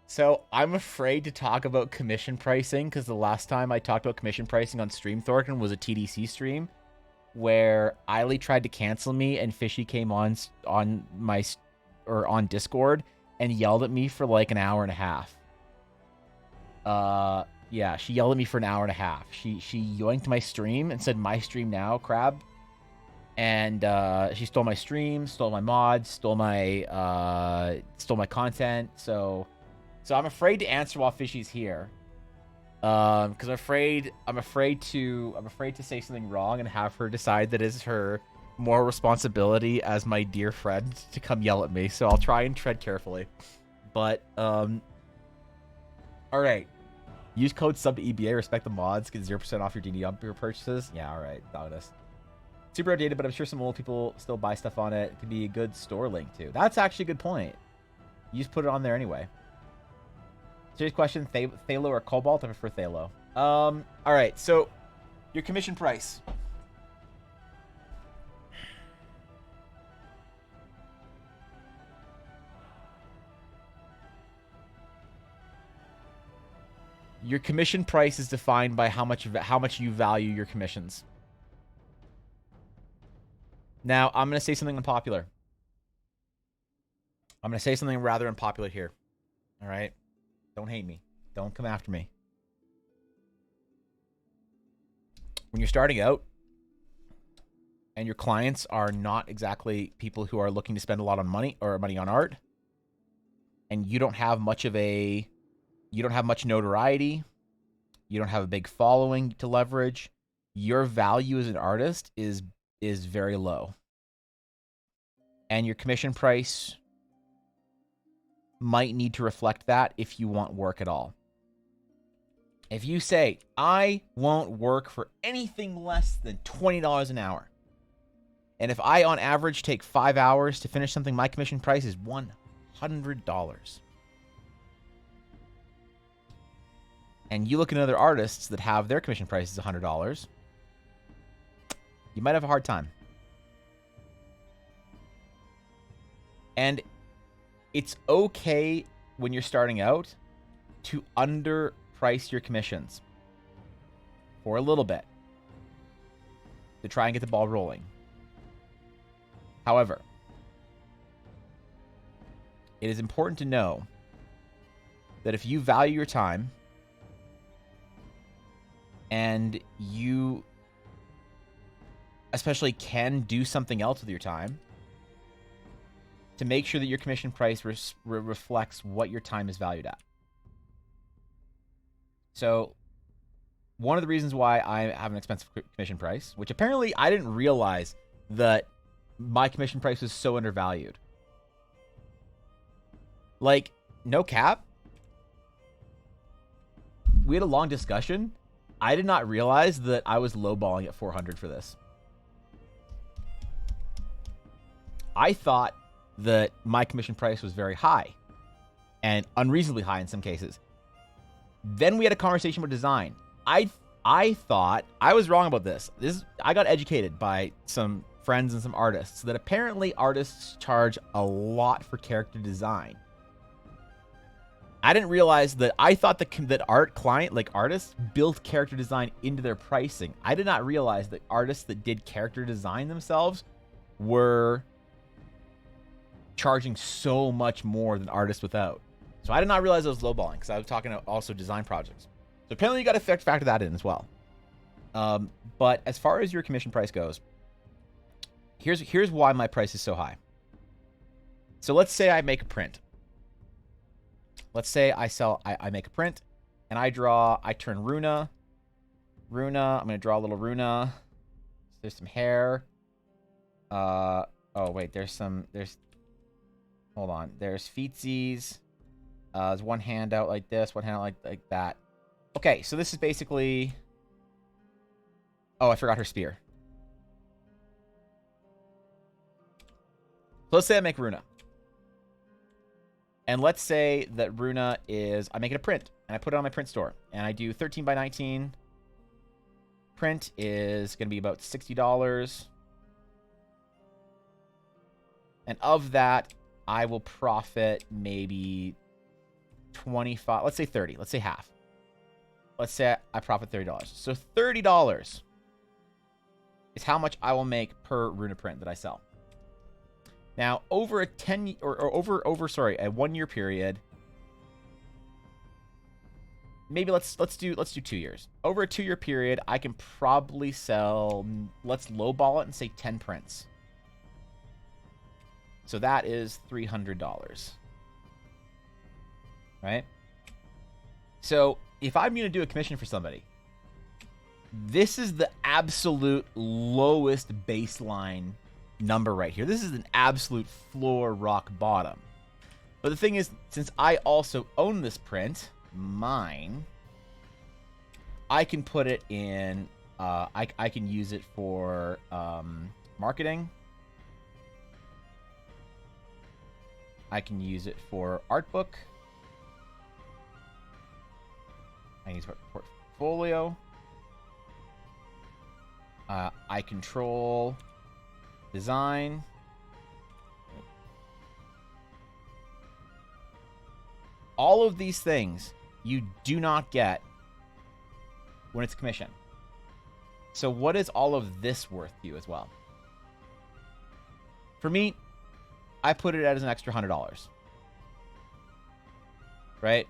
So I'm afraid to talk about commission pricing because the last time I talked about commission pricing on Stream Thorkin was a TDC stream where Eiley tried to cancel me and Fishy came on Discord and yelled at me for like an hour and a half. Yeah, she yelled at me for an hour and a half. She yoinked my stream and said, "My stream now, crab." And she stole my stream, stole my mods, stole my content. So I'm afraid to answer while Fishy's here, because I'm afraid to say something wrong and have her decide that it's her moral responsibility as my dear friend to come yell at me. So I'll try and tread carefully. But all right, use code sub to EBA. Respect the mods. Get 0% off your D&D purchases. Yeah, all right, got this. Super outdated, but I'm sure some old people still buy stuff on it. It could be a good store link too. That's actually a good point. You just put it on there anyway. Serious question, Thalo or Cobalt? I prefer Thalo. All right, so your commission price. Your commission price is defined by how much you value your commissions. Now, I'm going to say something unpopular. I'm going to say something rather unpopular here. All right? Don't hate me. Don't come after me. When you're starting out and your clients are not exactly people who are looking to spend a lot on money or money on art, and you don't have much notoriety, you don't have a big following to leverage, your value as an artist is very low. And your commission price might need to reflect that if you want work at all. If you say, I won't work for anything less than $20 an hour, and if I, on average, take 5 hours to finish something, my commission price is $100. And you look at other artists that have their commission price is $100, you might have a hard time. And it's okay when you're starting out to underprice your commissions for a little bit to try and get the ball rolling. However, it is important to know that if you value your time and you especially can do something else with your time, to make sure that your commission price reflects what your time is valued at. So one of the reasons why I have an expensive commission price, which apparently I didn't realize that my commission price was so undervalued. Like, no cap. We had a long discussion. I did not realize that I was lowballing at 400 for this. I thought that my commission price was very high and unreasonably high in some cases. Then we had a conversation about design. I thought I was wrong about this. I got educated by some friends and some artists that apparently artists charge a lot for character design. I didn't realize that. I thought that artists built character design into their pricing. I did not realize that artists that did character design themselves were charging so much more than artists without. So I did not realize I was lowballing because I was talking about also design projects. So apparently you got to factor that in as well. But as far as your commission price goes, here's why my price is so high. So let's say I make a print. Let's say I make a print and I turn Runa. I'm going to draw a little Runa. There's some hair. Oh wait, hold on. There's feetsies. There's one hand out like this, one hand out like that. Okay, so this is basically... Oh, I forgot her spear. So let's say I make Runa. And let's say that Runa is... I make it a print, and I put it on my print store. And I do 13 by 19. Print is going to be about $60. And of that, I will profit maybe 25, let's say 30, let's say half. Let's say I profit $30. So $30 is how much I will make per Runa print that I sell. Now, over a 1 year period, maybe let's do 2 years. Over a 2 year period, I can probably sell, let's lowball it and say 10 prints. So that is $300. Right? So if I'm going to do a commission for somebody, this is the absolute lowest baseline number right here. This is an absolute floor rock bottom. But the thing is, since I also own this print, mine, I can put it in, I can use it for marketing. I can use it for art book. I can use it for portfolio. I control design. All of these things you do not get when it's commission. So what is all of this worth to you as well? For me, I put it as an extra $100. Right?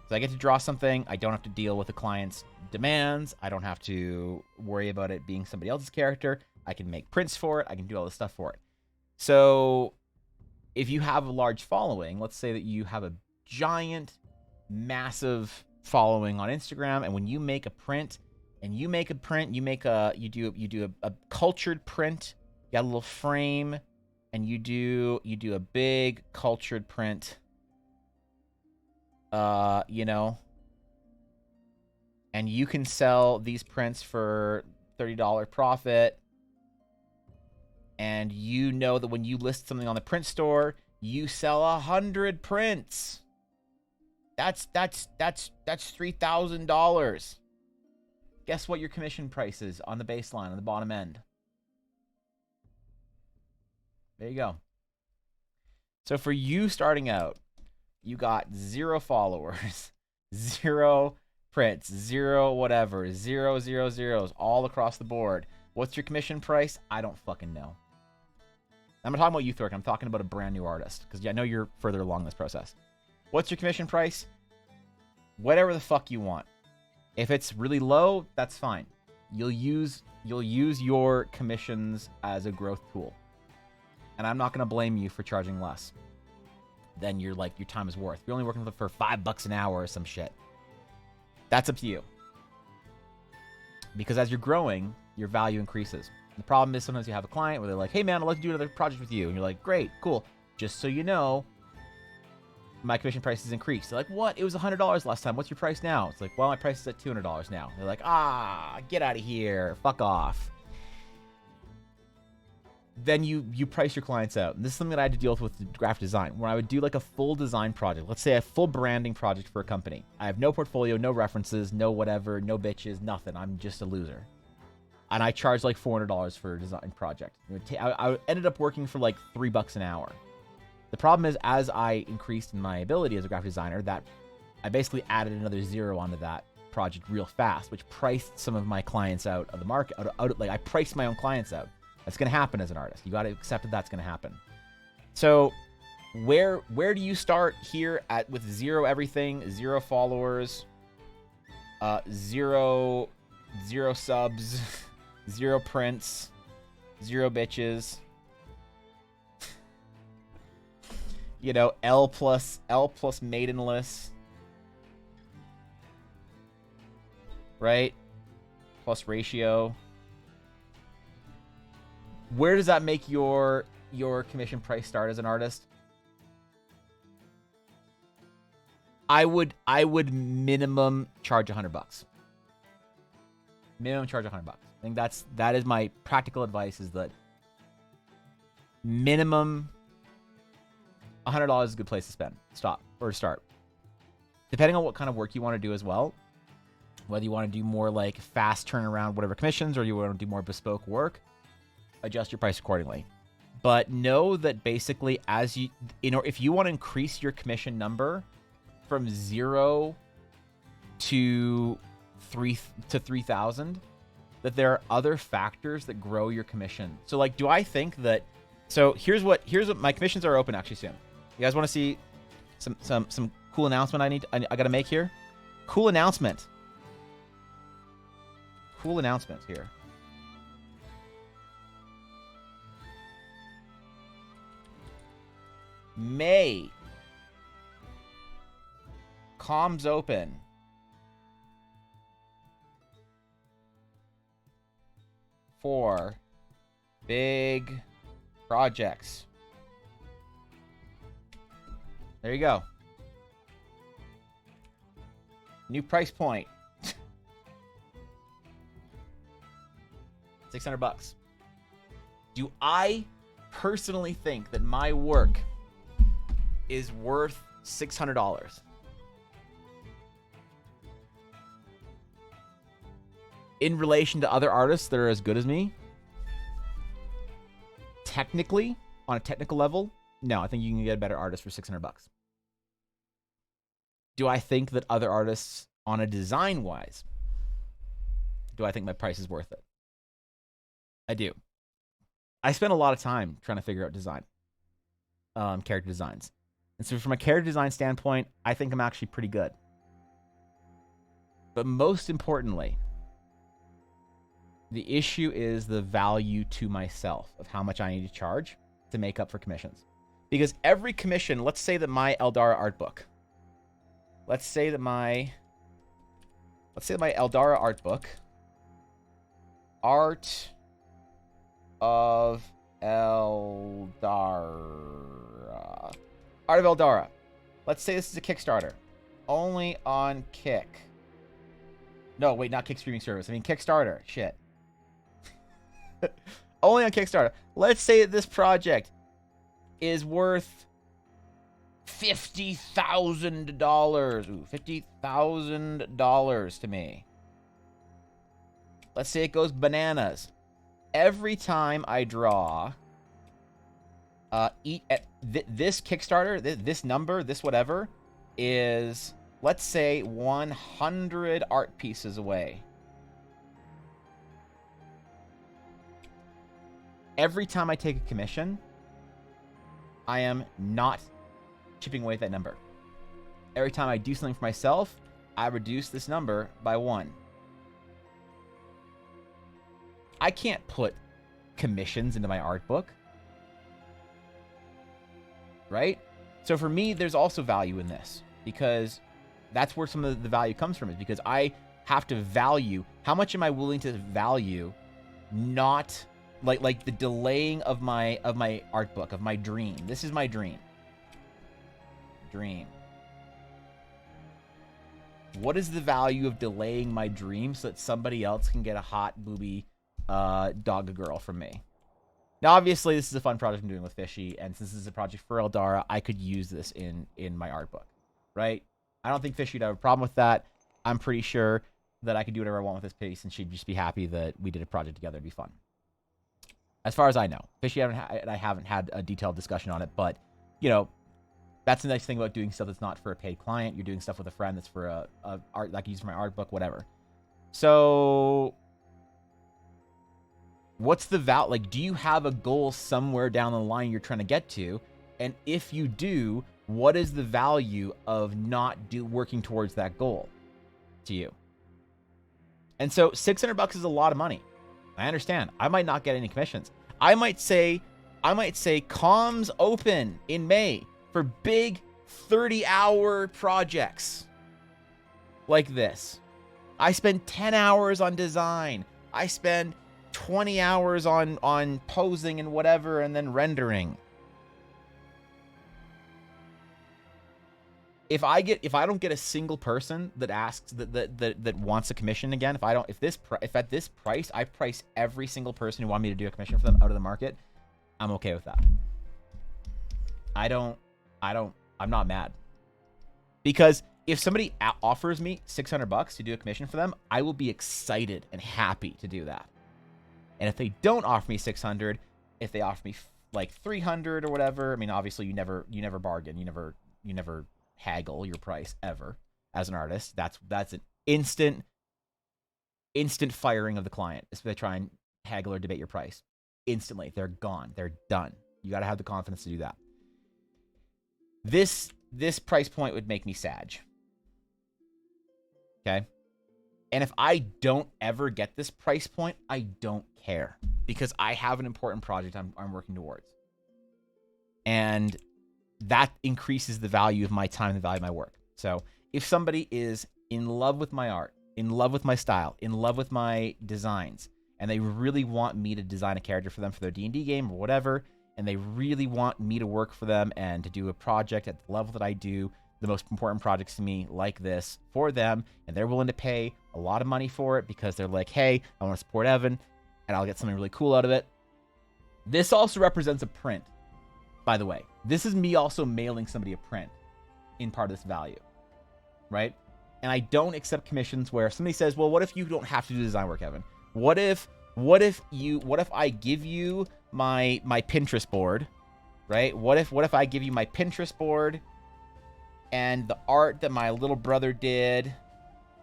So I get to draw something. I don't have to deal with the client's demands. I don't have to worry about it being somebody else's character. I can make prints for it. I can do all this stuff for it. So if you have a large following, let's say that you have a giant, massive following on Instagram, and when you make a print and you make a print, you do a cultured print, you got a little frame, and you do a big cultured print. You know, and you can sell these prints for $30 profit. And you know that when you list something on the print store, you sell 100 prints. That's $3,000. Guess what your commission price is on the baseline, on the bottom end? There you go. So for you starting out, you got 0 followers, 0 prints, 0 whatever, 0 zeros all across the board. What's your commission price? I don't fucking know. I'm not talking about you, Thork. I'm talking about a brand new artist, because I know you're further along this process. What's your commission price? Whatever the fuck you want. If it's really low, that's fine. You'll use your commissions as a growth tool. And I'm not going to blame you for charging less than your time is worth. You're only working for $5 an hour or some shit. That's up to you. Because as you're growing, your value increases. The problem is sometimes you have a client where they're like, hey man, I'd like to do another project with you. And you're like, great, cool. Just so you know, my commission price has increased. They're like, what? It was $100 last time. What's your price now? It's like, well, my price is at $200 now. They're like, get out of here. Fuck off. Then you price your clients out. And this is something that I had to deal with graphic design, where I would do like a full design project. Let's say a full branding project for a company. I have no portfolio, no references, no whatever, no bitches, nothing. I'm just a loser. And I charged like $400 for a design project. I ended up working for like $3 an hour. The problem is, as I increased in my ability as a graphic designer, that I basically added another 0 onto that project real fast, which priced some of my clients out of the market. Like I priced my own clients out. That's going to happen as an artist. You got to accept that that's going to happen. So where do you start here with 0 everything, 0 followers, 0 subs, 0 prints, 0 bitches. You know, L plus maidenless. Right? Plus ratio. Where does that make your commission price start as an artist? I would minimum charge $100. Minimum charge $100. I think that is my practical advice, is that minimum $100 is a good place to spend. Start. Depending on what kind of work you want to do as well, whether you want to do more like fast turnaround, whatever commissions, or you want to do more bespoke work, adjust your price accordingly. But know that basically, if you want to increase your commission number from 0 to 3,000, that there are other factors that grow your commission. So like, do I think that? So here's what my commissions are open actually soon. You guys want to see some cool announcement I got to make here? Cool announcement here. May. Comms open. For big projects. There you go. New price point. $600. Do I personally think that my work is worth $600? In relation to other artists that are as good as me? Technically, on a technical level, no, I think you can get a better artist for $600. Do I think that other artists, on a design-wise, do I think my price is worth it? I do. I spend a lot of time trying to figure out design, character designs. And so from a character design standpoint, I think I'm actually pretty good. But most importantly, the issue is the value to myself of how much I need to charge to make up for commissions. Because every commission, let's say that my Eldara art book, let's say that my Eldara art book Art of Eldara. Art of Eldara. Let's say this is a Kickstarter. Only on Kick. No, wait, not Kick streaming service. I mean Kickstarter. Shit. Only on Kickstarter. Let's say that this project is worth $50,000. Ooh, $50,000 to me. Let's say it goes bananas. Every time I draw, this Kickstarter, this number, this whatever, is, let's say, 100 art pieces away. Every time I take a commission, I am not chipping away at that number. Every time I do something for myself, I reduce this number by 1. I can't put commissions into my art book. Right? So for me, there's also value in this, because that's where some of the value comes from, is because I have to value, how much am I willing to value not like the delaying of my art book, of my dream. This is my dream. What is the value of delaying my dream so that somebody else can get a hot booby dog girl from me? Now, obviously, this is a fun project I'm doing with Fishy, and since this is a project for Eldara, I could use this in my art book, right? I don't think Fishy would have a problem with that. I'm pretty sure that I could do whatever I want with this piece, and she'd just be happy that we did a project together. It'd be fun. As far as I know. Fishy and I haven't had a detailed discussion on it, but, you know, that's the nice thing about doing stuff that's not for a paid client. You're doing stuff with a friend that's for a art, like I use for my art book, whatever. So what's the value? Like, do you have a goal somewhere down the line you're trying to get to? And if you do, what is the value of not working towards that goal to you? And so $600 is a lot of money. I understand. I might not get any commissions. I might say comms open in May for big 30-hour projects like this. I spend 10 hours on design. I spend 20 hours on posing and whatever, and then rendering. If I don't get a single person that asks that wants a commission again, if at this price I price every single person who wanted me to do a commission for them out of the market, I'm okay with that. I'm not mad. Because if somebody offers me $600 to do a commission for them, I will be excited and happy to do that. And if they don't offer me 600, if they offer me like 300 or whatever, I mean, obviously you never bargain, you never haggle your price ever as an artist. That's an instant firing of the client if they try and haggle or debate your price. Instantly, they're gone, they're done. You got to have the confidence to do that. This price point would make me sad. Okay? And if I don't ever get this price point, I don't care, because I have an important project I'm working towards. And that increases the value of my time and the value of my work. So if somebody is in love with my art, in love with my style, in love with my designs, and they really want me to design a character for them for their D&D game or whatever, and they really want me to work for them and to do a project at the level that I do, the most important projects to me like this for them, and they're willing to pay a lot of money for it because they're like, hey, I want to support Evan, and I'll get something really cool out of it. This also represents a print, by the way. This is me also mailing somebody a print in part of this value, right? And I don't accept commissions where somebody says, well, what if you don't have to do design work, Evan? What if I give you my Pinterest board, right? What if I give you my Pinterest board and the art that my little brother did,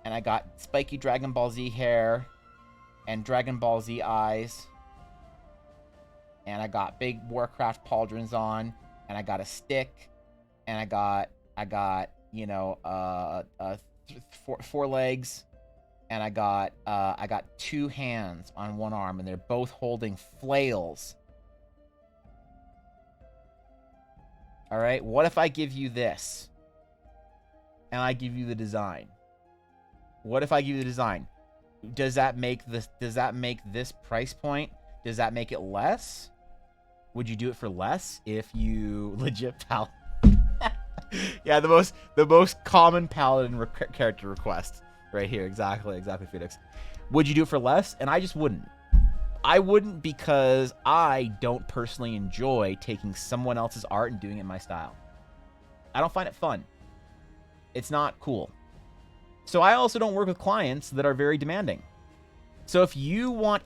and I got spiky Dragon Ball Z hair and Dragon Ball Z eyes, and I got big Warcraft pauldrons on, and I got a stick, and I got you know, 4 legs, and I got 2 hands on one arm, and they're both holding flails. All right, what if I give you this, and I give you the design? What if I give you the design? Does that make this price point? Does that make it less? Would you do it for less if you legit pal? Yeah, the most common paladin character request right here. Exactly, Phoenix. Would you do it for less? And I just wouldn't. I wouldn't because I don't personally enjoy taking someone else's art and doing it in my style. I don't find it fun. It's not cool. So I also don't work with clients that are very demanding. So if you want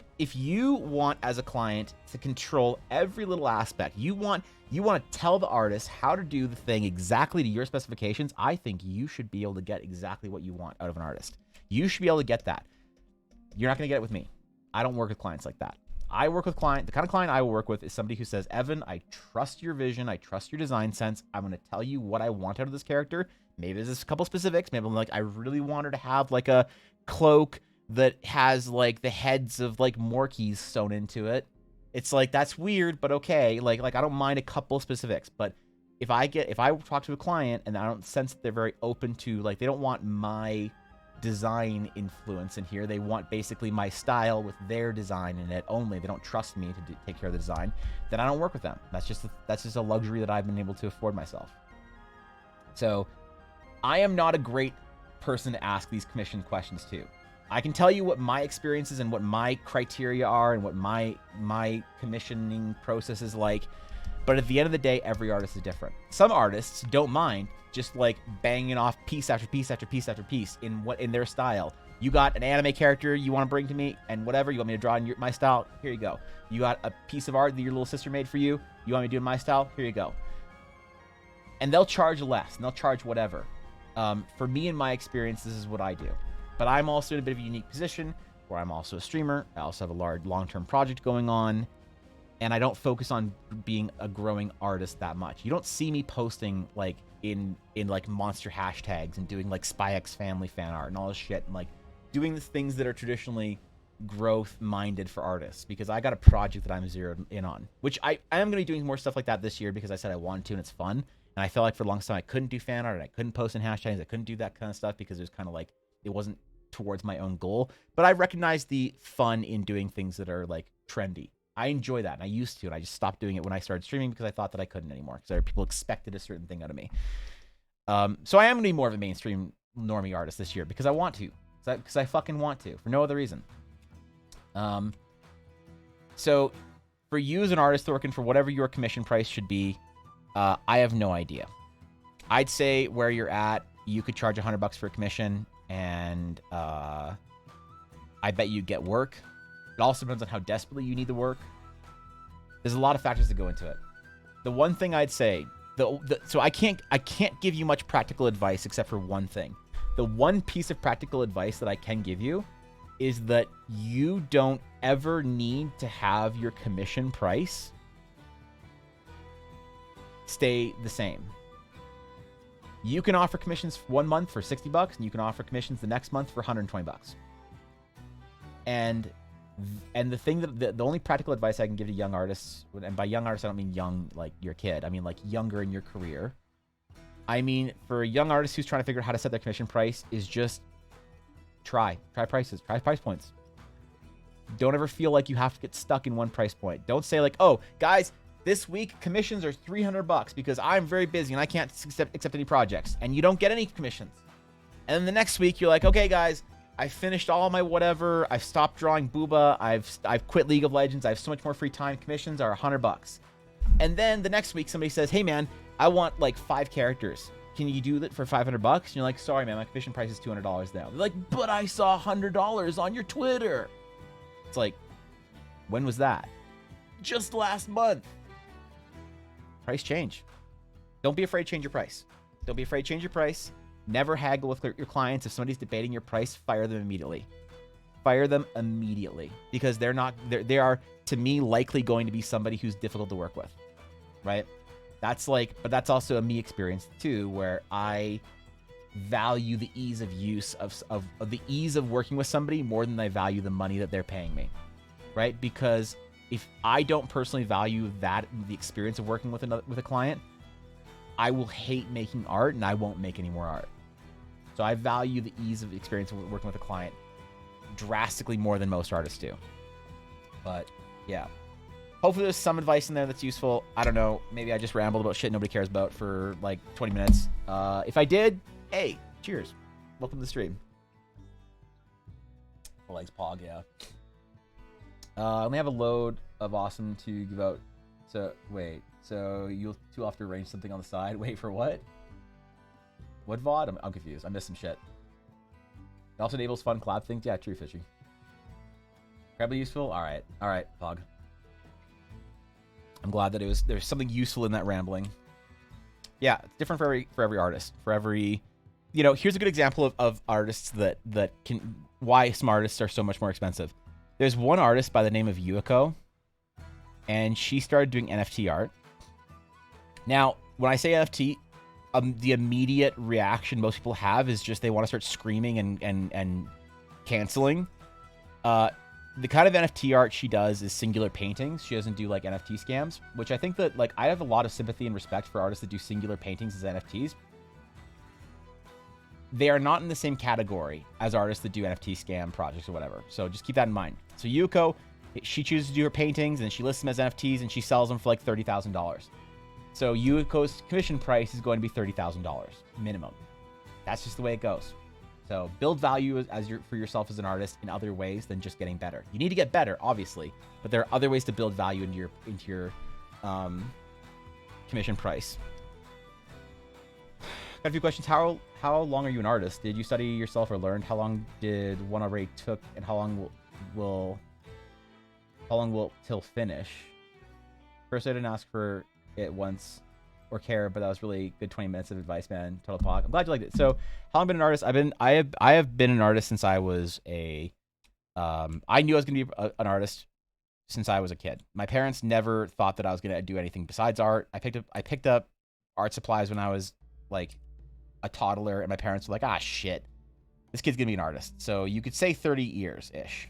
as a client to control every little aspect, you want to tell the artist how to do the thing exactly to your specifications, I think you should be able to get exactly what you want out of an artist. You should be able to get that. You're not going to get it with me. I don't work with clients like that. I work with the kind of client I will work with is somebody who says, Evan, I trust your vision. I trust your design sense. I'm going to tell you what I want out of this character. Maybe there's a couple specifics. Maybe I'm like, I really want her to have like a cloak that has like the heads of like Morkies sewn into it. It's like, that's weird, but okay. Like I don't mind a couple specifics, but if I talk to a client and I don't sense that they're very open to, like, they don't want my design influence in here. They want basically my style with their design in it only. They don't trust me to take care of the design. Then I don't work with them. That's just a luxury that I've been able to afford myself. So I am not a great person to ask these commission questions to. I can tell you what my experiences and what my criteria are and what my commissioning process is like. But at the end of the day, every artist is different. Some artists don't mind just like banging off piece after piece after piece after piece in their style. You got an anime character you want to bring to me, and whatever you want me to draw in my style, here you go. You got a piece of art that your little sister made for you, you want me to do in my style, here you go. And they'll charge less, and they'll charge whatever. For me, in my experience, this is what I do. But I'm also in a bit of a unique position where I'm also a streamer. I also have a large long-term project going on. And I don't focus on being a growing artist that much. You don't see me posting like in like monster hashtags and doing like SpyX family fan art and all this shit and like doing the things that are traditionally growth minded for artists, because I got a project that I'm zeroed in on, which I am going to be doing more stuff like that this year because I said I wanted to and it's fun. And I felt like for the longest time I couldn't do fan art and I couldn't post in hashtags. I couldn't do that kind of stuff because it was kind of like it wasn't towards my own goal. But I recognize the fun in doing things that are like trendy. I enjoy that, and I used to, and I just stopped doing it when I started streaming because I thought that I couldn't anymore, because people expected a certain thing out of me. So I am going to be more of a mainstream normie artist this year because I want to, because I fucking want to, for no other reason. So for you as an artist working for whatever your commission price should be, I have no idea. I'd say where you're at, you could charge $100 for a commission, and I bet you get work. It also depends on how desperately you need the work. There's a lot of factors that go into it. The one thing I'd say, so I can't give you much practical advice except for one thing. The one piece of practical advice that I can give you is that you don't ever need to have your commission price stay the same. You can offer commissions 1 month for $60, and you can offer commissions the next month for $120. And the thing that the only practical advice I can give to young artists, and by young artists I don't mean young like your kid, I mean like younger in your career. I mean for a young artist who's trying to figure out how to set their commission price, is just try prices, try price points. Don't ever feel like you have to get stuck in one price point. Don't say like, oh guys, this week commissions are $300 because I'm very busy and I can't accept any projects, and you don't get any commissions. And then the next week you're like, okay guys, I finished all my whatever. I've stopped drawing booba. I've quit League of Legends. I have so much more free time. Commissions are $100. And then the next week somebody says, hey man, I want like 5 characters. Can you do that for $500? And you're like, sorry man, my commission price is $200 now. They're like, but I saw $100 on your Twitter. It's like, when was that? Just last month. Price change. Don't be afraid to change your price. Don't be afraid to change your price. Never haggle with your clients. If somebody's debating your price, fire them immediately. Fire them immediately, because they are to me likely going to be somebody who's difficult to work with, right? But that's also a me experience too, where I value the ease of use of the ease of working with somebody more than I value the money that they're paying me, right? Because if I don't personally value the experience of working with a client, I will hate making art and I won't make any more art. So I value the ease of the experience of working with a client drastically more than most artists do. But yeah, hopefully there's some advice in there that's useful. I don't know. Maybe I just rambled about shit nobody cares about for like 20 minutes. If I did, hey, cheers. Welcome to the stream. Legs pog, yeah. I only have a load of awesome to give out. So wait, so you'll too often arrange something on the side. Wait for what? What VOD? I'm confused. I missed some shit. It also enables fun collab things. Yeah, true, Fishy. Incredibly useful. All right, Pog. I'm glad that there's something useful in that rambling. Yeah, it's different for every artist. For every, here's a good example of artists that can, why some artists are so much more expensive. There's one artist by the name of Yuiko, and she started doing NFT art. Now, when I say NFT, the immediate reaction most people have is just they want to start screaming and canceling. The kind of NFT art she does is singular paintings. She doesn't do like NFT scams, which I think that like I have a lot of sympathy and respect for artists that do singular paintings as NFTs. They are not in the same category as artists that do NFT scam projects or whatever. So just keep that in mind. So Yuko, she chooses to do her paintings and she lists them as NFTs and she sells them for like $30,000. So Yuko's commission price is going to be $30,000 minimum. That's just the way it goes. So build value for yourself as an artist in other ways than just getting better. You need to get better, obviously, but there are other ways to build value into your commission price. Got a few questions. How long are you an artist? Did you study yourself or learn? How long did one already took, and how long will till finish? First, I didn't ask for it once or care, but that was really good 20 minutes of advice, man. Total pog. I'm glad you liked it. So how long have I been an artist? I have been an artist since I was I knew I was gonna be an artist since I was a kid. My parents never thought that I was gonna do anything besides art. I picked up art supplies when I was like a toddler, and my parents were like, ah shit, this kid's gonna be an artist. So you could say 30 years ish,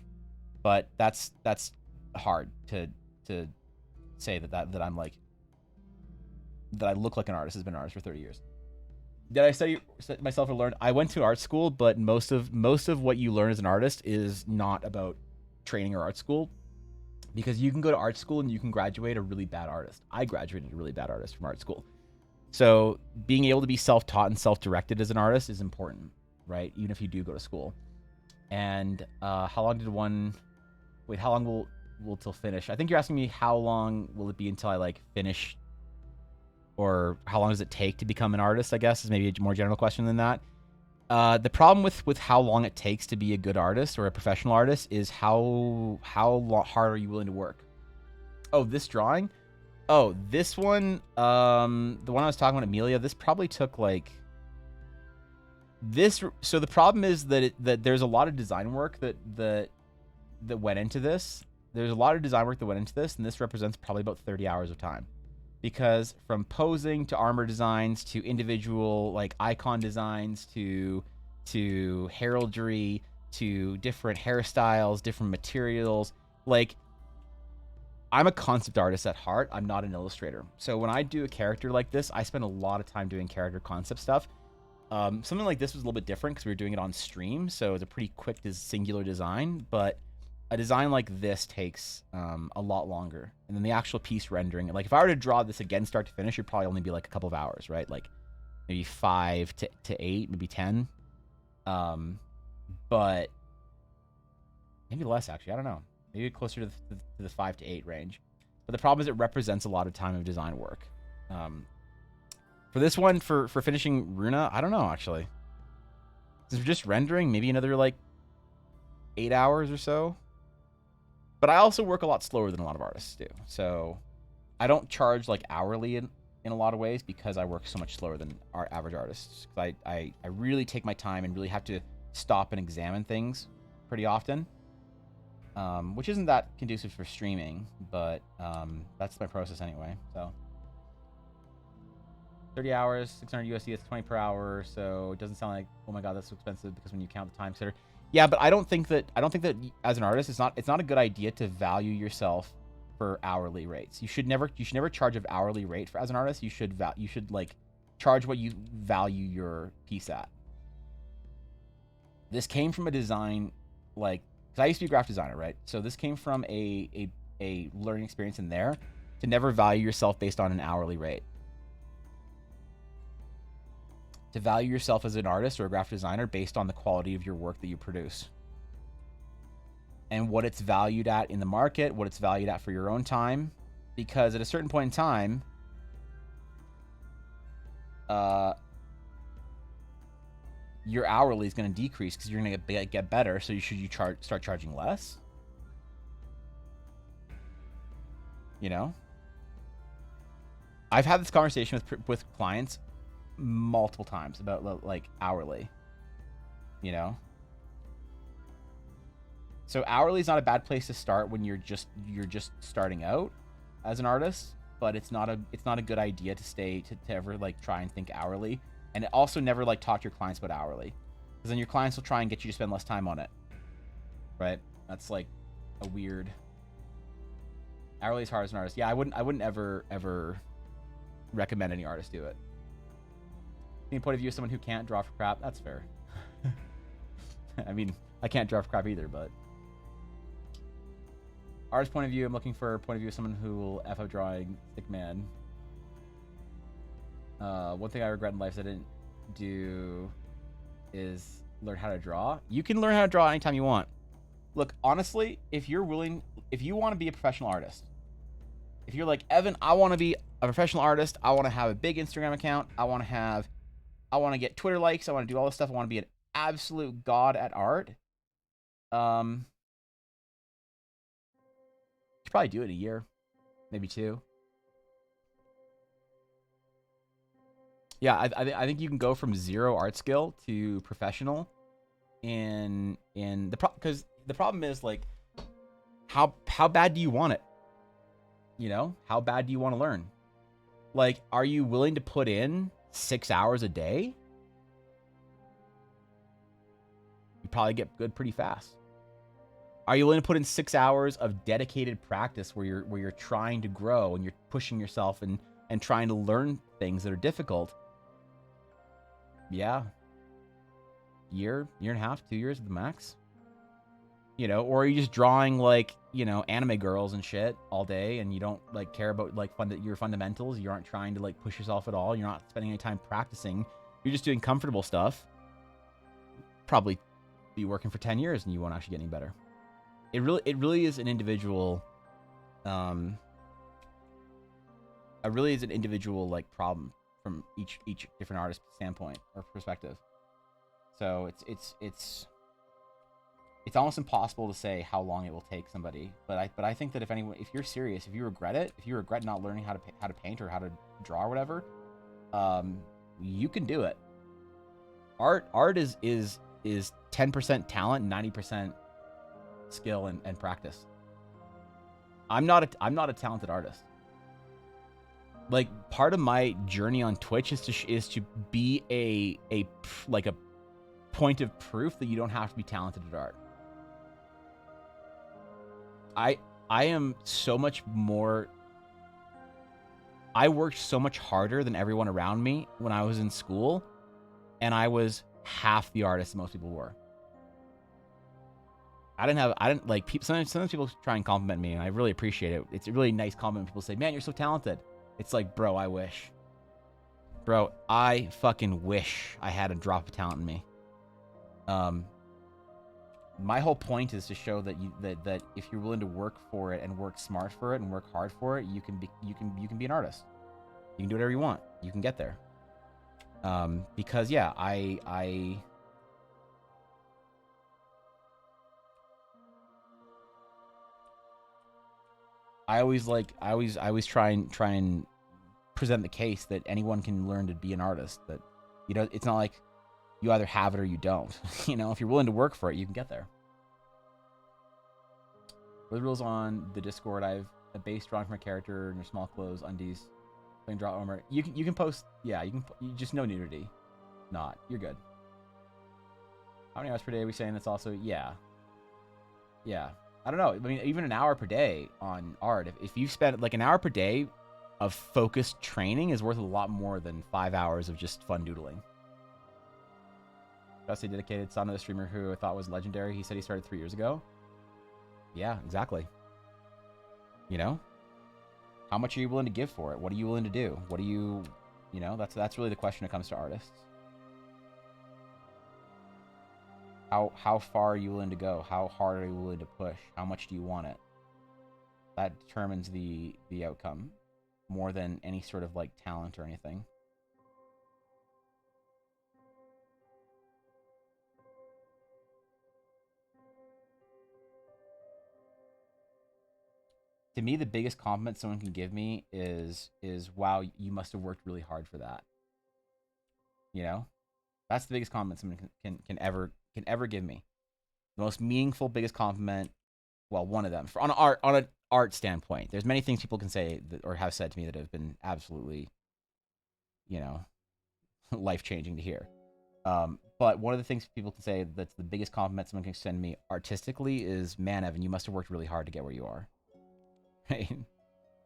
but that's hard to say that I'm like, that I look like an artist, has been an artist for 30 years. Did I study myself or learn? I went to art school, but most of what you learn as an artist is not about training or art school, because you can go to art school and you can graduate a really bad artist. I graduated a really bad artist from art school. So being able to be self-taught and self-directed as an artist is important, right? Even if you do go to school. And how long will till finish? I think you're asking me how long will it be until I like finish, or how long does it take to become an artist, I guess, is maybe a more general question than that. The problem with how long it takes to be a good artist or a professional artist is how hard are you willing to work? Oh, this drawing? Oh, this one, the one I was talking about, Amelia, this probably took like this. So the problem is that there's a lot of design work that went into this. There's a lot of design work that went into this, and this represents probably about 30 hours of time. Because from posing to armor designs to individual like icon designs to heraldry to different hairstyles, different materials, like I'm a concept artist at heart. I'm not an illustrator. So when I do a character like this, I spend a lot of time doing character concept stuff. Something like this was a little bit different because we were doing it on stream, so it's a pretty quick singular design, but a design like this takes a lot longer. And then the actual piece rendering, like if I were to draw this again start to finish, it'd probably only be like a couple of hours, right? Like maybe 5 to 8, maybe 10. But maybe less actually, I don't know. Maybe closer to the 5 to 8 range. But the problem is it represents a lot of time of design work. For this one, for finishing Runa, I don't know actually. Since we're just rendering, maybe another like 8 hours or so. But I also work a lot slower than a lot of artists do. So I don't charge like hourly in a lot of ways because I work so much slower than our average artists. I really take my time and really have to stop and examine things pretty often. Which isn't that conducive for streaming, but that's my process anyway. So 30 hours, 600 USD, it's 20 per hour. So it doesn't sound like, oh my God, that's so expensive, because when you count the time consider. Yeah, but I don't think that as an artist, it's not a good idea to value yourself for hourly rates. You should never charge an hourly rate as an artist. You should like charge what you value your piece at. This came from a design like because I used to be a graphic designer, right? So this came from a learning experience in there, to never value yourself based on an hourly rate. To value yourself as an artist or a graphic designer based on the quality of your work that you produce. And what it's valued at in the market, what it's valued at for your own time. Because at a certain point in time, your hourly is going to decrease because you're going to get better. So should you start charging less? You know? I've had this conversation with clients multiple times about like hourly, you know? So hourly is not a bad place to start when you're just starting out as an artist, but it's not a good idea to ever like try and think hourly, and also never like talk to your clients about hourly, because then your clients will try and get you to spend less time on it, right? That's like a weird. Hourly is hard as an artist. Yeah, I wouldn't ever recommend any artist do it. From the point of view of someone who can't draw for crap, that's fair. I mean, I can't draw for crap either, but artist point of view, I'm looking for a point of view of someone who will F up drawing, stick man. One thing I regret in life is I didn't do is learn how to draw. You can learn how to draw anytime you want. Look, honestly, if you want to be a professional artist, if you're like, Evan, I want to be a professional artist, I want to have a big Instagram account, I want to get Twitter likes, I want to do all this stuff, I want to be an absolute god at art, you should probably do it in a year, maybe 2. Yeah, I think you can go from 0 art skill to professional because the problem is, like, how bad do you want it? You know, how bad do you want to learn? Like, are you willing to put in 6 hours a day? You probably get good pretty fast. Are you willing to put in 6 hours of dedicated practice where you're trying to grow and you're pushing yourself and trying to learn things that are difficult? Yeah. Year and a half, 2 years at the max. You know, or are you just drawing, like, you know, anime girls and shit all day, and you don't like care about like your fundamentals? You aren't trying to like push yourself at all. You're not spending any time practicing. You're just doing comfortable stuff. Probably be working for 10 years and you won't actually get any better. It really is an individual. It really is an individual like problem from each different artist standpoint or perspective. So it's almost impossible to say how long it will take somebody, but I think that if you're serious, if you regret not learning how to paint or how to draw or whatever, you can do it. Art is 10% talent, 90% skill and practice. I'm not a talented artist. Like, part of my journey on Twitch is to be a point of proof that you don't have to be talented at art. I am so much more. I worked so much harder than everyone around me when I was in school, and I was half the artist that most people were. I didn't like people. Sometimes people try and compliment me, and I really appreciate it. It's a really nice compliment when people say, "Man, you're so talented." It's like, bro, I wish. Bro, I fucking wish I had a drop of talent in me. My whole point is to show that that if you're willing to work for it and work smart for it and work hard for it, you can be an artist. You can do whatever you want. You can get there. Because yeah, I always try and present the case that anyone can learn to be an artist. That, you know, it's not like you either have it or you don't. You know, if you're willing to work for it, you can get there. For the rules on the Discord, I have a base drawing for my character in your small clothes, undies, playing draw armor. You can post, yeah, you just no nudity. Not, you're good. How many hours per day are we saying? That's also, yeah. I don't know. I mean, even an hour per day on art. If you spend like an hour per day of focused training is worth a lot more than 5 hours of just fun doodling. Best dedicated son of a streamer who I thought was legendary. He said he started 3 years ago. Yeah, exactly. You know? How much are you willing to give for it? What are you willing to do? What do you... You know, that's really the question when it comes to artists. How far are you willing to go? How hard are you willing to push? How much do you want it? That determines the outcome more than any sort of like talent or anything. To me, the biggest compliment someone can give me is wow, you must have worked really hard for that. You know, that's the biggest compliment someone can ever give me. The most meaningful, biggest compliment. Well, one of them on an art standpoint. There's many things people can say that, or have said to me that have been absolutely, you know, life changing to hear. But one of the things people can say that's the biggest compliment someone can send me artistically is, man, Evan, you must have worked really hard to get where you are. Right?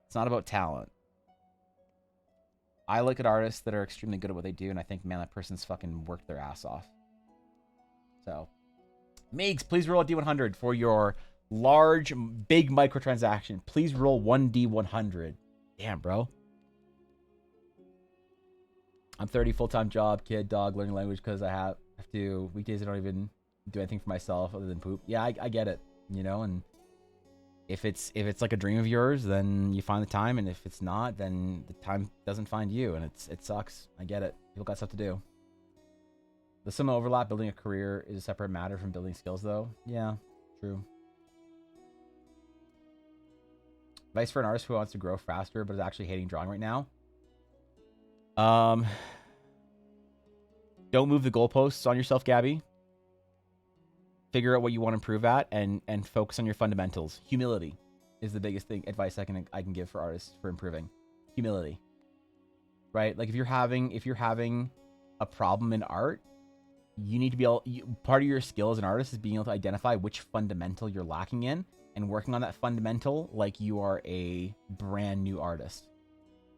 It's not about talent. I look at artists that are extremely good at what they do, and I think, man, that person's fucking worked their ass off. So, Meeks, please roll a D100 for your large, big microtransaction. Please roll 1D100. Damn, bro. I'm 30, full-time job, kid, dog, learning language because I have to. Weekdays I don't even do anything for myself other than poop. Yeah, I get it, you know, and if it's like a dream of yours, then you find the time, and if it's not, then the time doesn't find you, and it sucks. I get it. People got stuff to do. The some overlap. Building a career is a separate matter from building skills, though. Yeah, true. Advice for an artist who wants to grow faster but is actually hating drawing right now. Don't move the goalposts on yourself, Gabby. Figure out what you want to improve at, and focus on your fundamentals. Humility is the biggest advice I can give for artists for improving. Humility, right? Like if you're having a problem in art, you need to be part of your skill as an artist is being able to identify which fundamental you're lacking in and working on that fundamental like you are a brand new artist.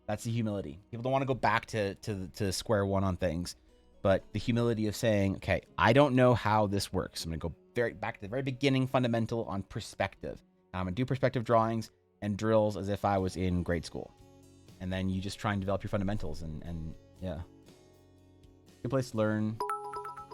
That's the humility. People don't want to go back to square one on things. But the humility of saying, okay, I don't know how this works. I'm going to go back to the very beginning fundamental on perspective. I'm going to do perspective drawings and drills as if I was in grade school. And then you just try and develop your fundamentals. And yeah. Good place to learn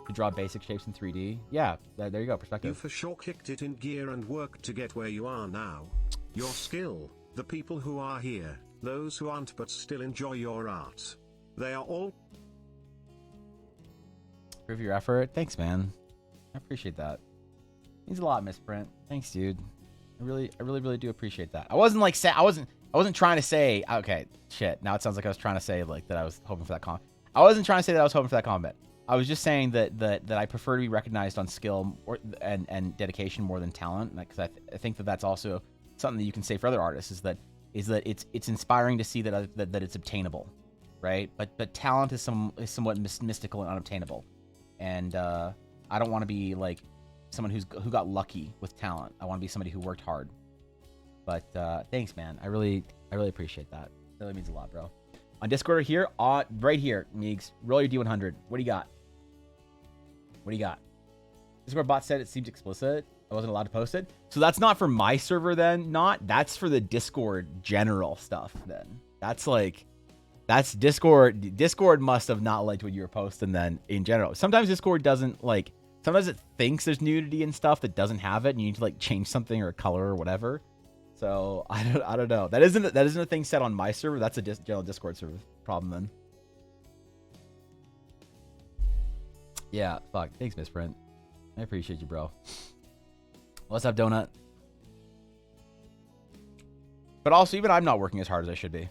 to draw basic shapes in 3D. Yeah, there you go, perspective. You for sure kicked it in gear and worked to get where you are now. Your skill, the people who are here, those who aren't but still enjoy your art. They are all... Prove your effort. Thanks, man. I appreciate that. Means a lot, Misprint. Thanks, dude. I really do appreciate that. I wasn't trying to say, okay, shit. Now it sounds like I was trying to say like that I was hoping for that comment. I wasn't trying to say that I was hoping for that comment. I was just saying that I prefer to be recognized on skill and dedication more than talent, because I think that's also something that you can say for other artists is that it's inspiring to see that it's obtainable, right? But talent is somewhat mystical and unobtainable. And I don't want to be like someone who got lucky with talent. I want to be somebody who worked hard. But thanks, man. I really appreciate that. It really means a lot, bro. On Discord here, right here, Meegs, roll your D100. What do you got? Discord bot said it seems explicit. I wasn't allowed to post it. So that's not for my server then, that's for the Discord general stuff then. That's Discord. Discord must have not liked what you were posting then in general. Sometimes Discord doesn't like, sometimes it thinks there's nudity and stuff that doesn't have it, and you need to like change something or a color or whatever. So I don't know. That isn't a thing set on my server. That's a general Discord server problem then. Yeah, fuck. Thanks, Misprint. I appreciate you, bro. What's up, Donut? But also, even I'm not working as hard as I should be.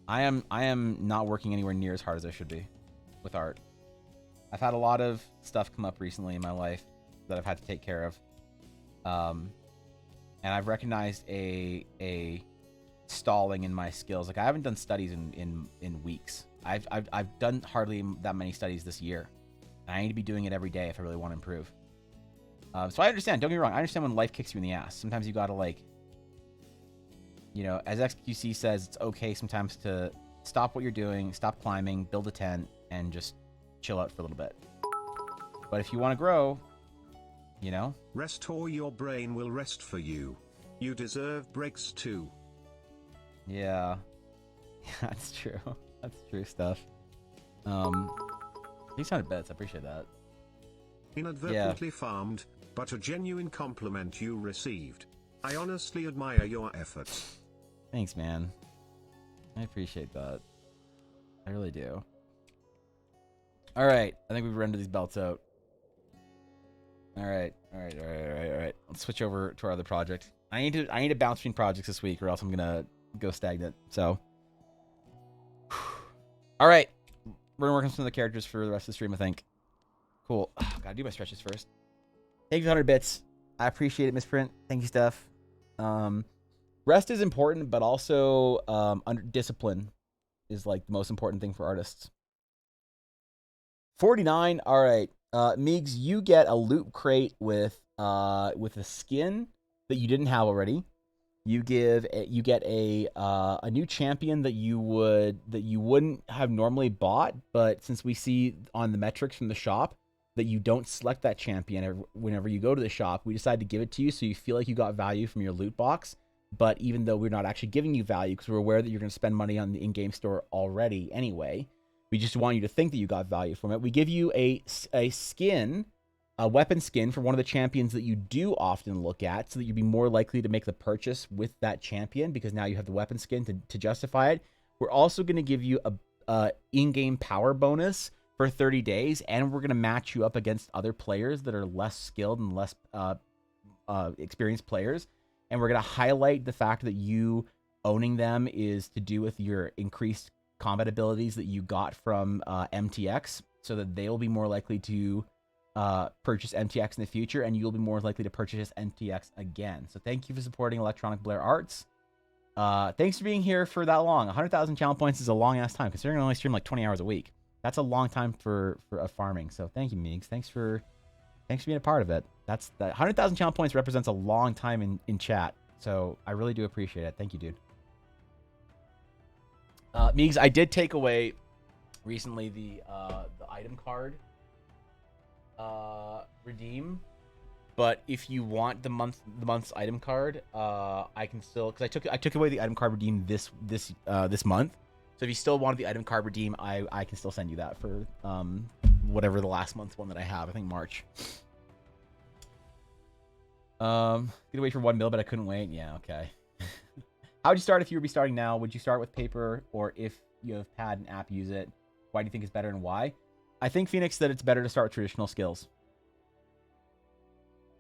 I am not working anywhere near as hard as I should be with art. I've had a lot of stuff come up recently in my life that I've had to take care of. And I've recognized a stalling in my skills. Like I haven't done studies in weeks. I've done hardly that many studies this year. And I need to be doing it every day if I really want to improve. So I understand. Don't get me wrong. I understand when life kicks you in the ass. Sometimes you gotta like, you know, as XQC says, it's okay sometimes to stop what you're doing, stop climbing, build a tent, and just chill out for a little bit. But if you want to grow, You know? Rest or your brain will rest for you. You deserve breaks too. Yeah. That's true. That's true stuff. These sounded bets. I appreciate that. Inadvertently farmed, but a genuine compliment you received. I honestly admire your efforts. Thanks, man. I appreciate that. I really do. All right. I think we've rendered these belts out. All right. Let's switch over to our other project. I need to bounce between projects this week, or else I'm gonna go stagnant. So, all right, we're gonna work on some of the characters for the rest of the stream, I think. Cool. Gotta do my stretches first. Thank you, 100 bits. I appreciate it, Misprint. Thank you, Steph. Rest is important, but also under discipline is like the most important thing for artists. 49. All right, Meegs, you get a loot crate with a skin that you didn't have already. You get a new champion that you wouldn't have normally bought, but since we see on the metrics from the shop that you don't select that champion whenever you go to the shop, we decided to give it to you so you feel like you got value from your loot box. But even though we're not actually giving you value because we're aware that you're going to spend money on the in-game store already anyway, we just want you to think that you got value from it. We give you a skin, a weapon skin for one of the champions that you do often look at so that you'd be more likely to make the purchase with that champion because now you have the weapon skin to justify it. We're also going to give you a in-game power bonus for 30 days, and we're going to match you up against other players that are less skilled and less experienced players. And we're going to highlight the fact that you owning them is to do with your increased combat abilities that you got from MTX, so that they'll be more likely to purchase MTX in the future, and you'll be more likely to purchase MTX again. So thank you for supporting Electronic Blair Arts. Thanks for being here for that long. 100,000 channel points is a long ass time, considering I only stream like 20 hours a week. That's a long time for farming. So thank you, Meegs. Thanks for being a part of it. That 100,000 channel points represents a long time in chat. So I really do appreciate it. Thank you, dude. Meegs, I did take away recently the item card redeem, but if you want the month's item card, I can still, because I took away the item card redeem this month. So if you still wanted the item card redeem, I can still send you that for whatever the last month's one that I have. I think March. Get away for 1 mil, but I couldn't wait. Yeah, okay. How would you start if you would be starting now? Would you start with paper, or if you have pad and app, use it? Why do you think it's better, and why? I think, Phoenix, that it's better to start with traditional skills.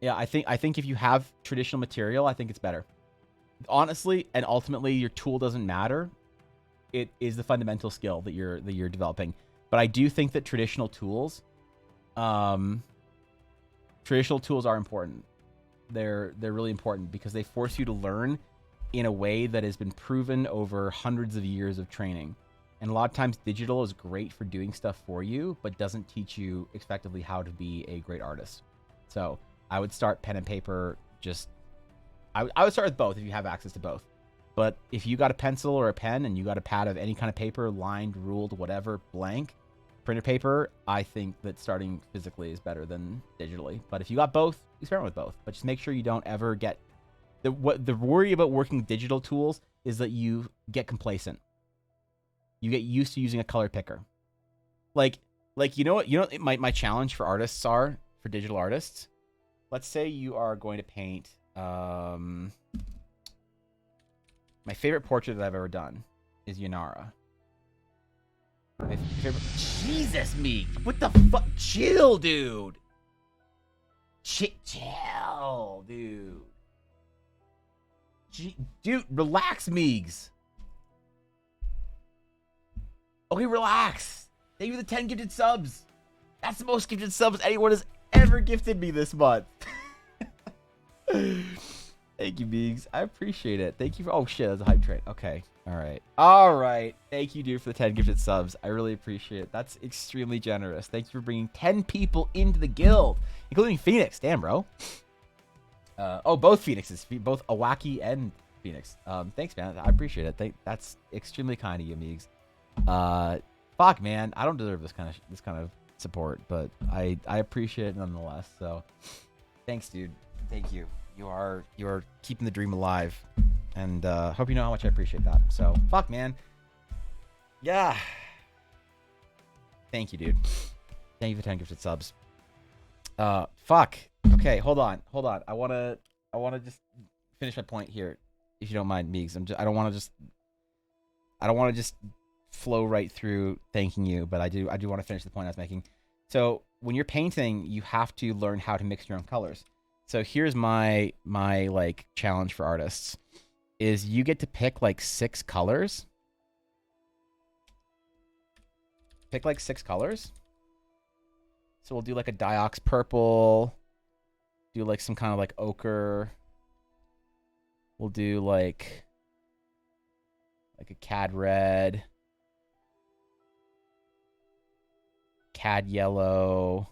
Yeah, I think if you have traditional material, I think it's better. Honestly, and ultimately, your tool doesn't matter. It is the fundamental skill that you're developing. But I do think that traditional tools are important. They're really important because they force you to learn in a way that has been proven over hundreds of years of training. And a lot of times digital is great for doing stuff for you, but doesn't teach you effectively how to be a great artist. So I would start pen and paper. I would start with both if you have access to both. But if you got a pencil or a pen and you got a pad of any kind of paper, lined, ruled, whatever, blank, printer paper, I think that starting physically is better than digitally. But if you got both, experiment with both. But just make sure you don't ever get... The worry about working digital tools is that you get complacent. You get used to using a color picker. Like you know what my challenge for artists are, for digital artists? Let's say you are going to paint... my favorite portrait that I've ever done is Yanara. My favorite... Jesus, Meek! What the fuck? Chill, dude! Chill, dude. Dude, relax, Meegs. Okay, relax. Thank you for the 10 gifted subs. That's the most gifted subs anyone has ever gifted me this month. Thank you, Meegs. I appreciate it. Thank you for... Oh, shit. That's a hype train. Okay. All right. All right. Thank you, dude, for the 10 gifted subs. I really appreciate it. That's extremely generous. Thank you for bringing 10 people into the guild, including Phoenix. Damn, bro. Oh, both Phoenixes. Both Awaki and Phoenix. Thanks, man. I appreciate it. That's extremely kind of you, Meegs. Fuck, man. I don't deserve this kind of support, but I appreciate it nonetheless. So... Thanks, dude. Thank you. You're keeping the dream alive, and hope you know how much I appreciate that. So, fuck, man. Yeah. Thank you, dude. Thank you for 10 gifted subs. Fuck. Okay, hold on. I wanna just finish my point here, if you don't mind, Meegs. I don't want to just flow right through thanking you, but I do want to finish the point I was making. So when you're painting, you have to learn how to mix your own colors. So here's my like challenge for artists is you get to pick like 6 colors. Pick like 6 colors. So we'll do like a Diox purple, do like some kind of like ochre. We'll do like a cad red, cad yellow.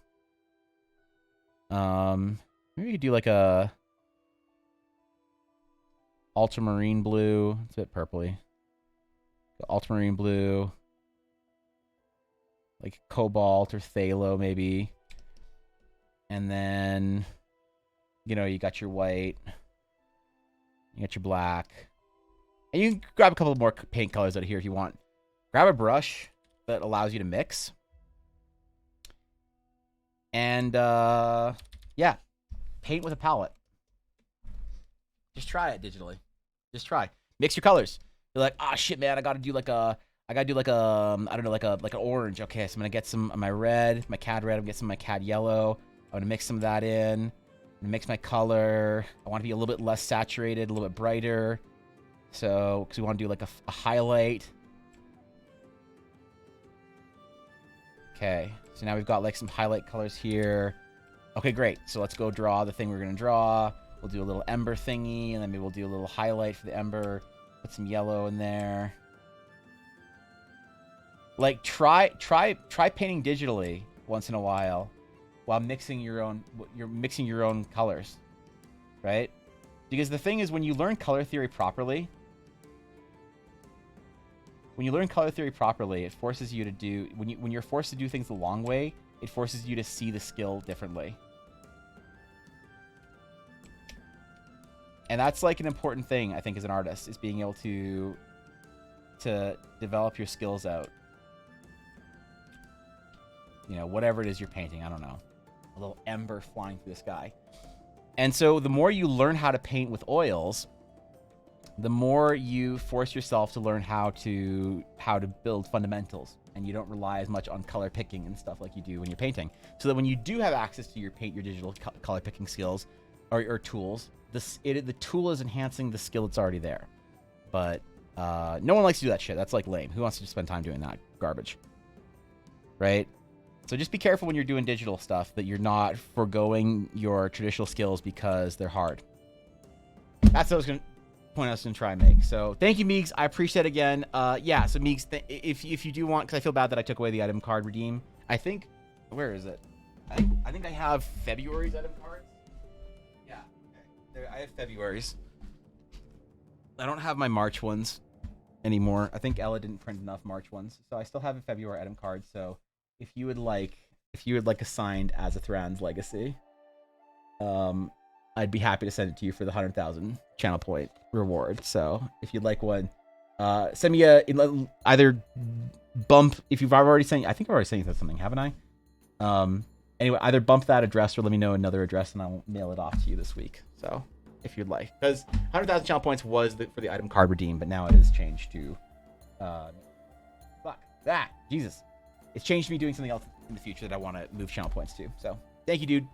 Maybe we could do like a ultramarine blue. It's a bit purpley. Ultramarine blue. Like cobalt or phthalo maybe. And then, you know, you got your white. You got your black. And you can grab a couple more paint colors out of here if you want. Grab a brush that allows you to mix. And, yeah. Paint with a palette. Just try it digitally. Just try. Mix your colors. You're like, ah, shit, man, I gotta do like a, I don't know, like an orange. Okay, so I'm gonna get some of my red, my cad red. I'm gonna get some of my cad yellow. I'm gonna mix some of that in. I'm gonna mix my color. I want to be a little bit less saturated, a little bit brighter. So, because we want to do like a highlight. Okay, so now we've got like some highlight colors here. Okay, great. So let's go draw the thing we're gonna draw. We'll do a little ember thingy, and then maybe we'll do a little highlight for the ember. Put some yellow in there. Like try painting digitally once in a while mixing your own colors, right? Because the thing is, when you learn color theory properly, it forces you to do when you're forced to do things the long way, it forces you to see the skill differently. And that's like an important thing, I think, as an artist, is being able to develop your skills out. You know, whatever it is you're painting, I don't know. A little ember flying through the sky. And so the more you learn how to paint with oils, the more you force yourself to learn how to build fundamentals, and you don't rely as much on color picking and stuff like you do when you're painting. So that when you do have access to your digital color picking skills or tools, the tool is enhancing the skill that's already there. But no one likes to do that shit. That's like lame. Who wants to spend time doing that garbage? Right? So just be careful when you're doing digital stuff that you're not foregoing your traditional skills because they're hard. That's what I was going to point I was going to try and make. So thank you, Meegs. I appreciate it again. Yeah, so Meegs, if you do want, because I feel bad that I took away the item card redeem. I think, where is it? I think I have February's item cards. Yeah, okay. I have February's. I don't have my March ones anymore. I think Ella didn't print enough March ones, so I still have a February item card. So if you would like assigned as a Thran's Legacy, I'd be happy to send it to you for the 100,000 channel point reward. So if you'd like one, send me either bump if you've already sent. I think I've already sent you something, haven't I? Anyway, either bump that address or let me know another address, and I'll mail it off to you this week. So if you'd like, because 100,000 channel points was for the item card redeem, but now it is changed to Jesus. It's changed to me doing something else in the future that I want to move channel points to. So thank you, dude.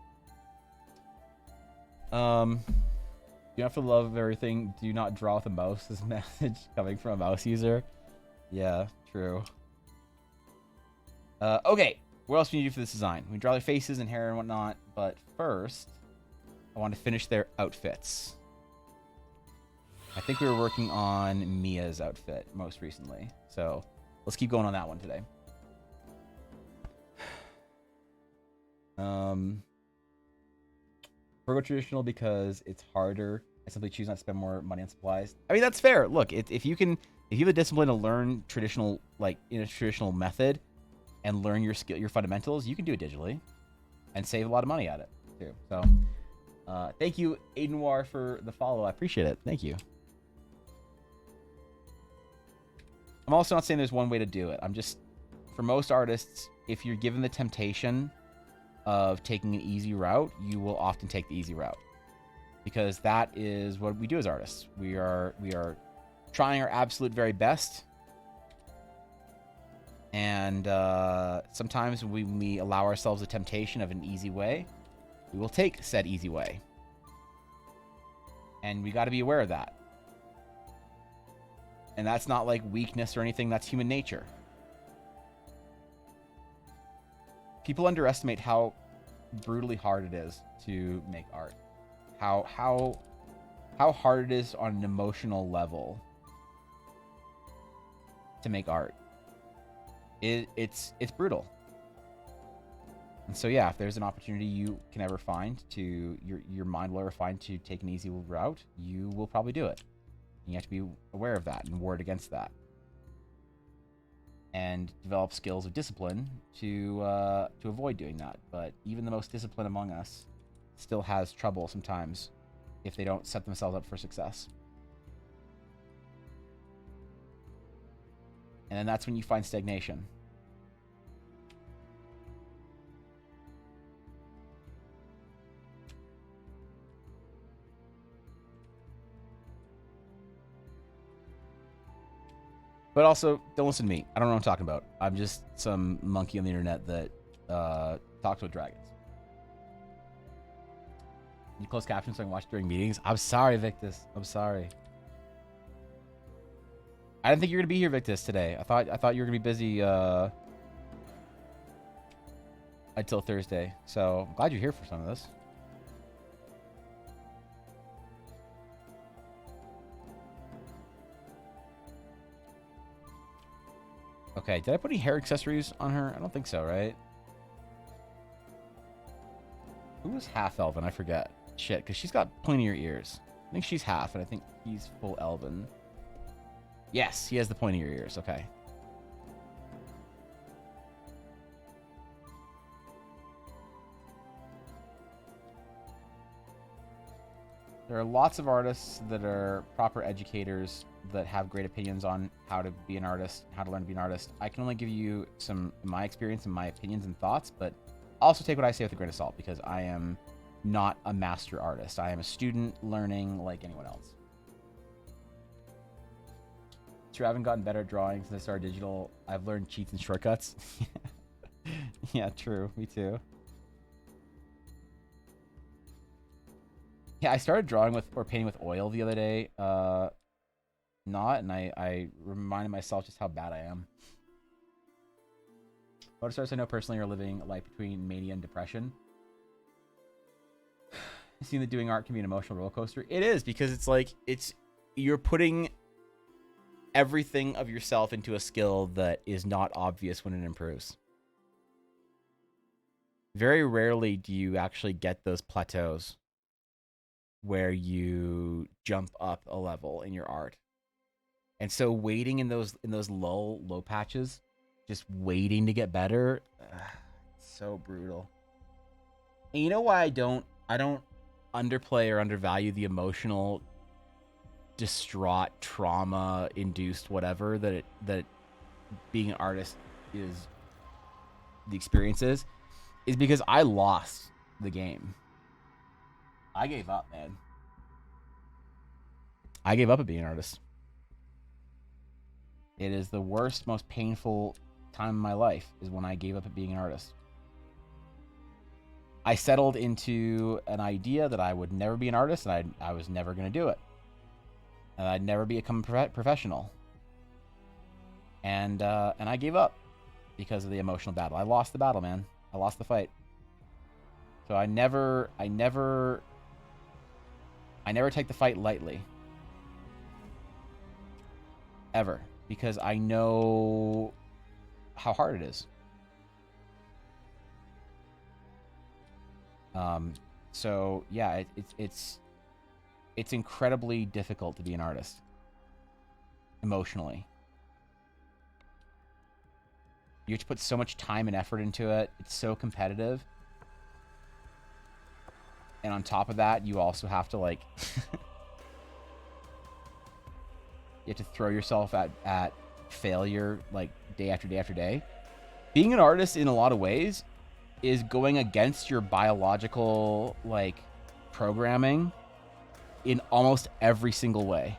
Do not for the love of everything, do not draw with a mouse. This message coming from a mouse user. Yeah, true. Okay, what else do we need to do for this design? We draw their faces and hair and whatnot, but first, I want to finish their outfits. I think we were working on Mia's outfit most recently, so let's keep going on that one today. Virgo traditional because it's harder. I simply choose not to spend more money on supplies. I mean, that's fair. Look, if you have the discipline to learn traditional, like in a traditional method, and learn your fundamentals, you can do it digitally, and save a lot of money at it too. So, Thank you, Aiden for the follow. I appreciate it. Thank you. I'm also not saying there's one way to do it. I'm just, for most artists, if you're given the temptation of taking an easy route, you will often take the easy route. Because that is what we do as artists. We are trying our absolute very best. And sometimes when we allow ourselves the temptation of an easy way, we will take said easy way. And we got to be aware of that. And that's not like weakness or anything. That's human nature. People underestimate how brutally hard it is to make art. How hard it is on an emotional level to make art. It's brutal. And so yeah, if there's an opportunity you can ever find to your mind will ever find to take an easy route, you will probably do it. You have to be aware of that and ward against that, and develop skills of discipline to avoid doing that. But even the most disciplined among us still has trouble sometimes if they don't set themselves up for success. And then that's when you find stagnation. But also, don't listen to me. I don't know what I'm talking about. I'm just some monkey on the internet that talks with dragons. You close captions so I can watch during meetings? I'm sorry, Victus. I'm sorry. I didn't think you were gonna be here, Victus, today. I thought you were gonna be busy until Thursday. So I'm glad you're here for some of this. Okay, did I put any hair accessories on her? I don't think so, right? Who was half elven? I forget. Shit, because she's got pointier ears. I think she's half, and I think he's full elven. Yes, he has the pointier ears. Okay. There are lots of artists that are proper educators that have great opinions on how to be an artist, how to learn to be an artist. I can only give you some of my experience and my opinions and thoughts, but also take what I say with a grain of salt, because I am not a master artist. I am a student learning like anyone else. True, I haven't gotten better at drawing since I started digital. I've learned cheats and shortcuts. Yeah, true. Me too. Yeah, I started drawing with or painting with oil the other day. And I reminded myself just how bad I am. Most artists I know personally are living life between mania and depression. Seeing that doing art can be an emotional roller coaster. It is, because it's like you're putting everything of yourself into a skill that is not obvious when it improves. Very rarely do you actually get those plateaus where you jump up a level in your art. And so waiting in those low patches, just waiting to get better, it's so brutal. And you know why I don't underplay or undervalue the emotional, distraught, trauma induced whatever that being an artist is, the experience is because I lost the game. I gave up, man. I gave up at being an artist. It is the worst, most painful time in my life is when I gave up at being an artist. I settled into an idea that I would never be an artist, and I was never going to do it. And I'd never become a professional. And I gave up because of the emotional battle. I lost the battle, man. I lost the fight. So I never take the fight lightly. Ever. Because I know how hard it is. So yeah, it's incredibly difficult to be an artist. Emotionally. You have to put so much time and effort into it. It's so competitive. And on top of that, you also have to like you have to throw yourself at failure like day after day after day. Being an artist in a lot of ways is going against your biological like programming in almost every single way.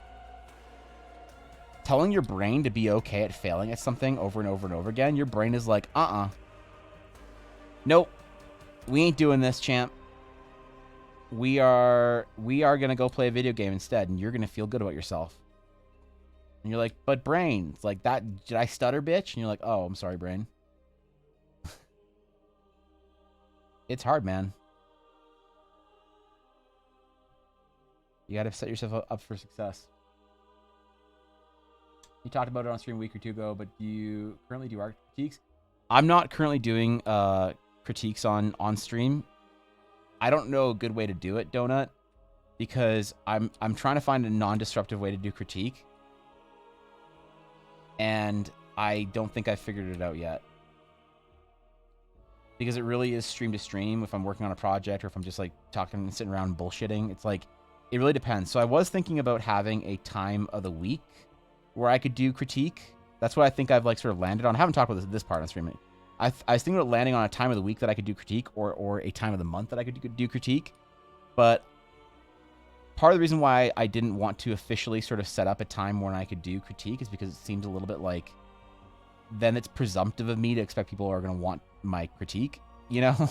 Telling your brain to be okay at failing at something over and over and over again, your brain is like, nope, we ain't doing this, champ. We are gonna go play a video game instead, and you're gonna feel good about yourself. And you're like, but brain, it's like that. Did I stutter, bitch? And you're like, oh, I'm sorry, brain. It's hard, man. You gotta set yourself up for success. You talked about it on stream a week or two ago, but do you currently do art critiques? I'm not currently doing critiques on stream. I don't know a good way to do it, Donut, because I'm trying to find a non-disruptive way to do critique, and I don't think I've figured it out yet. Because it really is stream to stream. If I'm working on a project or if I'm just like talking and sitting around bullshitting, it's like it really depends. So I was thinking about having a time of the week where I could do critique. That's what I think I've like sort of landed on. I haven't talked about this part on streaming. I was thinking about landing on a time of the week that I could do critique, or a time of the month that I could do critique. But part of the reason why I didn't want to officially sort of set up a time when I could do critique is because it seems a little bit like then it's presumptive of me to expect people are going to want my critique, you know?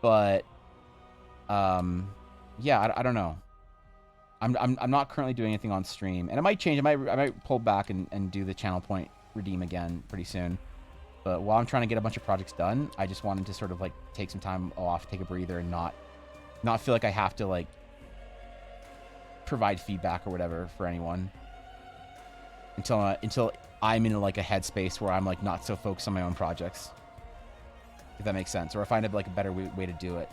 But yeah, I don't know. I'm not currently doing anything on stream, and it might change. I might pull back and do the channel point redeem again pretty soon. But while I'm trying to get a bunch of projects done, I just wanted to sort of like take some time off, take a breather, and not feel like I have to like provide feedback or whatever for anyone until I'm in like a headspace where I'm like not so focused on my own projects, if that makes sense, or I find like a better way to do it.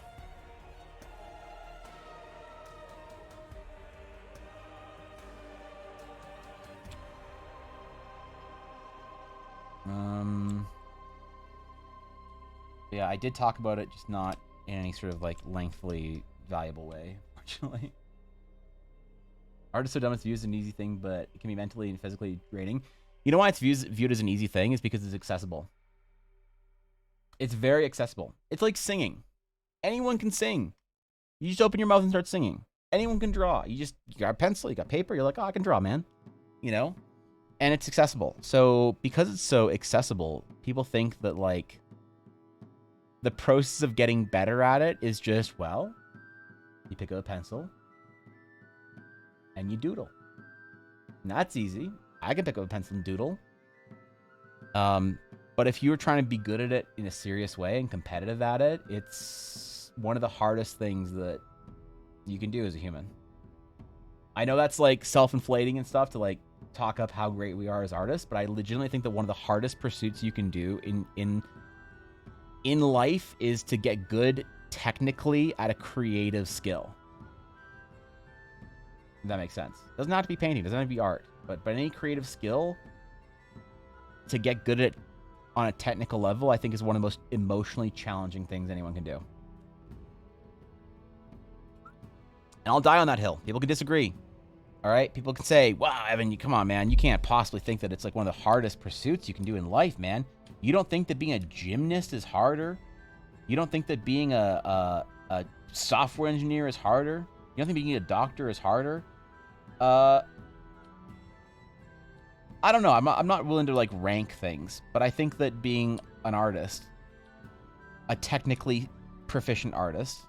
Yeah, I did talk about it, just not in any sort of like lengthily valuable way, unfortunately. Art is so dumb it's viewed as an easy thing, but it can be mentally and physically draining. You know why it's viewed as an easy thing? Is because it's accessible. It's very accessible. It's like singing. Anyone can sing. You just open your mouth and start singing. Anyone can draw. You got a pencil, you got paper, you're like, oh, I can draw, man. You know? And it's accessible. So because it's so accessible, people think that like the process of getting better at it is just, well, you pick up a pencil and you doodle. And that's easy. I can pick up a pencil and doodle. But if you were trying to be good at it in a serious way and competitive at it, it's one of the hardest things that you can do as a human. I know that's like self-inflating and stuff to like talk up how great we are as artists, but I legitimately think that one of the hardest pursuits you can do in life is to get good technically at a creative skill. If that makes sense. Doesn't have to be painting, doesn't have to be art, but any creative skill to get good at on a technical level, I think is one of the most emotionally challenging things anyone can do. And I'll die on that hill. People can disagree. All right? People can say, wow, Evan, come on, man. You can't possibly think that it's like one of the hardest pursuits you can do in life, man. You don't think that being a gymnast is harder? You don't think that being a software engineer is harder? You don't think being a doctor is harder? I don't know. I'm not willing to like rank things, but I think that being an artist, a technically proficient artist,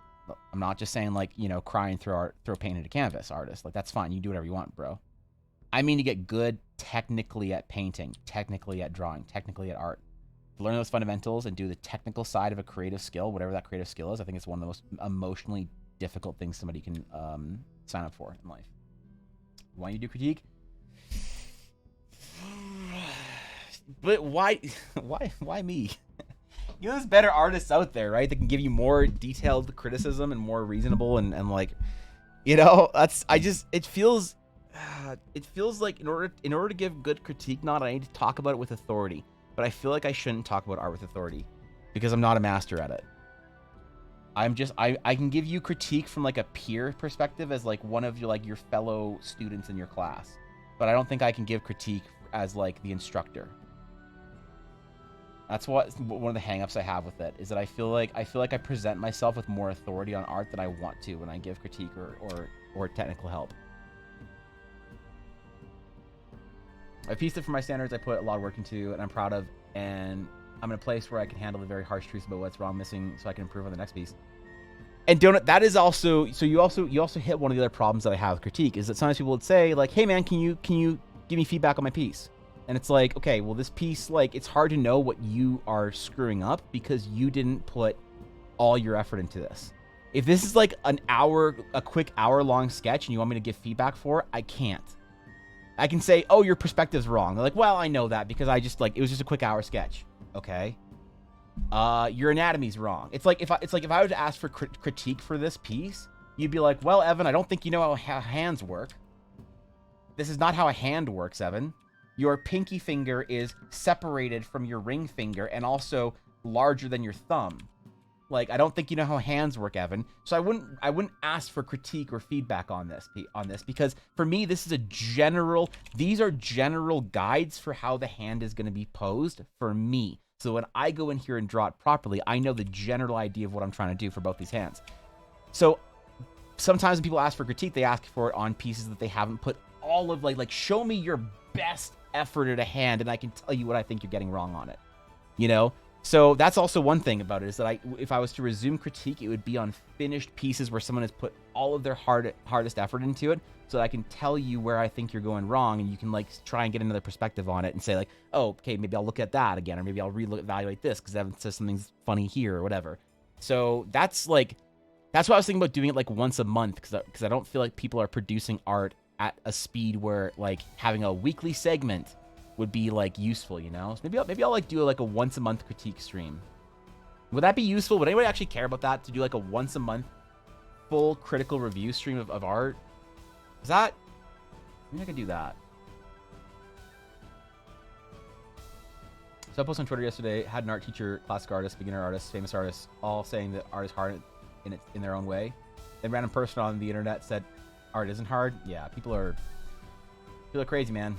I'm not just saying like, you know, cry and throw paint at a canvas artist. Like that's fine. You do whatever you want, bro. I mean to get good technically at painting, technically at drawing, technically at art. To learn those fundamentals and do the technical side of a creative skill, whatever that creative skill is, I think it's one of the most emotionally difficult things somebody can sign up for in life. Why you do critique? But why me? You know, there's better artists out there, right? That can give you more detailed criticism and more reasonable and like, you know, it feels like in order to give good critique, I need to talk about it with authority. But I feel like I shouldn't talk about art with authority because I'm not a master at it. I can give you critique from like a peer perspective as like one of your like your fellow students in your class, but I don't think I can give critique as like the instructor. That's what one of the hangups I have with it is that I feel like I present myself with more authority on art than I want to when I give critique or technical help. I pieced it for my standards. I put a lot of work into, and I'm proud of. And I'm in a place where I can handle the very harsh truths about what's wrong, missing, so I can improve on the next piece. And Donut, that is also so. You also hit one of the other problems that I have with critique is that sometimes people would say like, "Hey man, can you give me feedback on my piece?" And it's like, okay, well this piece, like, it's hard to know what you are screwing up because you didn't put all your effort into this. If this is like a quick hour-long sketch, and you want me to give feedback for it, I can't. I can say, "Oh, your perspective's wrong." They're like, "Well, I know that because I just like it was just a quick hour sketch." Okay. Your anatomy's wrong. It's like if I were to ask for critique for this piece, you'd be like, "Well, Evan, I don't think you know how hands work. This is not how a hand works, Evan. Your pinky finger is separated from your ring finger and also larger than your thumb. Like, I don't think you know how hands work, Evan." So I wouldn't ask for critique or feedback on this because for me these are general guides for how the hand is going to be posed for me. So when I go in here and draw it properly, I know the general idea of what I'm trying to do for both these hands. So sometimes when people ask for critique, they ask for it on pieces that they haven't put all of like show me your best effort at a hand and I can tell you what I think you're getting wrong on it. You know? So that's also one thing about it is that if I was to resume critique, it would be on finished pieces where someone has put all of their hardest effort into it, so that I can tell you where I think you're going wrong, and you can like try and get another perspective on it and say like, "Oh, okay, maybe I'll look at that again, or maybe I'll evaluate this because Evan says something's funny here or whatever." So that's why I was thinking about doing it like once a month because I don't feel like people are producing art at a speed where like having a weekly segment would be like useful, you know? So maybe I'll like do like a once a month critique stream. Would that be useful? Would anybody actually care about that, to do like a once a month full critical review stream of art? Is that, maybe I could do that. So I posted on Twitter yesterday, had an art teacher, classic artist, beginner artist, famous artists, all saying that art is hard in their own way. Then random person on the internet said art isn't hard. Yeah, people are crazy, man.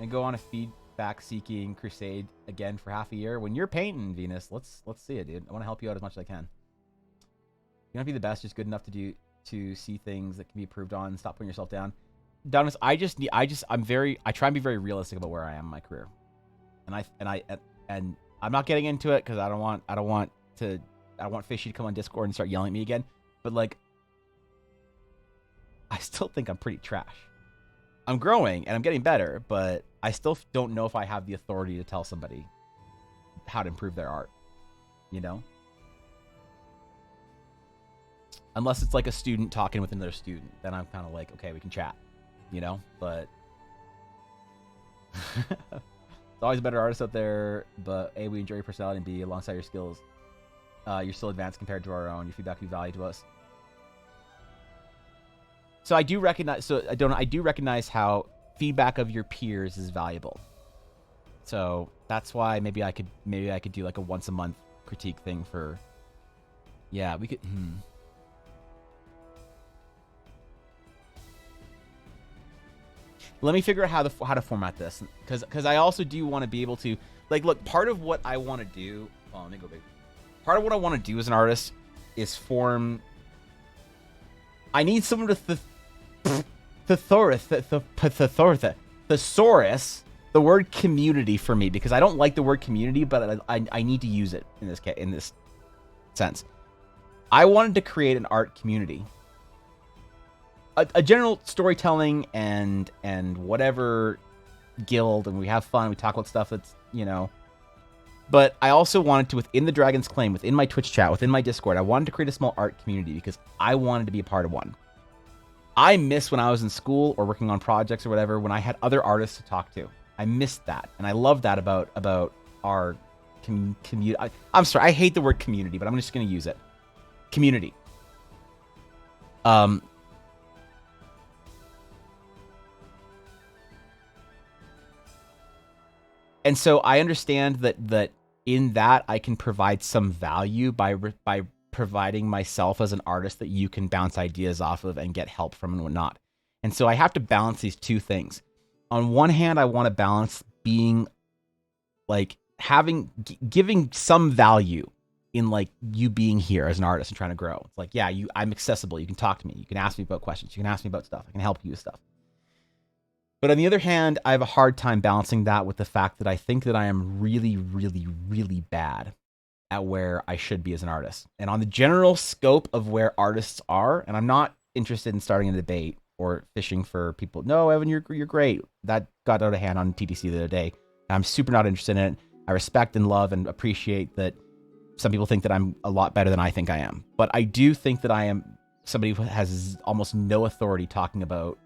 And go on a feedback-seeking crusade again for half a year. When you're painting, Venus, let's see it, dude. I want to help you out as much as I can. You don't have to be the best, just good enough to see things that can be improved on. Stop putting yourself down. Donis, I try and be very realistic about where I am in my career, and I'm not getting into it because I don't want Fishy to come on Discord and start yelling at me again. But like, I still think I'm pretty trash. I'm growing and I'm getting better, but I still don't know if I have the authority to tell somebody how to improve their art, you know? Unless it's like a student talking with another student, then I'm kind of like, okay, we can chat, you know? But there's always better artists out there, but A, we enjoy your personality, and B, alongside your skills, you're still advanced compared to our own. Your feedback will be valued to us. So I do recognize how feedback of your peers is valuable. So that's why maybe I could do like a once a month critique thing for. Yeah, we could. Let me figure out how to format this, because I also do want to be able to like look. Part of what I want to do. Oh, let me go big. Part of what I want to do as an artist is form. I need someone to thesaurus the word community for me, because I don't like the word community, but I need to use it in this sense. I wanted to create an art community, a general storytelling and whatever guild, and we have fun, we talk about stuff that's, you know. But I also wanted to, within the Dragon's Claim, within my Twitch chat, within my Discord, I wanted to create a small art community because I wanted to be a part of one. I miss when I was in school or working on projects or whatever, when I had other artists to talk to. I missed that, and I love that about our community. I'm sorry, I hate the word community, but I'm just going to use it. Community. And so I understand that in that I can provide some value by providing myself as an artist that you can bounce ideas off of and get help from and whatnot. And so I have to balance these two things. On one hand, I want to balance being like giving some value in like you being here as an artist and trying to grow. It's like, yeah, I'm accessible. You can talk to me. You can ask me about questions. You can ask me about stuff. I can help you with stuff. But on the other hand, I have a hard time balancing that with the fact that I think that I am really, really, really bad at where I should be as an artist. And on the general scope of where artists are, and I'm not interested in starting a debate or fishing for people. No, Evan, you're great. That got out of hand on TTC the other day. I'm super not interested in it. I respect and love and appreciate that some people think that I'm a lot better than I think I am. But I do think that I am somebody who has almost no authority talking about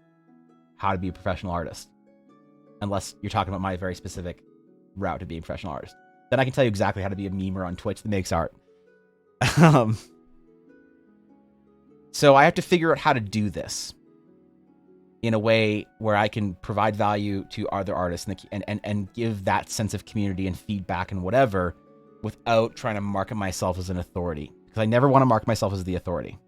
how to be a professional artist. Unless you're talking about my very specific route to being a professional artist. Then I can tell you exactly how to be a memer on Twitch that makes art. So I have to figure out how to do this in a way where I can provide value to other artists and give that sense of community and feedback and whatever without trying to market myself as an authority. Because I never want to market myself as the authority.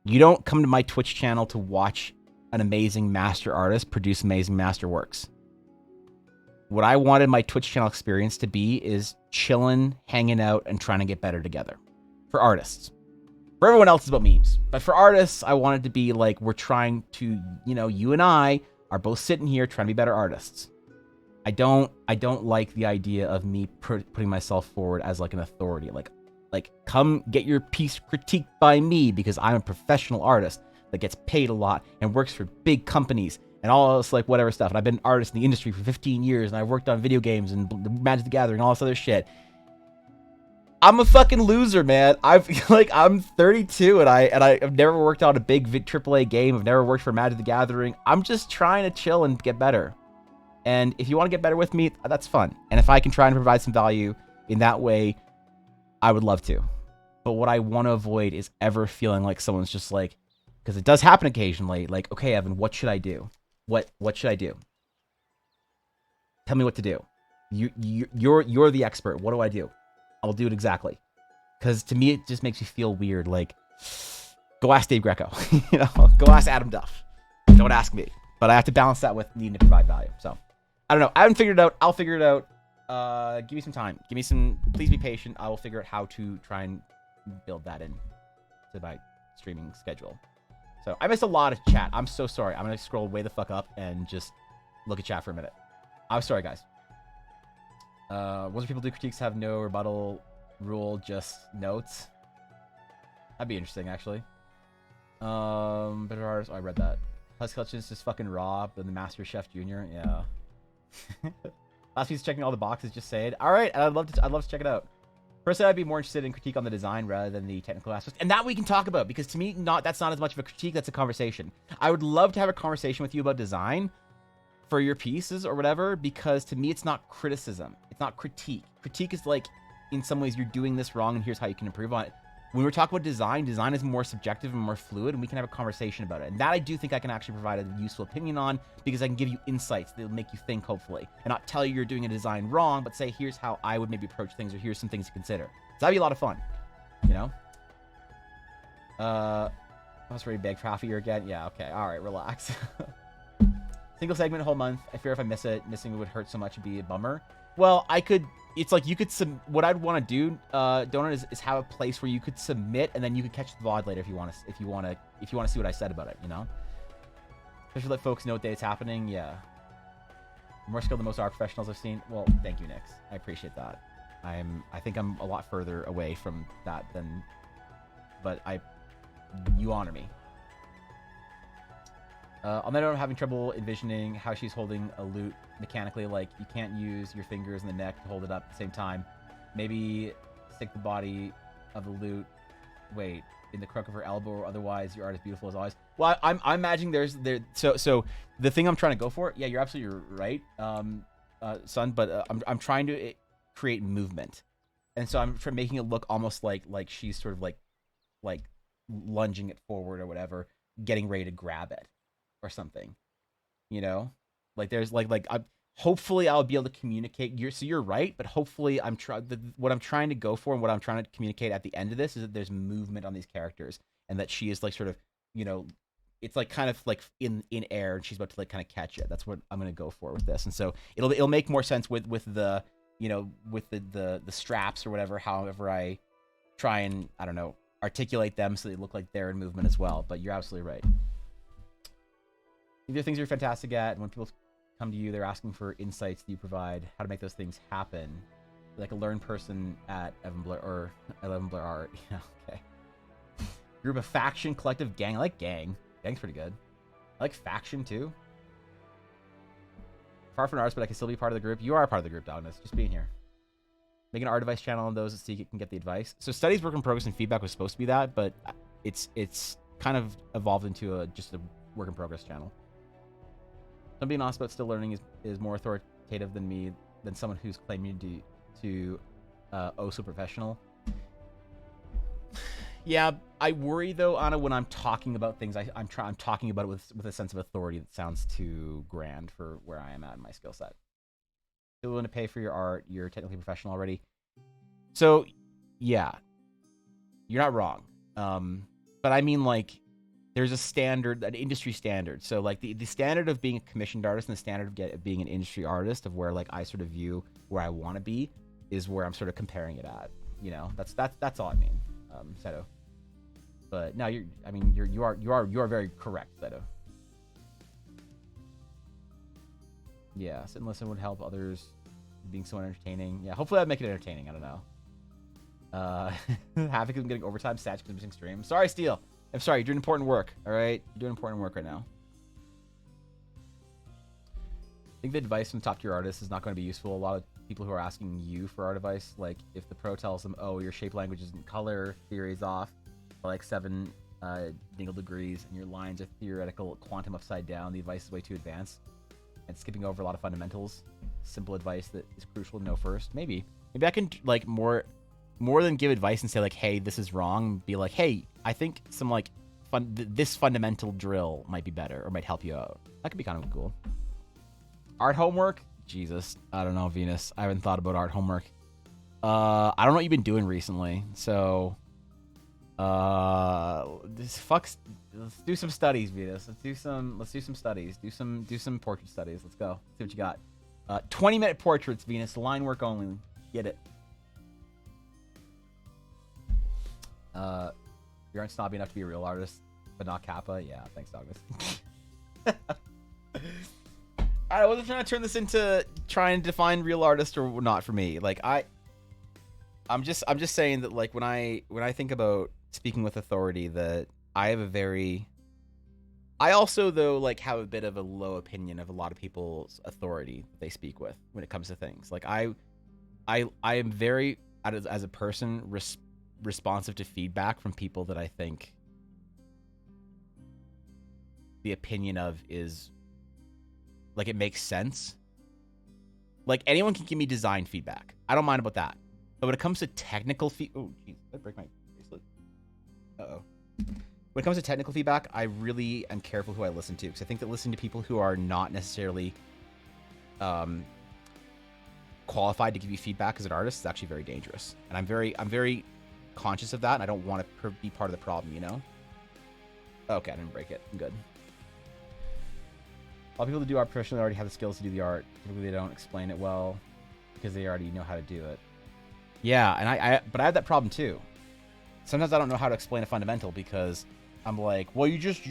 You don't come to my Twitch channel to watch an amazing master artist produce amazing master works. What I wanted my Twitch channel experience to be is chilling, hanging out, and trying to get better together. For artists. For everyone else, it's about memes. But for artists, I wanted to be like, we're trying to, you and I are both sitting here trying to be better artists. I don't like the idea of me putting myself forward as like an authority. Like, come get your piece critiqued by me because I'm a professional artist that gets paid a lot and works for big companies and all this like whatever stuff. And I've been an artist in the industry for 15 years and I've worked on video games and Magic the Gathering and all this other shit. I'm a fucking loser, man. I'm 32 and I've never worked on a big AAA game. I've never worked for Magic the Gathering. I'm just trying to chill and get better. And if you want to get better with me, that's fun. And if I can try and provide some value in that way, I would love to. But what I want to avoid is ever feeling like someone's just like, because it does happen occasionally, like, okay, Evan, what should I do? What should I do? Tell me what to do. You're the expert. What do I do? I'll do it exactly. Because to me, it just makes me feel weird. Like, go ask Dave Greco. Go ask Adam Duff. Don't ask me. But I have to balance that with needing to provide value. So, I don't know. I haven't figured it out. I'll figure it out. Give me some time. Please be patient. I will figure out how to try and build that in to my streaming schedule. So, I missed a lot of chat. I'm so sorry. I'm going to scroll way the fuck up and just look at chat for a minute. I'm sorry, guys. Once people do critiques have no rebuttal rule, just notes. That'd be interesting, actually. Better artists. Oh, I read that. Plus Clutch is just fucking raw, but the Master Chef Jr. Yeah. Last piece checking all the boxes, just say it. All right, I'd love to check it out. Personally, I'd be more interested in critique on the design rather than the technical aspects, and that we can talk about because to me, that's not as much of a critique. That's a conversation. I would love to have a conversation with you about design for your pieces or whatever, because to me, it's not criticism. It's not critique. Critique is like, in some ways, you're doing this wrong, and here's how you can improve on it. When we're talking about design is more subjective and more fluid, and we can have a conversation about it. And that I do think I can actually provide a useful opinion on, because I can give you insights that'll make you think, hopefully, and not tell you you're doing a design wrong, but say, here's how I would maybe approach things, or here's some things to consider. So that'd be a lot of fun, I was ready to beg for half a year again. Yeah, okay, all right, relax. Single segment whole month. I fear if I miss it, missing it would hurt so much, it'd be a bummer. Well, it's like you could what I'd want to do, Donut, is have a place where you could submit, and then you could catch the VOD later if you want to see what I said about it, Especially let folks know that it's happening. Yeah. More skilled than most art professionals I've seen. Well, thank you, Nix. I appreciate that. I think I'm a lot further away from that but you honor me. On that note, I'm having trouble envisioning how she's holding a lute mechanically. Like, you can't use your fingers and the neck to hold it up at the same time. Maybe stick the body of the lute, in the crook of her elbow, or otherwise your art is beautiful as always. Well, I'm imagining so the thing I'm trying to go for, yeah, you're absolutely right, son, but I'm trying to create movement. And so I'm making it look almost like she's sort of like lunging it forward or whatever, getting ready to grab it or something, like there's hopefully I'll be able to communicate. You're right, but hopefully what I'm trying to go for and what I'm trying to communicate at the end of this is that there's movement on these characters and that she is like sort of, it's like kind of like in air and she's about to like kind of catch it. That's what I'm gonna go for with this, and so it'll make more sense with the with the straps or whatever. However, I try and I don't know articulate them so they look like they're in movement as well. But you're absolutely right. These are things you're fantastic at, and when people come to you, they're asking for insights that you provide, how to make those things happen. Like a learned person at Evan Blair or 11 Blair Art. Yeah, okay. Group of faction, collective, gang. I like gang. Gang's pretty good. I like faction too. Far from an artist, but I can still be part of the group. You are a part of the group, Dogness. Just being here. Make an art advice channel on those that seek it can get the advice. So studies, work in progress, and feedback was supposed to be that, but it's kind of evolved into just a work in progress channel. I'm being honest about still learning is more authoritative than me, than someone who's claiming to oh so professional. Yeah, I worry though, Anna, when I'm talking about things, I'm talking about it with a sense of authority that sounds too grand for where I am at in my skill set. You're willing to pay for your art, you're technically professional already. So, yeah, you're not wrong. But I mean, like, there's a standard, an industry standard. So, like, the standard of being a commissioned artist and the standard of being an industry artist, of where, like, I sort of view where I want to be, is where I'm sort of comparing it at. You know, that's all I mean, Seto. But no, you are very correct, Seto. Yeah, sit and listen would help others being so entertaining. Yeah, hopefully I'd make it entertaining. I don't know. Havoc is getting overtime. Satch because I'm missing stream. Sorry, Steel. I'm sorry. You're doing important work. All right, you're doing important work right now. I think the advice from top tier artists is not going to be useful. A lot of people who are asking you for art advice, like if the pro tells them, "Oh, your shape language isn't color theory is off by like 7 dingle degrees, and your lines are theoretical quantum upside down," the advice is way too advanced and skipping over a lot of fundamentals. Simple advice that is crucial to know first. Maybe I can like more than give advice and say like, "Hey, this is wrong." Be like, "Hey, I think some like this fundamental drill might be better or might help you out." That could be kind of cool. Art homework? Jesus, I don't know, Venus. I haven't thought about art homework. I don't know what you've been doing recently, so let's do some studies, Venus. Let's do some studies. Do some portrait studies. Let's go. See what you got. 20-minute portraits, Venus. Line work only. Get it. You aren't snobby enough to be a real artist, but not Kappa. Yeah, thanks, Douglas. I wasn't trying to turn this into trying to define real artist or not for me. Like I'm just saying that like when I think about speaking with authority, that I also though like have a bit of a low opinion of a lot of people's authority that they speak with when it comes to things. Like I am very as a person responsive to feedback from people that I think the opinion of is like it makes sense. Like anyone can give me design feedback. I don't mind about that. But when it comes to technical oh jeez, did I break my bracelet? Uh-oh. When it comes to technical feedback, I really am careful who I listen to, because I think that listening to people who are not necessarily qualified to give you feedback as an artist is actually very dangerous. And I'm very conscious of that, and I don't want to be part of the problem, you know? Okay, I didn't break it. I'm good. A lot of people that do art professionally already have the skills to do the art. Typically, they don't explain it well because they already know how to do it. Yeah, and but I have that problem too. Sometimes I don't know how to explain a fundamental because I'm like, well, you just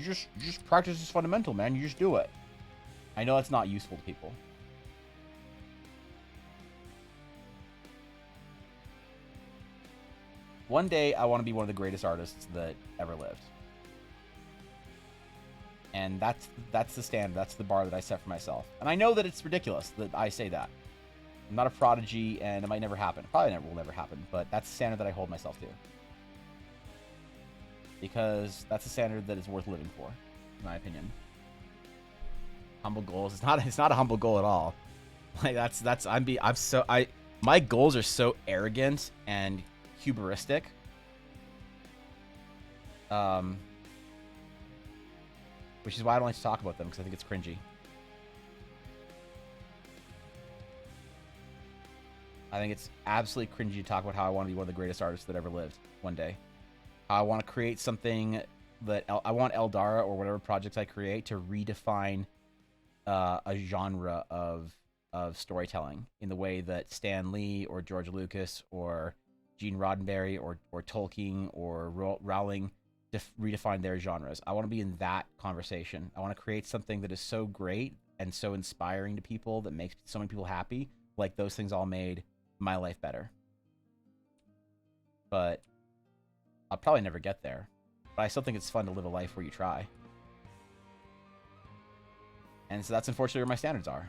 practice this fundamental, man. You just do it. I know it's not useful to people. One day, I want to be one of the greatest artists that ever lived. And that's the standard. That's the bar that I set for myself. And I know that it's ridiculous that I say that. I'm not a prodigy, and it might never happen. Probably will never happen, but that's the standard that I hold myself to. Because that's a standard that is worth living for, in my opinion. Humble goals. It's not a humble goal at all. Like my goals are so arrogant and hubristic. Which is why I don't like to talk about them, because I think it's cringy. I think it's absolutely cringy to talk about how I want to be one of the greatest artists that ever lived one day. I want to create something that I want Eldara or whatever projects I create to redefine a genre of storytelling in the way that Stan Lee or George Lucas or Gene Roddenberry or Tolkien or Rowling redefine their genres. I want to be in that conversation. I want to create something that is so great and so inspiring to people that makes so many people happy, like those things all made my life better. But I'll probably never get there. But I still think it's fun to live a life where you try. And so that's unfortunately where my standards are.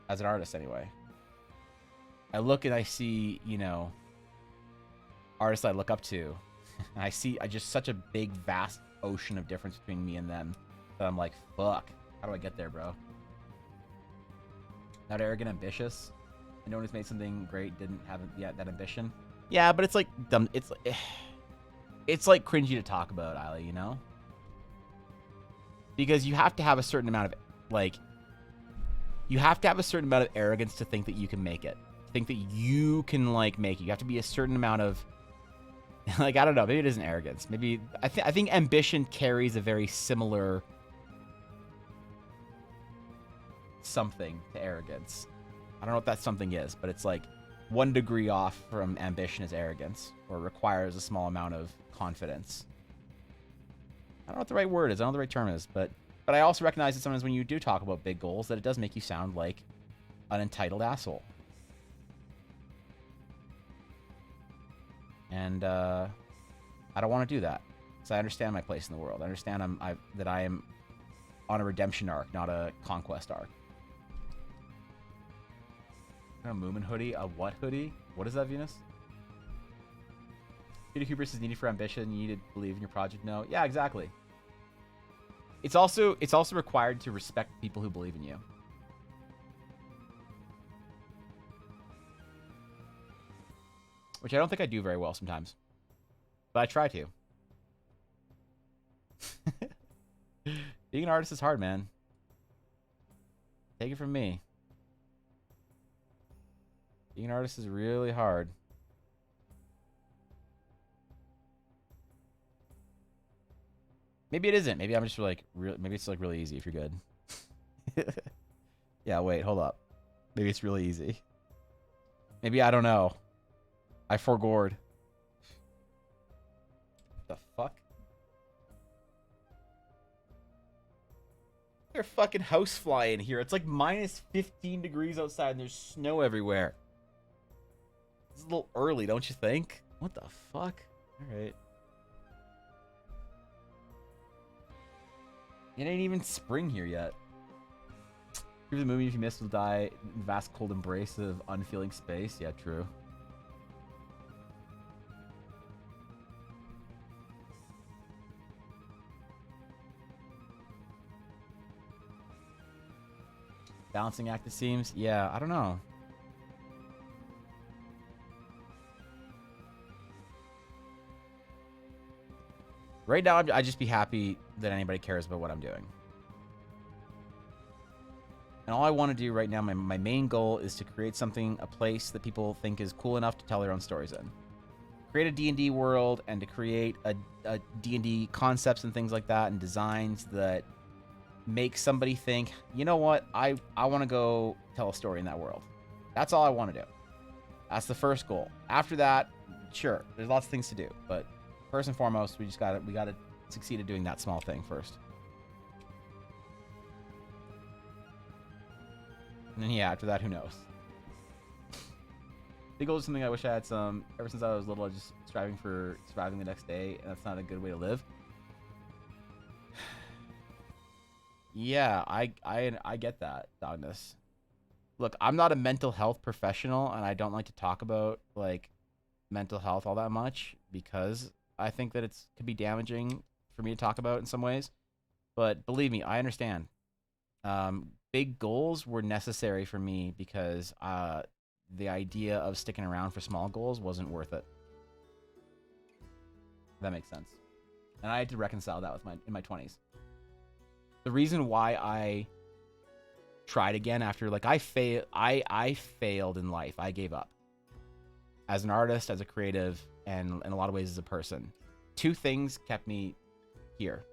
As an artist, anyway. I look and I see, you know, artists I look up to. And I see just such a big, vast ocean of difference between me and them that I'm like, fuck, how do I get there, bro? Not arrogant, ambitious. And no one who's made something great didn't have that ambition. Yeah, but it's like dumb. It's like cringy to talk about, Ali, you know? Because you have to have a certain amount of, like, you have to have a certain amount of arrogance to think that you can make it. Think that you can, like, make it. You have to be a certain amount of, like, I don't know, maybe it isn't arrogance. Maybe, I think ambition carries a very similar something to arrogance. I don't know what that something is, but it's like 1 degree off from ambition is arrogance, or requires a small amount of confidence. I don't know what the right word is. I don't know what the right term is, but I also recognize that sometimes when you do talk about big goals, that it does make you sound like an entitled asshole. And I don't want to do that, because I understand my place in the world. I understand that I am on a redemption arc, not a conquest arc. A Moomin hoodie? A what hoodie? What is that, Venus? Peter hubris is needed for ambition. You need to believe in your project. No. Yeah, exactly. It's also required to respect people who believe in you. Which I don't think I do very well sometimes. But I try to. Being an artist is hard, man. Take it from me. Being an artist is really hard. Maybe it isn't. Maybe I'm just like, maybe it's like really easy if you're good. Yeah, wait, hold up. Maybe it's really easy. Maybe I don't know. I forgored. The fuck? There's a fucking housefly in here. It's like minus 15 degrees outside and there's snow everywhere. It's a little early, don't you think? What the fuck? Alright. It ain't even spring here yet. Here's the movie if you miss will die in vast cold embrace of unfeeling space. Yeah, true. Balancing act, it seems. Yeah, I don't know. Right now, I'd just be happy that anybody cares about what I'm doing. And all I want to do right now, my main goal is to create something, a place that people think is cool enough to tell their own stories in. Create a D&D world and to create a D&D concepts and things like that and designs that make somebody think, you know what, I want to go tell a story in that world. That's all I want to do. That's the first goal. After that, sure, there's lots of things to do, but first and foremost, we gotta succeed at doing that small thing first. And then yeah, after that, who knows? Big goal is something I wish I had some. Ever since I was little, I was just striving for surviving the next day, and that's not a good way to live. Yeah, I get that, Dogness. Look, I'm not a mental health professional, and I don't like to talk about like mental health all that much because I think that it could be damaging for me to talk about in some ways. But believe me, I understand. Big goals were necessary for me because the idea of sticking around for small goals wasn't worth it. That makes sense. And I had to reconcile that with in my 20s. The reason why I tried again after like I failed in life. I gave up as an artist, as a creative, and in a lot of ways as a person. Two things kept me here,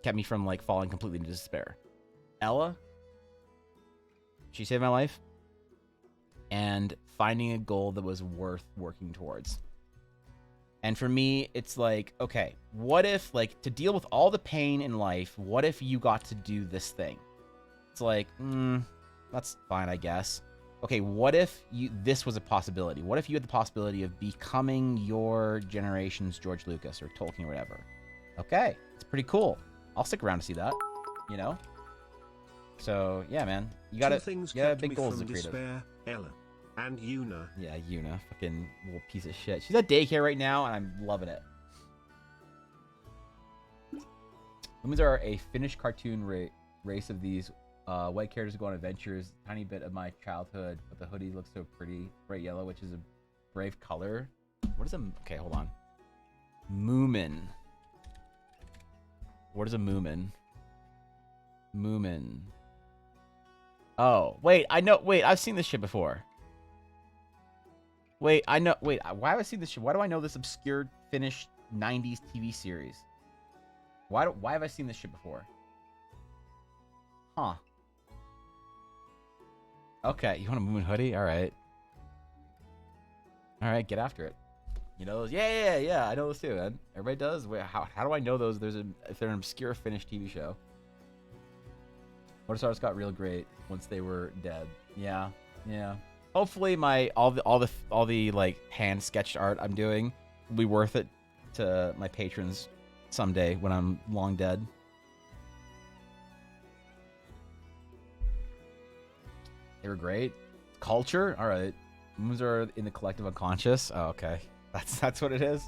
kept me from like falling completely into despair. Ella, she saved my life, and finding a goal that was worth working towards. And for me, it's like, okay, what if, like, to deal with all the pain in life, what if you got to do this thing? It's like, that's fine, I guess. Okay, what if this was a possibility? What if you had the possibility of becoming your generation's George Lucas or Tolkien or whatever? Okay, it's pretty cool. I'll stick around to see that, you know? So, yeah, man. You gotta, big goals as a creative. Despair, Ella. And Yuna. Yeah, Yuna. Fucking little piece of shit. She's at daycare right now, and I'm loving it. Humans are a Finnish cartoon race of these white characters go on adventures. Tiny bit of my childhood, but the hoodie looks so pretty. Bright yellow, which is a brave color. What is a... Okay, hold on. Moomin. What is a Moomin? Moomin. Oh, wait, I know... Wait, I've seen this shit before. Wait, I know... Wait, why have I seen this shit? Why do I know this obscure Finnish 90s TV series? Why have I seen this shit before? Huh. Okay, you want a Moomin hoodie? All right. All right, get after it. You know those? Yeah, I know those too, man. Everybody does. Wait, how do I know those? If they're an obscure Finnish TV show. Motorstars got real great once they were dead. Yeah. Hopefully all the like hand sketched art I'm doing will be worth it to my patrons someday when I'm long dead. They were great. Culture? All right. Moons are in the collective unconscious. Oh, okay. That's what it is.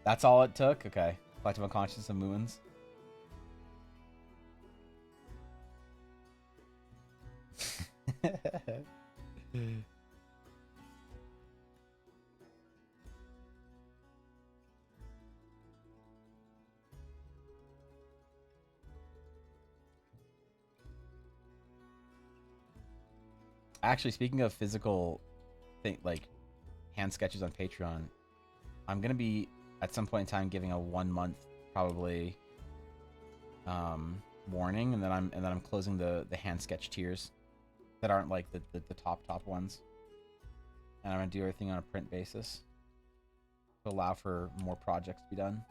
That's all it took? Okay. Collective unconscious of moons. Actually, speaking of physical like hand sketches on Patreon, I'm gonna be at some point in time giving a 1 month probably warning, and then I'm closing the hand sketch tiers that aren't like the top ones, and I'm gonna do everything on a print basis to allow for more projects to be done.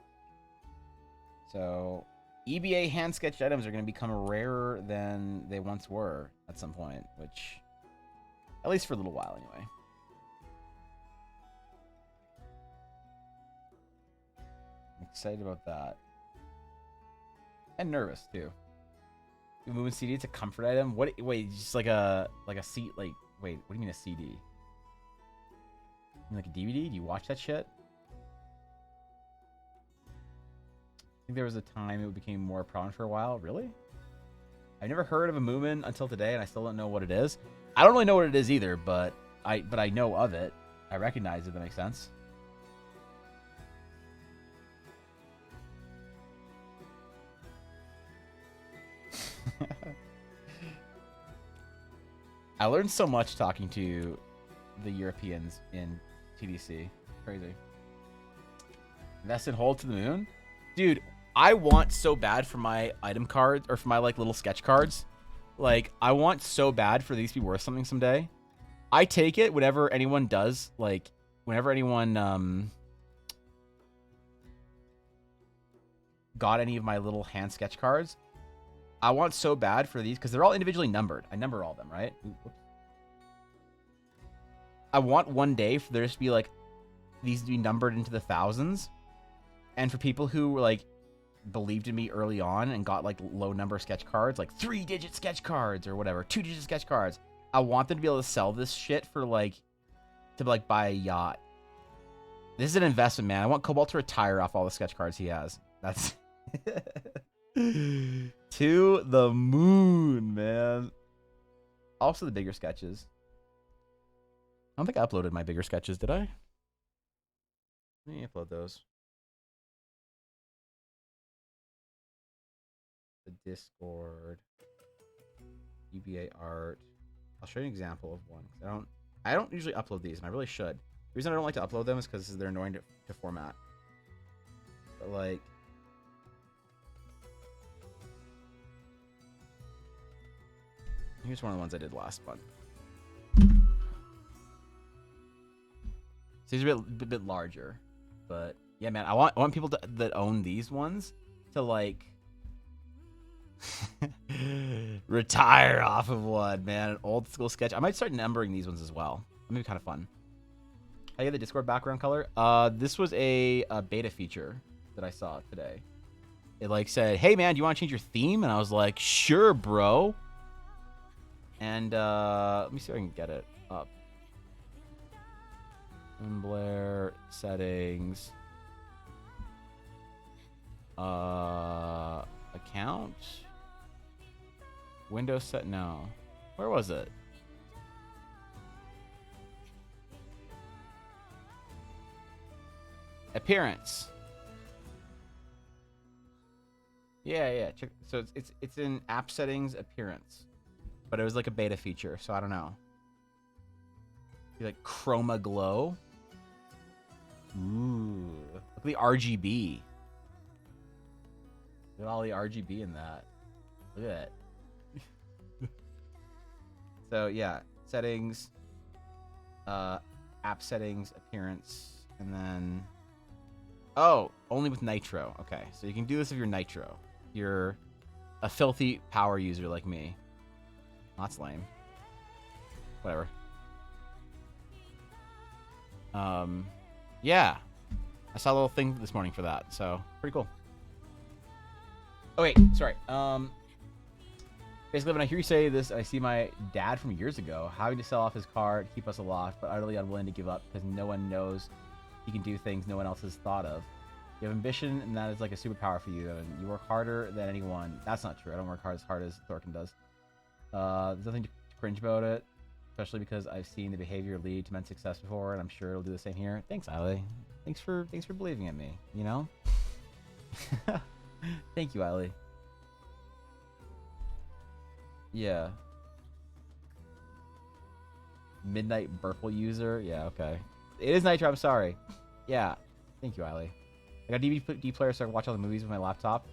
So EBA hand sketched items are gonna become rarer than they once were at some point, which, at least for a little while anyway. I'm excited about that. And nervous too. Moving CD, it's a comfort item. What? Wait, just like a seat. Like, wait, what do you mean a CD? You mean like a DVD? Do you watch that shit? I think there was a time it became more prominent for a while. Really? I've never heard of a Moomin until today, and I still don't know what it is. I don't really know what it is either, but I know of it. I recognize it. That makes sense. I learned so much talking to the Europeans in TDC. Crazy. Invest in Hold to the Moon? Dude, I want so bad for my item cards, or for my like little sketch cards. Like, I want so bad for these to be worth something someday. I take it whenever anyone does, like, whenever anyone got any of my little hand sketch cards. I want so bad for these, because they're all individually numbered. I number all of them, right? Ooh, whoops. I want one day for there to be, like, these to be numbered into the thousands. And for people who were, like, believed in me early on and got, like, low number sketch cards, like 3-digit sketch cards or whatever, 2-digit sketch cards. I want them to be able to sell this shit for, like, to, like, buy a yacht. This is an investment, man. I want Cobalt to retire off all the sketch cards he has. That's... To the moon, man. Also the bigger sketches. I don't think I uploaded my bigger sketches, did I? Let me upload those. the Discord. UBA art. I'll show you an example of one. I don't usually upload these, and I really should. The reason I don't like to upload them is because they're annoying to format. But like, here's one of the ones I did last month. So these are a bit larger, but yeah, man, I want people that own these ones to like retire off of one, man. An old school sketch. I might start numbering these ones as well. That would be kind of fun. I get the Discord background color. This was a beta feature that I saw today. It like said, "Hey man, do you want to change your theme?" And I was like, "Sure, bro." And let me see if I can get it up. Blair settings. Account. Windows set. No. Where was it? Appearance. Yeah. Check. So it's in app settings, appearance, but it was like a beta feature, so I don't know. Like chroma glow. Ooh, look at the RGB. Look at all the RGB in that. Look at it. So yeah, settings, app settings, appearance, and then only with Nitro. Okay, so you can do this if you're Nitro. You're a filthy power user like me. That's lame. Whatever. Yeah, I saw a little thing this morning for that, so pretty cool. Oh wait, sorry. Basically, when I hear you say this, I see my dad from years ago having to sell off his car to keep us aloft, but utterly unwilling to give up because no one knows he can do things no one else has thought of. You have ambition, and that is like a superpower for you, and you work harder than anyone. That's not true. I don't work hard as Thorkin does. There's nothing to cringe about it, especially because I've seen the behavior lead to men's success before, and I'm sure it'll do the same here. Thanks, Ali. Thanks for believing in me. You know. Thank you, Ali. Yeah. Midnight Burple user. Yeah. Okay. It is Nitro. I'm sorry. Yeah. Thank you, Ali. I got a DVD player so I can watch all the movies with my laptop.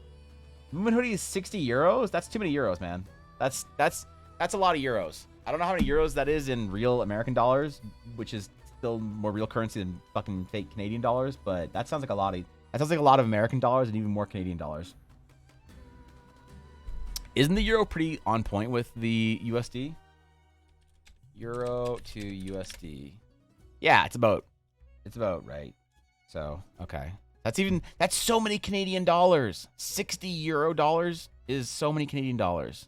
Movement hoodie is 60 euros. That's too many euros, man. That's a lot of euros. I don't know how many euros that is in real American dollars, which is still more real currency than fucking fake Canadian dollars. But that sounds like a lot of American dollars and even more Canadian dollars. Isn't the euro pretty on point with the USD? Euro to USD. Yeah, it's about right. So okay. That's so many Canadian dollars. 60 euro dollars is so many Canadian dollars.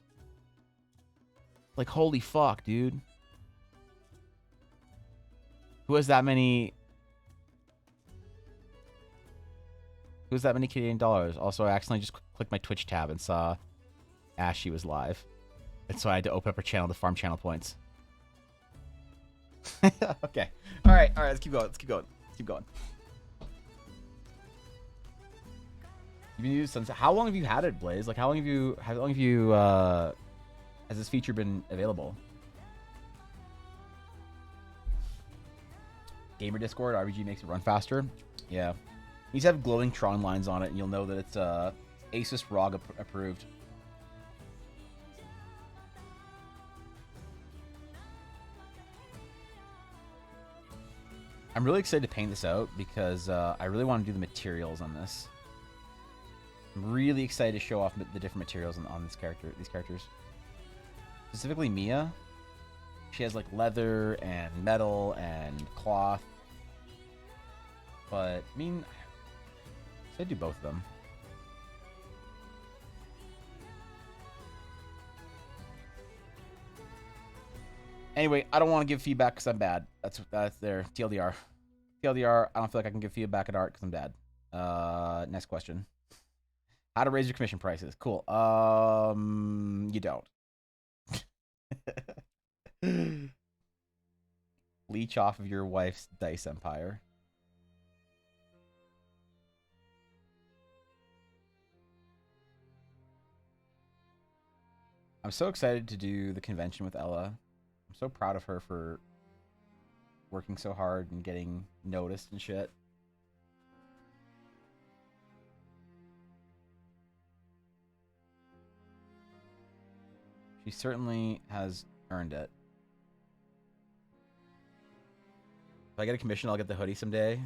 Like, holy fuck, dude. Who has that many Canadian dollars? Also, I accidentally just clicked my Twitch tab and saw Ashy was live. And so I had to open up her channel to farm channel points. Okay. All right, let's keep going. You've been using Sunset. How long have you had it, Blaze? Like, how long have you has this feature been available? Gamer Discord, RBG makes it run faster. Yeah. You need to have glowing Tron lines on it, and you'll know that it's Asus ROG approved. I'm really excited to paint this out because I really want to do the materials on this. I'm really excited to show off the different materials on these characters. Specifically Mia. She has like leather and metal and cloth. But I mean, I'd do both of them. Anyway, I don't want to give feedback because I'm bad. That's their TLDR. TLDR, I don't feel like I can give feedback at art because I'm bad. Next question. How to raise your commission prices. Cool. You don't. Leech off of your wife's dice empire. I'm so excited to do the convention with Ella. I'm so proud of her for working so hard and getting noticed and shit. She certainly has earned it. If I get a commission, I'll get the hoodie someday.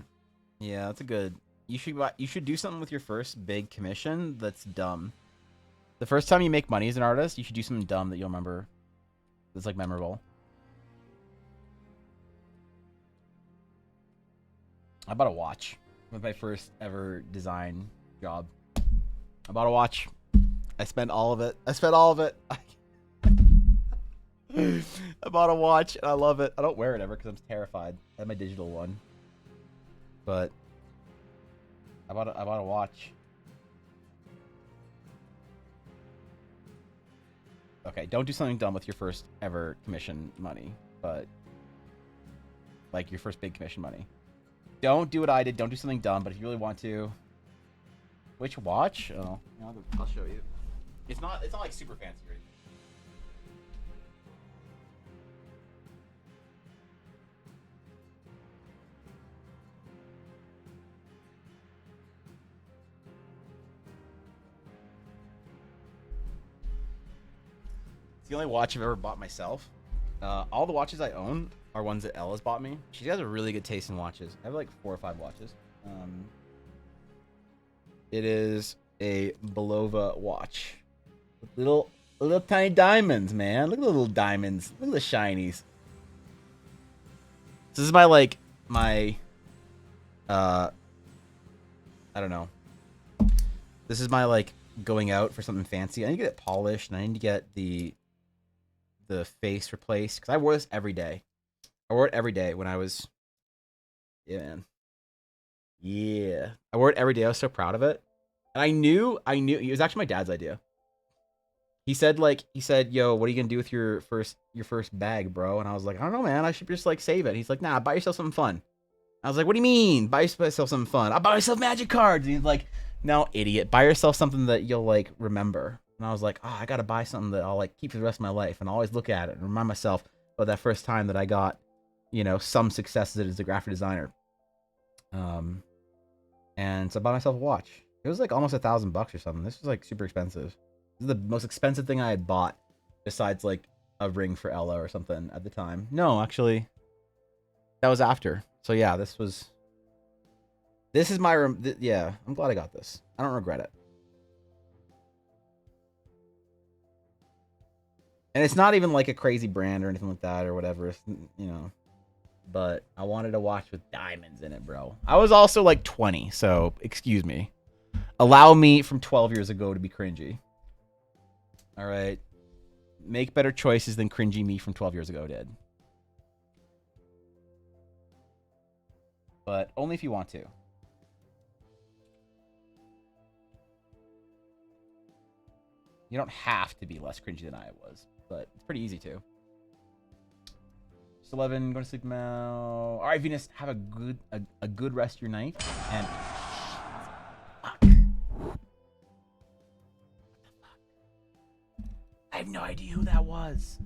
Yeah, that's a good. You should do something with your first big commission that's dumb. The first time you make money as an artist, you should do something dumb that you'll remember. That's like memorable. I bought a watch with my first ever design job. I bought a watch. I spent all of it. I bought a watch and I love it. I don't wear it ever because I'm terrified. I have my digital one. But I bought a watch. Okay, don't do something dumb with your first ever commission money, but like your first big commission money. Don't do what I did. Don't do something dumb, but if you really want to. Which watch? Oh, I'll show you. It's not like super fancy or anything. It's the only watch I've ever bought myself. All the watches I own are ones that Ella's bought me. She has a really good taste in watches. I have like 4 or 5 watches. It is a Belova watch. With little tiny diamonds, man. Look at the little diamonds. Look at the shinies. This is my I don't know. This is my going out for something fancy. I need to get it polished and I need to get the face replaced because I wore this every day. I wore it every day when I was, yeah, man. Yeah. I wore it every day. I was so proud of it. And I knew, it was actually my dad's idea. He said, yo, what are you going to do with your first bag, bro? And I was like, I don't know, man. I should just save it. He's like, nah, buy yourself something fun. I was like, what do you mean? Buy yourself something fun. I'll buy myself magic cards. And he's like, no, idiot. Buy yourself something that you'll remember. And I was like, I got to buy something that I'll keep for the rest of my life. And I'll always look at it and remind myself about that first time that I got, some successes as a graphic designer. And so I bought myself a watch. It was almost $1,000 or something. This was super expensive. This is the most expensive thing I had bought besides a ring for Ella or something at the time. No, actually, that was after. So yeah, this is my yeah, I'm glad I got this. I don't regret it. And it's not even a crazy brand or anything like that or whatever. It's, but I wanted a watch with diamonds in it, bro. I was also 20, so excuse me. Allow me from 12 years ago to be cringy. All right. Make better choices than cringy me from 12 years ago did. But only if you want to. You don't have to be less cringy than I was, but it's pretty easy to. Just 11, going to sleep now. All right, Venus, have a good rest of your night. And I have no idea who that was.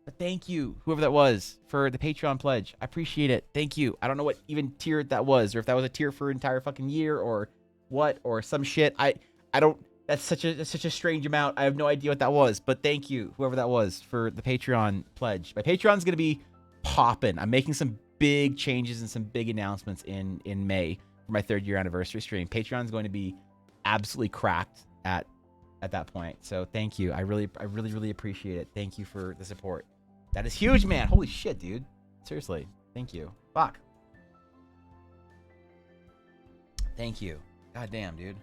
But thank you, whoever that was, for the Patreon pledge. I appreciate it. Thank you. I don't know what even tier that was, or if that was a tier for an entire fucking year, or what, or some shit. I don't. That's such a strange amount. I have no idea what that was. But thank you, whoever that was, for the Patreon pledge. My Patreon's gonna be popping. I'm making some big changes and some big announcements in May for my 3rd year anniversary stream. Patreon's going to be absolutely cracked at that point. So thank you. I really appreciate it. Thank you for the support. That is huge, man. Holy shit, dude. Seriously. Thank you. Fuck. Thank you. God damn, dude.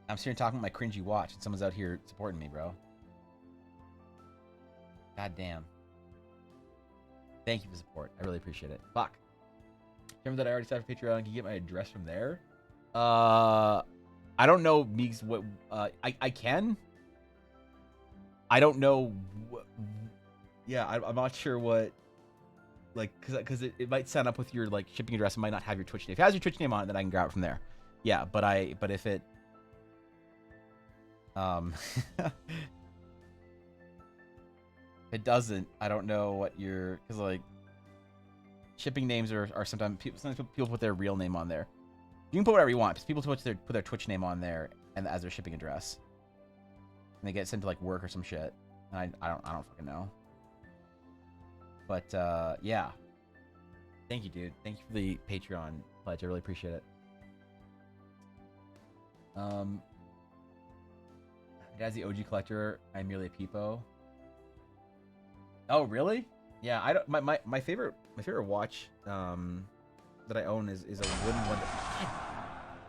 I'm sitting here talking about my cringy watch and someone's out here supporting me, bro. God damn. Thank you for the support. I really appreciate it. Fuck. Remember that I already signed for Patreon? Can you get my address from there? I don't know, Meeks, what... I can? I don't know... Yeah, I'm not sure what... Because it might sign up with your, shipping address. It might not have your Twitch name. If it has your Twitch name on it, then I can grab it from there. Yeah, but if it... If it doesn't, I don't know what you're, because like shipping names are sometimes people put their real name on there. You can put whatever you want. Because people put their Twitch name on there and as their shipping address, and they get sent to like work or some shit. And I don't fucking know. But yeah, thank you, dude. Thank you for the Patreon pledge. I really appreciate it. As the OG collector, I'm merely a peepo. Oh, really? Yeah, I don't. My favorite watch that I own is a wooden one.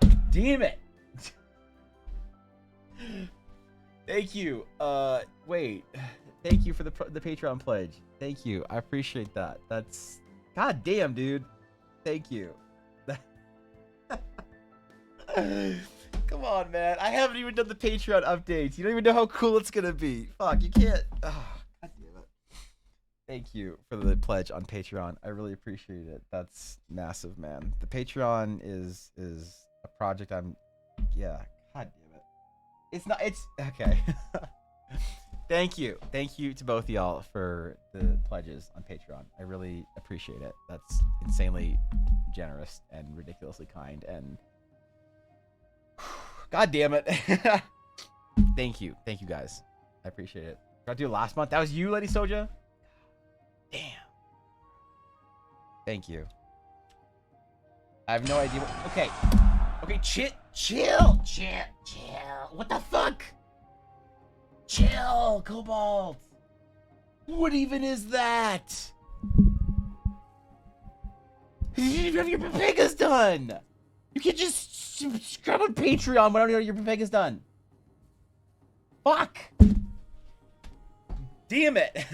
God damn it! Thank you. Wait. Thank you for the Patreon pledge. Thank you. I appreciate that. That's god damn, dude. Thank you. Come on, man. I haven't even done the Patreon updates. You don't even know how cool it's gonna be. Fuck, you can't. Oh, god damn it. Thank you for the pledge on Patreon. I really appreciate it. That's massive, man. The Patreon is a project yeah. God damn it. It's not. It's okay. Thank you to both of y'all for the pledges on Patreon. I really appreciate it. That's insanely generous and ridiculously kind. And god damn it. Thank you guys. I appreciate it. Got to do it last month. That was you, Lady Soja. Damn. Thank you. I have no idea what. Okay, chill. What the fuck? Chill, Cobalt. What even is that? You didn't even have your Pepega's done. You can just subscribe on Patreon whenever your Pepega's done. Fuck. Damn it.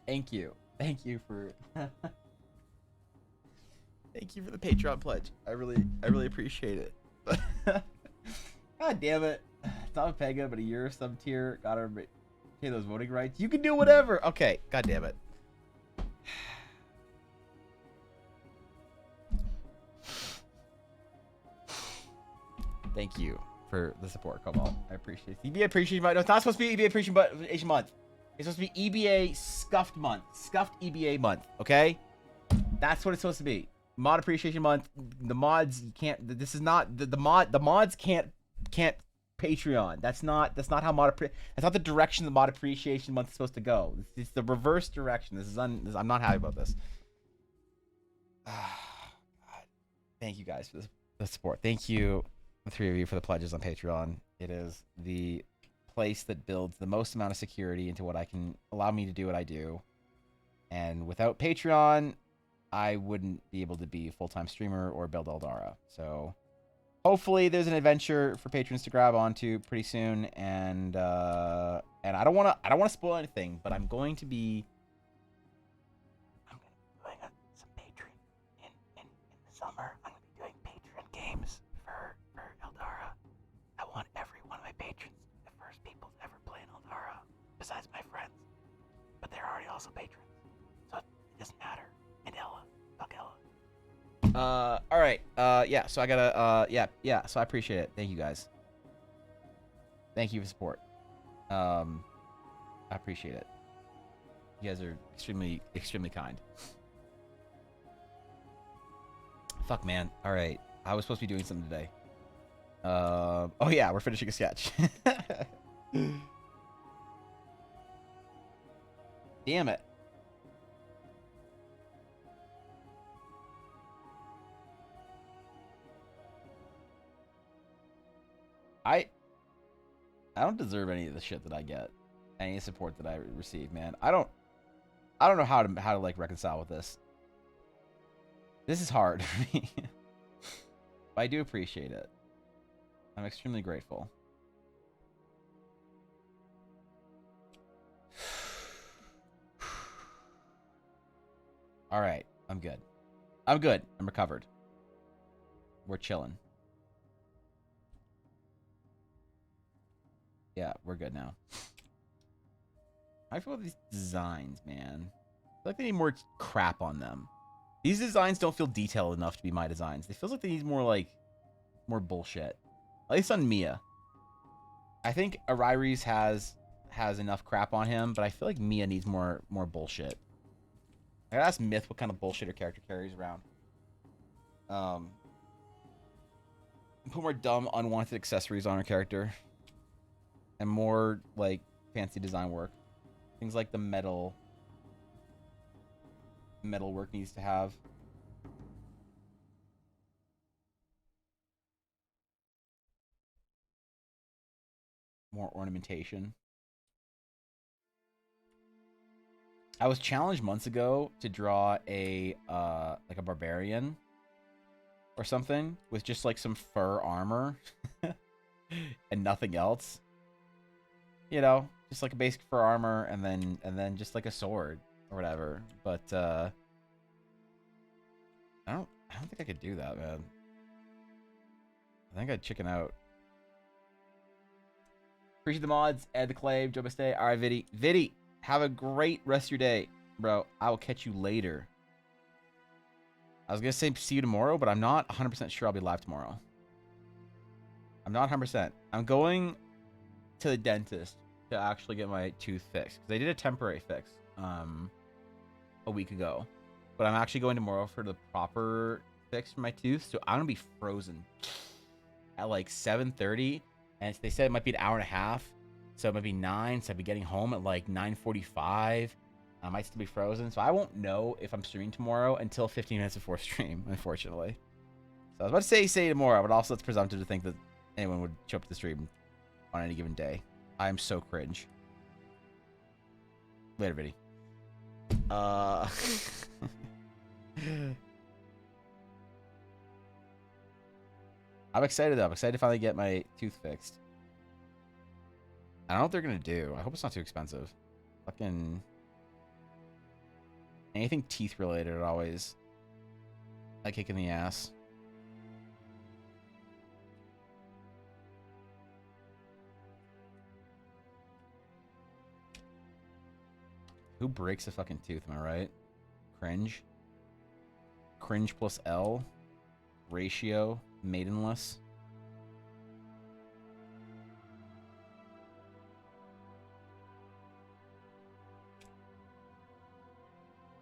Thank you for thank you for the Patreon pledge. I really appreciate it. God damn it. It's not a Pega, but a year sub tier. Gotta pay those voting rights. You can do whatever. Okay, god damn it. Thank you for the support, Cobalt. I appreciate it. EBA Appreciation Month. No, it's not supposed to be EBA Appreciation Month. It's supposed to be EBA Scuffed Month. Scuffed EBA Month, okay? That's what it's supposed to be. Mod Appreciation Month. The mods, you can't, this is not, the mods can't Patreon. That's not how that's not the direction the Mod Appreciation Month is supposed to go. It's the reverse direction. I'm not happy about this. God. Thank you guys for the support. Thank you, the three of you, for the pledges on Patreon. It is the place that builds the most amount of security into what I can allow me to do what I do. And without Patreon, I wouldn't be able to be a full-time streamer or build Eldara. So hopefully there's an adventure for patrons to grab onto pretty soon. And I don't want to spoil anything, but I'm going to be doing some Patreon in the summer. I'm going to be doing Patreon games for Eldara. I want every one of my patrons, the first people to ever play in Eldara, besides my friends. But they're already also patrons, so it doesn't matter. And Ella. Fuck Ella. Alright. Yeah, so I gotta, yeah, so I appreciate it. Thank you guys. Thank you for support. I appreciate it. You guys are extremely, extremely kind. Fuck, man. Alright. I was supposed to be doing something today. Oh yeah, we're finishing a sketch. Damn it. I don't deserve any of the shit that I get, any support that I receive, man. I don't know how to like reconcile with this. This is hard for me. But I do appreciate it. I'm extremely grateful. All right, I'm good. I'm recovered. We're chilling. Yeah, we're good now. I feel about these designs, man. I feel like they need more crap on them. These designs don't feel detailed enough to be my designs. It feels like they need more, like, more bullshit. At least on Mia. I think Arairies has enough crap on him, but I feel like Mia needs more bullshit. I gotta ask Myth what kind of bullshit her character carries around. Put more dumb, unwanted accessories on her character. And more, like, fancy design work. Things like the metal work needs to have. More ornamentation. I was challenged months ago to draw a like a barbarian or something with just like some fur armor and nothing else. You know, just like a basic fur armor and then just like a sword or whatever. But I don't think I could do that, man. I think I'd chicken out. Appreciate the mods, Ed the Clave, Joe Stay. All right, Viddy, have a great rest of your day, bro. I will catch you later. I was gonna say see you tomorrow, but I'm not 100% sure I'll be live tomorrow. I'm not 100%. I'm going to the dentist to actually get my tooth fixed. They did a temporary fix a week ago, but I'm actually going tomorrow for the proper fix for my tooth. So I'm gonna be frozen at like 7:30. And they said it might be an hour and a half, so it might be 9. So I'd be getting home at like 9:45. I might still be frozen, so I won't know if I'm streaming tomorrow until 15 minutes before stream, unfortunately. So I was about to say tomorrow, but also it's presumptive to think that anyone would show up to the stream on any given day. I am so cringe. Later, Viddy. I'm excited, though. I'm excited to finally get my tooth fixed. I don't know what they're going to do. I hope it's not too expensive. Fucking... anything teeth-related are always a kick in the ass. Who breaks a fucking tooth, am I right? Cringe. Cringe plus L. Ratio. Maidenless.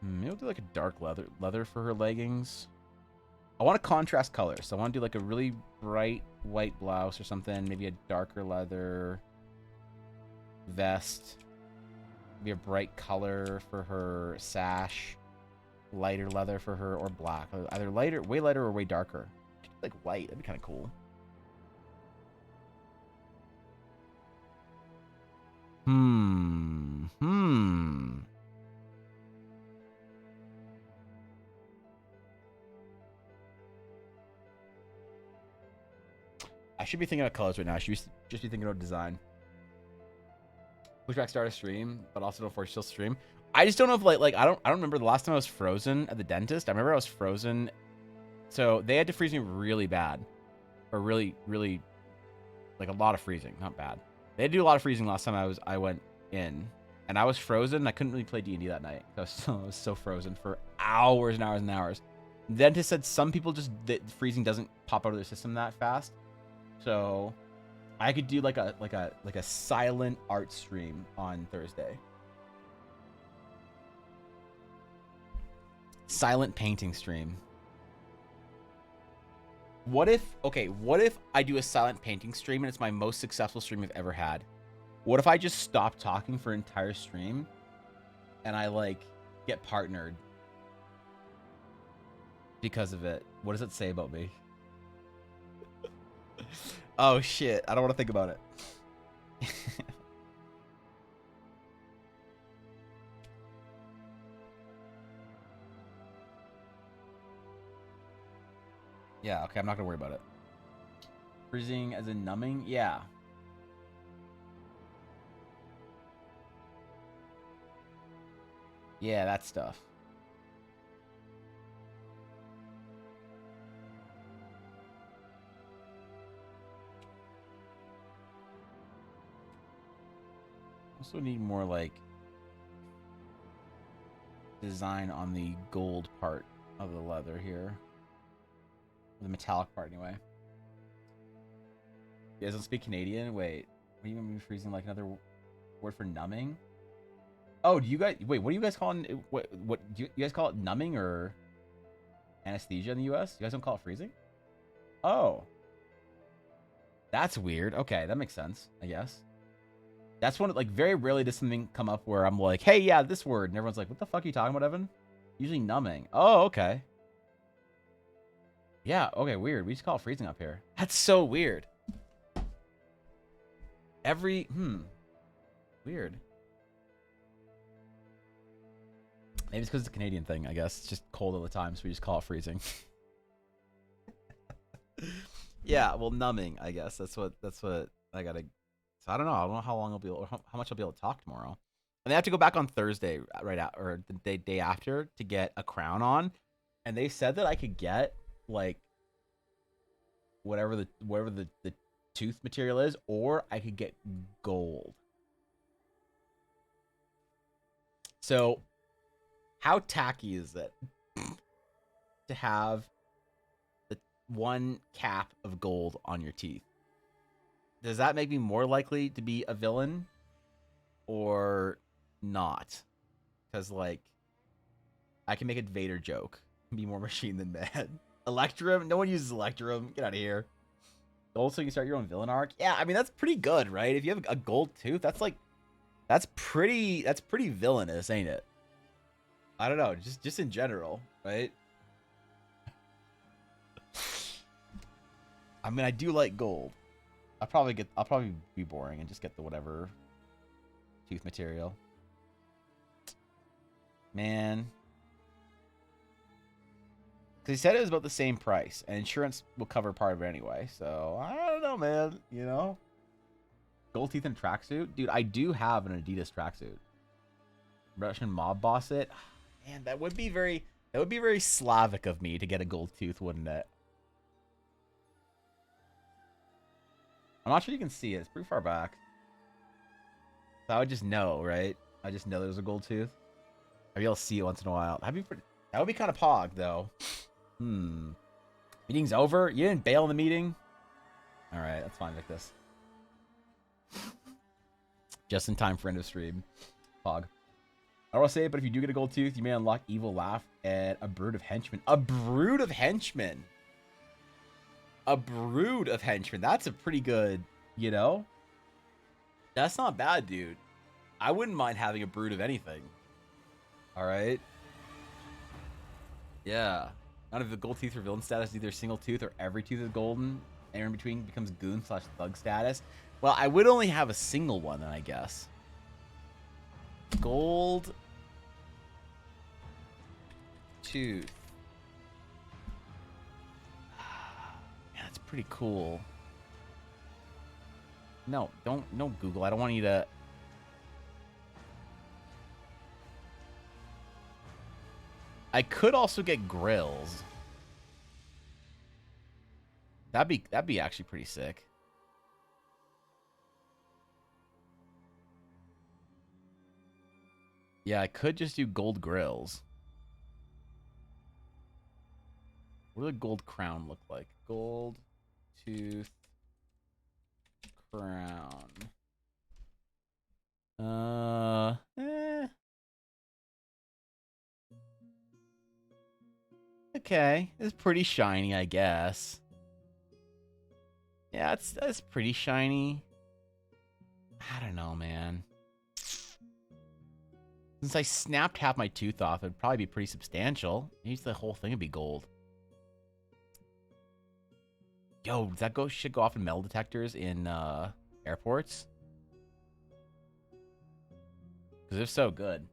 Maybe we'll do like a dark leather for her leggings. I want a contrast color, so I want to do like a really bright white blouse or something. Maybe a darker leather vest. Maybe a bright color for her sash. Lighter leather for her, or black. Either lighter, way lighter, or way darker. Like white, that'd be kind of cool. I should be thinking about colors right now. I should just be thinking about design. Pushback start a stream, but also don't force still stream. I just don't know if like I don't remember the last time I was frozen at the dentist. I remember I was frozen. So they had to freeze me really bad. Or really, really, like a lot of freezing, not bad. They had to do a lot of freezing last time I went in. And I was frozen. I couldn't really play D&D that night. I was so frozen for hours and hours and hours. The dentist said some people just, the freezing doesn't pop out of their system that fast. So I could do like a silent art stream on Thursday. Silent painting stream. What if I do a silent painting stream and it's my most successful stream I've ever had? What if I just stop talking for an entire stream and I like get partnered because of it? What does it say about me? Oh shit, I don't want to think about it. Yeah, okay, I'm not gonna worry about it. Freezing as in numbing? Yeah. Yeah, that stuff. Also need more like design on the gold part of the leather here. The metallic part, anyway. You guys don't speak Canadian? Wait. What do you mean freezing? Like another word for numbing? Oh, do you guys... Wait, what do you guys call it? What do you guys call it numbing or anesthesia in the US? You guys don't call it freezing? Oh. That's weird. Okay, that makes sense, I guess. That's one, like, very rarely does something come up where I'm like, hey, yeah, this word. And everyone's like, what the fuck are you talking about, Evan? Usually numbing. Oh, okay. Yeah, okay, weird. We just call it freezing up here. That's so weird. Weird. Maybe it's because it's a Canadian thing, I guess. It's just cold all the time, so we just call it freezing. Yeah, well, numbing, I guess. That's what I gotta... So I don't know how long I'll be able, how much I'll be able to talk tomorrow. And they have to go back on Thursday, right out, or the day after, to get a crown on. And they said that I could get, like, whatever the tooth material is, or I could get gold. So, how tacky is it to have the one cap of gold on your teeth? Does that make me more likely to be a villain or not? Because, like, I can make a Vader joke and be more machine than man. Electrum? No one uses Electrum. Get out of here. Gold so you can start your own villain arc? Yeah, I mean, that's pretty good, right? If you have a gold tooth, that's like... That's pretty villainous, ain't it? I don't know, just in general, right? I mean, I do like gold. I'll probably be boring and just get the whatever tooth material. Man. Because he said it was about the same price, and insurance will cover part of it anyway, so I don't know, man, you know? Gold teeth and tracksuit? Dude, I do have an Adidas tracksuit. Russian mob boss it? Man, that would be very Slavic of me to get a gold tooth, wouldn't it? I'm not sure you can see it. It's pretty far back. So I would just know, right? I just know there's a gold tooth. I'd be able to see it once in a while. That would be kind of pog, though. Meeting's over? You didn't bail in the meeting? Alright, that's fine, Victus. Just in time for end of stream. Pog. I don't want to say it, but if you do get a gold tooth, you may unlock Evil Laugh and a Brood of Henchmen. A Brood of Henchmen! A Brood of Henchmen. That's a pretty good, you know? That's not bad, dude. I wouldn't mind having a Brood of anything. Alright? Yeah. None of the gold teeth for villain status is either single tooth or every tooth is golden. And in between becomes goon/thug status. Well, I would only have a single one then, I guess. Gold tooth. Yeah, that's pretty cool. No, don't Google. I don't want you to... I could also get grills. That'd be actually pretty sick. Yeah, I could just do gold grills. What does a gold crown look like? Gold tooth crown. Okay, it's pretty shiny, I guess. Yeah, that's pretty shiny. I don't know, man. Since I snapped half my tooth off, it'd probably be pretty substantial. Maybe the whole thing would be gold. Yo, does that shit go off in metal detectors in airports? Because if so, good.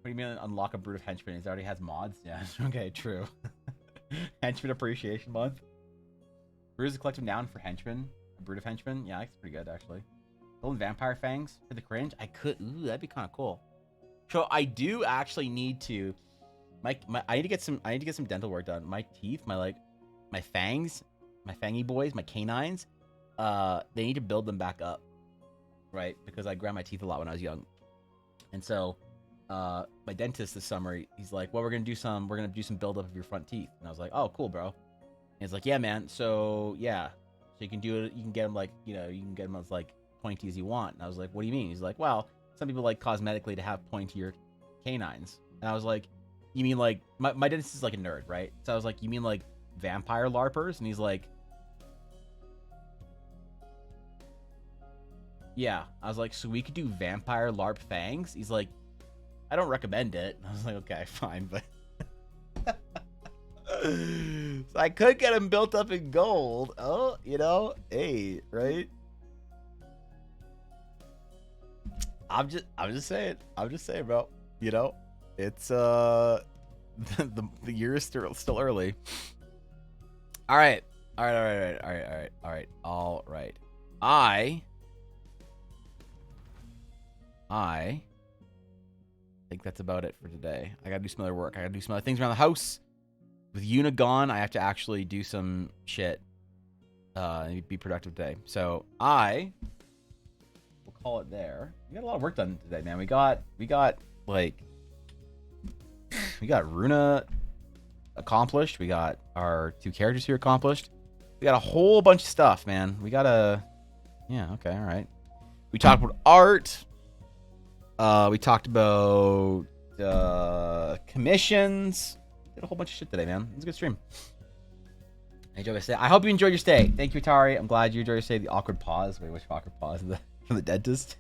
What do you mean unlock a Brood of Henchmen? It already has mods? Yeah, okay, true. Henchman Appreciation Month. Brood is a collective noun for henchmen. A Brood of Henchmen? Yeah, that's pretty good, actually. Golden Vampire Fangs for the cringe? I could. Ooh, that'd be kind of cool. So I do actually need to... I need to get some dental work done. My teeth, my fangs, my fangy boys, my canines, they need to build them back up, right? Because I ground my teeth a lot when I was young, and so my dentist this summer, he's like, "Well, we're gonna do some build up of your front teeth," and I was like, "Oh, cool, bro." he's like, yeah, man. So yeah, so you can do it. You can get them like, you know, you can get them as like pointy as you want. And I was like, what do you mean? He's like, well, some people like cosmetically to have pointier canines. And I was like, you mean like my dentist is like a nerd, right? So I was like, you mean like vampire larpers? And he's like, yeah. I was like, so we could do vampire larp fangs? He's like, I don't recommend it. I was like, okay, fine, but so I could get him built up in gold. Oh, you know, hey, right? I'm just saying. I'm just saying, bro. You know, it's the year is still early. All right. I think that's about it for today. I gotta do some other work. I gotta do some other things around the house. With Una gone, I have to actually do some shit and be productive today. So I will call it there. We got a lot of work done today, man. We got like Runa accomplished. We got our 2 characters here accomplished. We got a whole bunch of stuff, man. We gotta, yeah, okay, all right. We talked about art. We talked about commissions. Did a whole bunch of shit today, man. It was a good stream. I hope you enjoyed your stay. Thank you, Atari. I'm glad you enjoyed your stay. The awkward pause. Wait, which awkward pause? From the dentist?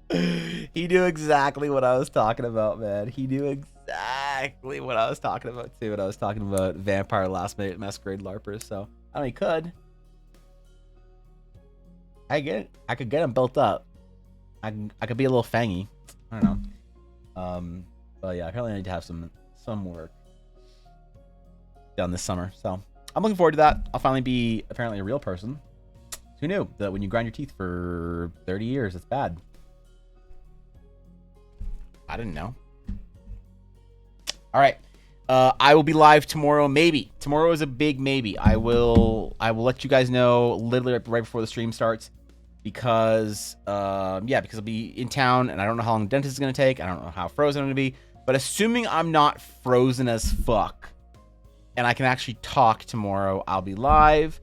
He knew exactly what I was talking about, man. He knew exactly what I was talking about, too. When I was talking about vampire last minute masquerade larpers. So, I mean, he could. I could get him built up. I could be a little fangy. I don't know. But yeah, apparently I need to have some work done this summer. So I'm looking forward to that. I'll finally be apparently a real person. Who knew that when you grind your teeth for 30 years, it's bad? I didn't know. All right. I will be live tomorrow. Maybe tomorrow is a big maybe. I will let you guys know literally right before the stream starts. Because I'll be in town and I don't know how long the dentist is going to take. I don't know how frozen I'm going to be. But assuming I'm not frozen as fuck and I can actually talk tomorrow, I'll be live.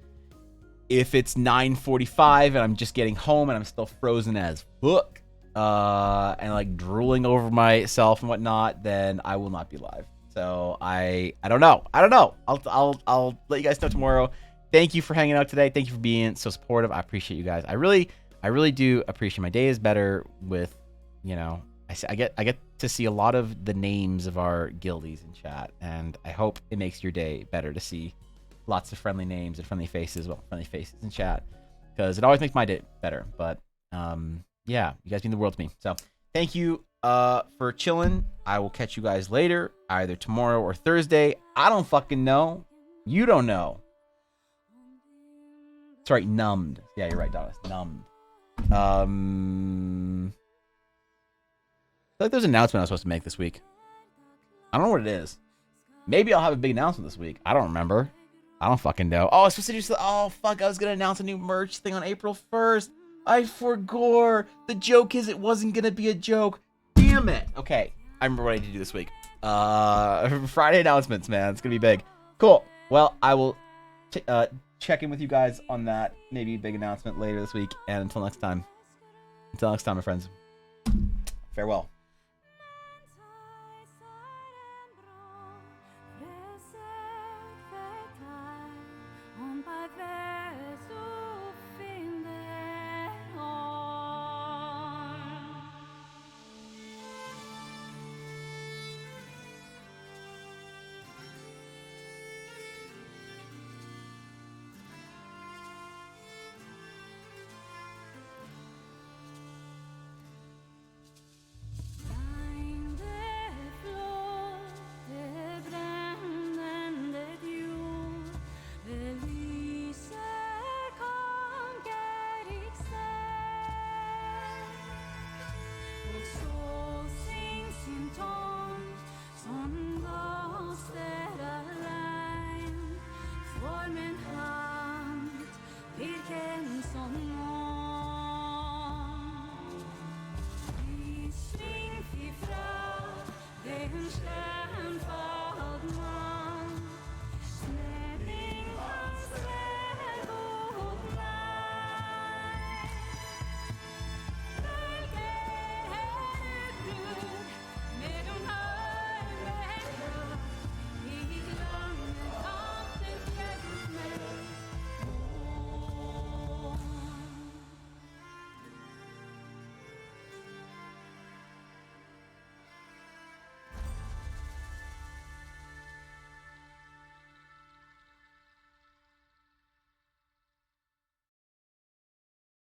If it's 9:45 and I'm just getting home and I'm still frozen as fuck and like drooling over myself and whatnot, then I will not be live. So I don't know. I'll let you guys know tomorrow. Thank you for hanging out today. Thank you for being so supportive. I appreciate you guys. I really do appreciate. My day is better with, you know, I get to see a lot of the names of our guildies in chat, and I hope it makes your day better to see lots of friendly names and friendly faces in chat, because it always makes my day better. But yeah, you guys mean the world to me. So thank you for chilling. I will catch you guys later, either tomorrow or Thursday. I don't fucking know. You don't know. Sorry, numbed. Yeah, you're right, Donis. Numbed. I feel like there's an announcement I was supposed to make this week. I don't know what it is. Maybe I'll have a big announcement this week. I don't remember. I don't fucking know. Oh, I was supposed to do. Oh, fuck. I was going to announce a new merch thing on April 1st. I forgot. The joke is it wasn't going to be a joke. Damn it. Okay. I remember what I need to do this week. Friday announcements, man. It's going to be big. Cool. Well, I will check in with you guys on that. Maybe a big announcement later this week. And until next time, my friends. Farewell. Stay